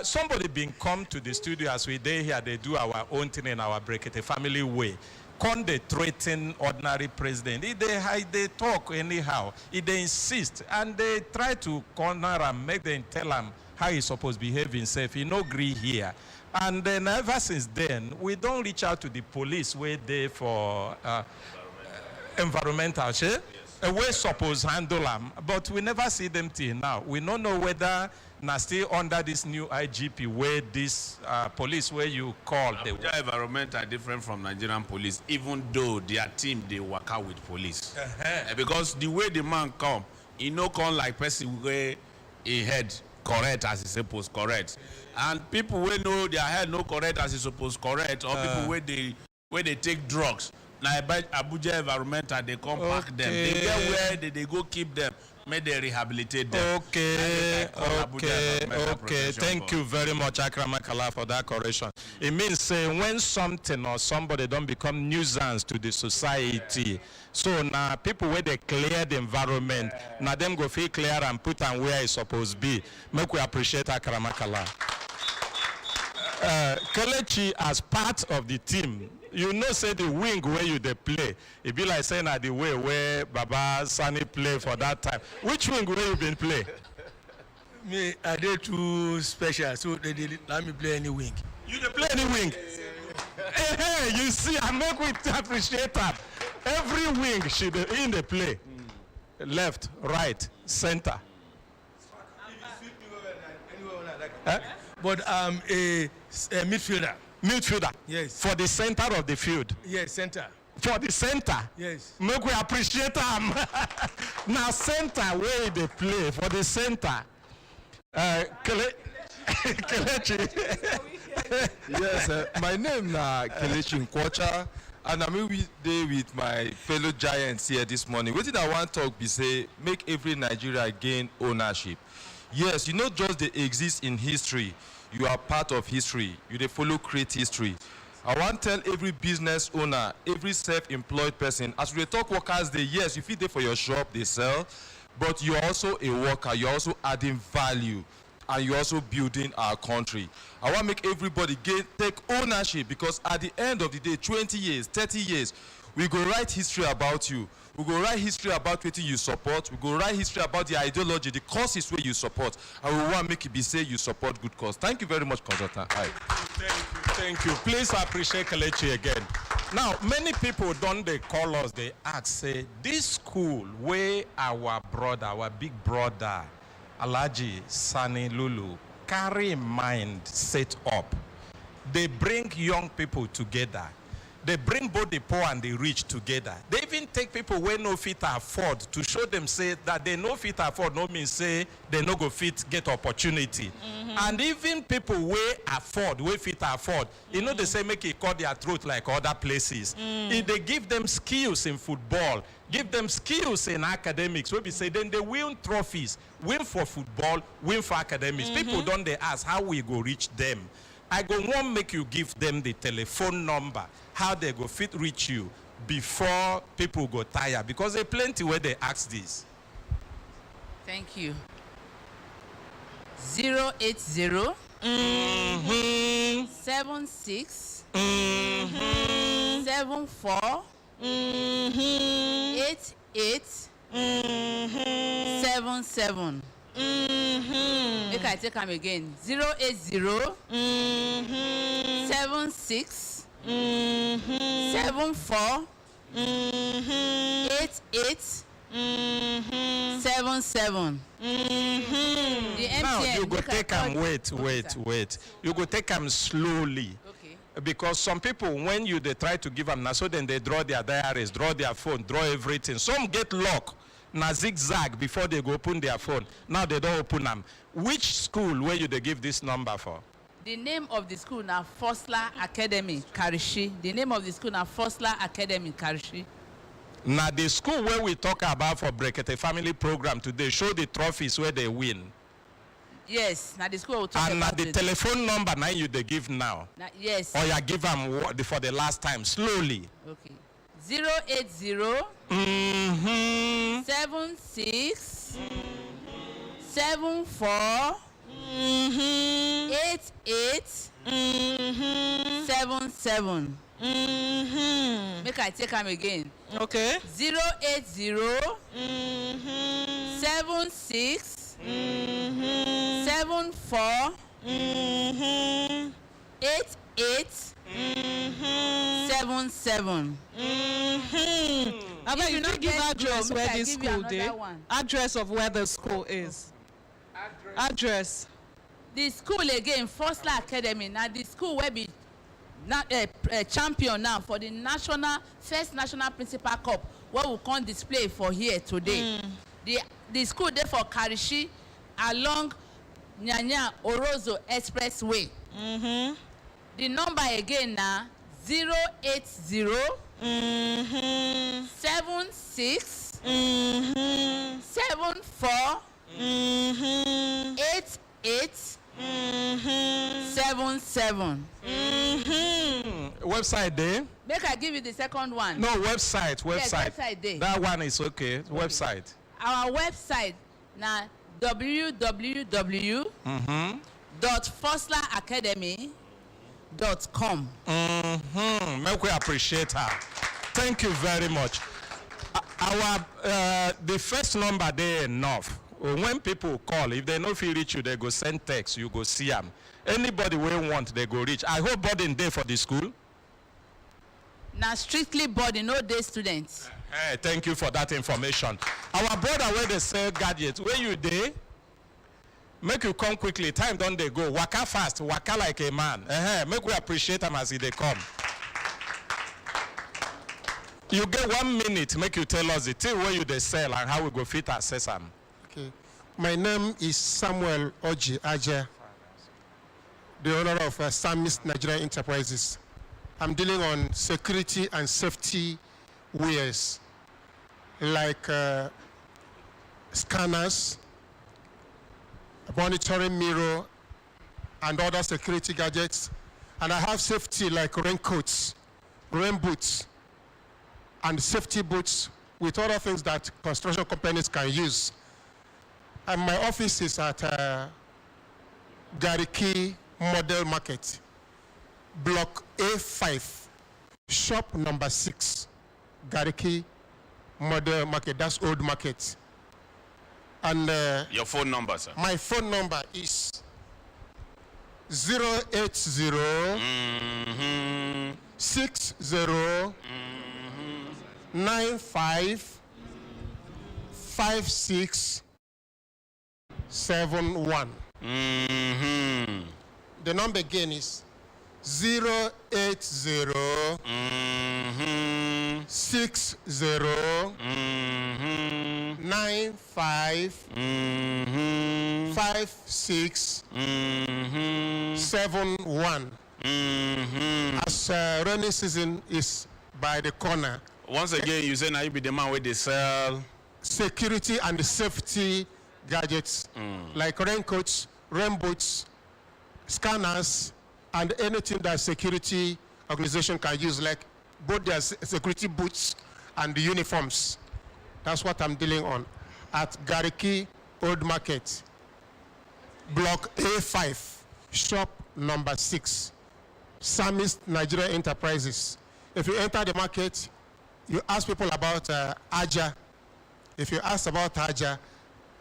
Somebody been come to the studio as we day here. They do our own thing in our Brekete family way. Con they threaten ordinary president. If they hide, they talk anyhow. If they insist and they try to corner and make them tell him how he's supposed to behave himself, he no agree here. And then ever since then, we don't reach out to the police where they for environmental, we suppose handle them, but we never see them till now. We don't know whether now still under this new IGP where this police where you call the environment are different from Nigerian police, even though their team they work out with police. Because the way the man come, he no come like person where he head correct as he supposed correct, and people where know their head no correct as he supposed correct, or people where they take drugs. Now Abuja environmental they come pack them. They get where they go keep them. May they rehabilitate them. Okay. Thank you very much, Akramakala, for that correction. It means when something or somebody don't become nuisance to the society. So now people where they clear the environment, now them go feel clear and put on where it's supposed to be. Make we appreciate Akramakala. Kelechi as part of the team. You know, say the wing where you they play. It be like saying at the way where Baba Sani play for that time. Which wing where you been play? Me, I did too special, so they did let me play any wing. You dey play any wing? Hey, you see, I make we appreciate that. Every wing she dey in the play. Left, right, center. But I'm a midfielder. Midfielder? Yes. For the center of the field? Yes, center. For the center? Yes. Make we appreciate them. Now center where they play for the center. Kelechi. Yes, my name is Kelechi Nkwocha, and I'm with my fellow giants here this morning. What did I want to talk be say, make every Nigeria gain ownership. Yes, you not just they exist in history. You are part of history. You they follow create history. I want to tell every business owner, every self-employed person, as we talk workers, yes, you feed there for your shop, they sell, but you're also a worker. You're also adding value, and you're also building our country. I want to make everybody take ownership, because at the end of the day, 20 years, 30 years, we go write history about you. We go write history about what you support. We go write history about the ideology, the causes where you support. And we want to make it be say you support good cause. Thank you very much, Consultant. Thank you. Please appreciate Kelechi again. Now, many people don't they call us, they ask, say, this school where our brother, our big brother, Alhaji Sani Lulu, carry mind set up. They bring young people together. They bring both the poor and the rich together. They even take people where no fit afford to show them say that they no fit afford, no mean say they no go fit get opportunity. And even people where afford, where fit afford, you know they say make it cut their throat like other places. If they give them skills in football, give them skills in academics, we be say then they win trophies, win for football, win for academics. People don't they ask how we go reach them. I go want make you give them the telephone number, how they go fit reach you before people go tired, because there plenty where they ask this. Thank you. 080 76 74 88 77. Make I take am again. 080 76 74 88 77. Now you go take them, wait. You go take them slowly. Okay. Because some people, when they try to give them, so then they draw their diaries, draw their phone, draw everything. Some get locked, na zigzag before they go open their phone. Now they don't open them. Which school where they give this number for? The name of the school na Fosler Academy, Karishi. The name of the school na Fosler Academy, Karishi. Now the school where we talk about for Brekete family program today, show the trophies where they win. Yes, now the school will talk and about the telephone number now you they give now. Yes. Or you give them for the last time, slowly. Okay. 080 76 74 88 77. Make I take them again. Okay. 080 76 74 88 77. I bet you don't give address where the school is. Address of where the school is. Address. The school again, Fosler Academy. Now the school will be champion now for the first national principal cup. What we can display for here today. The school there for Karishi along Nyanya Orozo Expressway. The number again now 080 76 74 88 77. Website there? Make I give you the second one. No, website. Yes, website there. That one is okay. Website. Our website now www.fosleracademy.com. Make we appreciate her. Thank you very much. Our the first number there enough. When people call, if they no feel reach you, they go send text. You go see them. Anybody we want, they go reach. I hope boarding day for the school. Now strictly boarding, no day students. Hey, thank you for that information. Our brother where they sell gadgets, where you dey? Make you come quickly. Time don't they go. Waka fast, waka like a man. Make we appreciate them as they come. You get 1 minute. Make you tell us the thing where you they sell and how we go fit assess them. Okay. My name is Samuel Oji Aja, the owner of Samist Nigeria Enterprises. I'm dealing on security and safety wares like scanners, monitoring mirror, and other security gadgets. And I have safety like raincoats, rain boots, and safety boots with other things that construction companies can use. And my office is at Gariki Model Market, Block A5, shop number 6, Gariki Model Market. That's Old Market. And your phone number, sir? My phone number is 080 60 95 56 71. The number again is 080 60 95 56 71. As rainy season is by the corner. Once again, you say now you be the man where they sell security and safety gadgets like raincoats, rain boots, scanners, and anything that security organization can use, like both their security boots and the uniforms. That's what I'm dealing on at Gariki Old Market, Block A5, shop number 6, Samist Nigeria Enterprises. If you enter the market, you ask people about Aja. If you ask about Aja,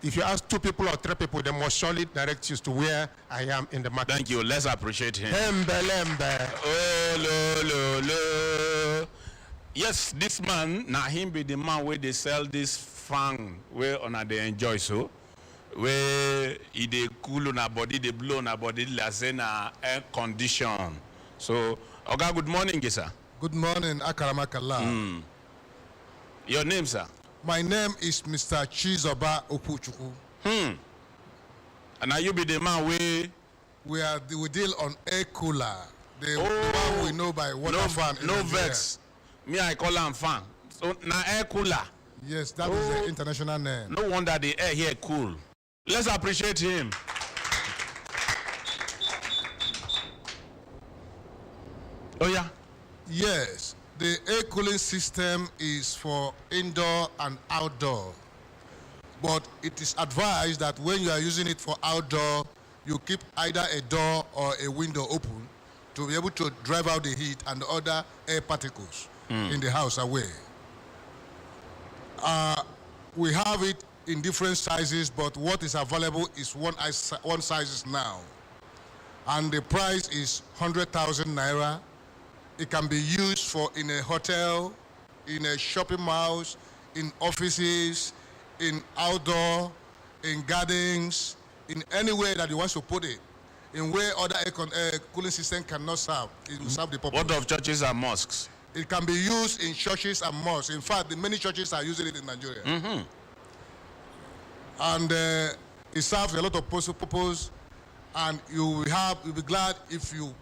If you ask 2 people or 3 people, they must surely direct you to where I am in the market. Thank you. Let's appreciate him. Lembe. Oh, lo, lo, lo. Yes, this man, now him be the man where they sell this fan where on they enjoy so. Where they cool on our body, they blow on our body, like air condition. So, okay, good morning, sir. Good morning, Akaramakala. Your name, sir? My name is Mr. Chizoba Okuchuku. And now you be the man we deal on air cooler. The one we know by water fan. No vex. Me, I call him fan. So now air cooler. Yes, that is the international name. No wonder the air here cool. Let's appreciate him. Oh yeah. Yes, the air cooling system is for indoor and outdoor. But it is advised that when you are using it for outdoor, you keep either a door or a window open to be able to drive out the heat and other air particles in the house away. We have it in different sizes, but what is available is one size now. And the price is 100,000 naira. It can be used for in a hotel, in a shopping malls, in offices, in outdoor, in gardens, in anywhere that you want to put it, in where other air cooling system cannot serve. It will serve the purpose. What of churches and mosques? It can be used in churches and mosques. In fact, many churches are using it in Nigeria. And it serves a lot of purpose. And you'll be glad if you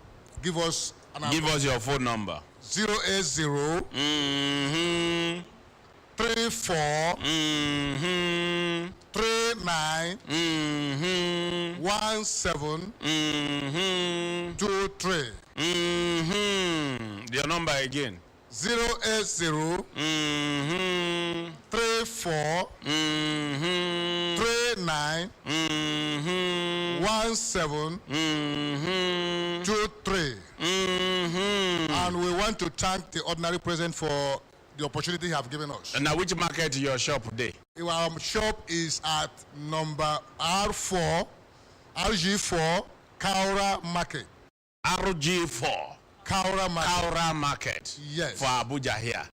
give us Give us your phone number. 080 34 39 17 23. Your number again. 080 34 39 17 23. And we want to thank the ordinary president for the opportunity he have given us. And now which market your shop today? Our shop is at number R4, RG4, Kaura Market. RG4. Kaura Market. Kaura Market. Yes. For Abuja here.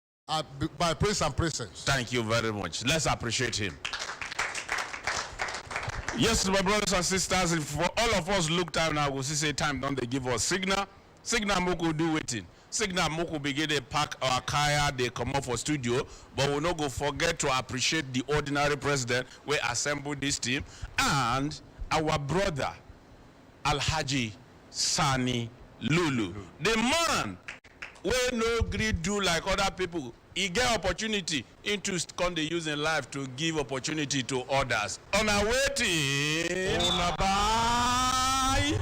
By Prince and Princess. Thank you very much. Let's appreciate him. Yes, my brothers and sisters, if all of us look time now, we'll see say time don't they give us signal. Signal Moko do waiting. Signal Moko begin to pack our car, they come up for studio, but we'll not go forget to appreciate the ordinary president we assembled this team and our brother Alhaji Sani Lulu. The man we no greed do like other people. He get opportunity into come they use in life to give opportunity to others. On our waiting. On a bye.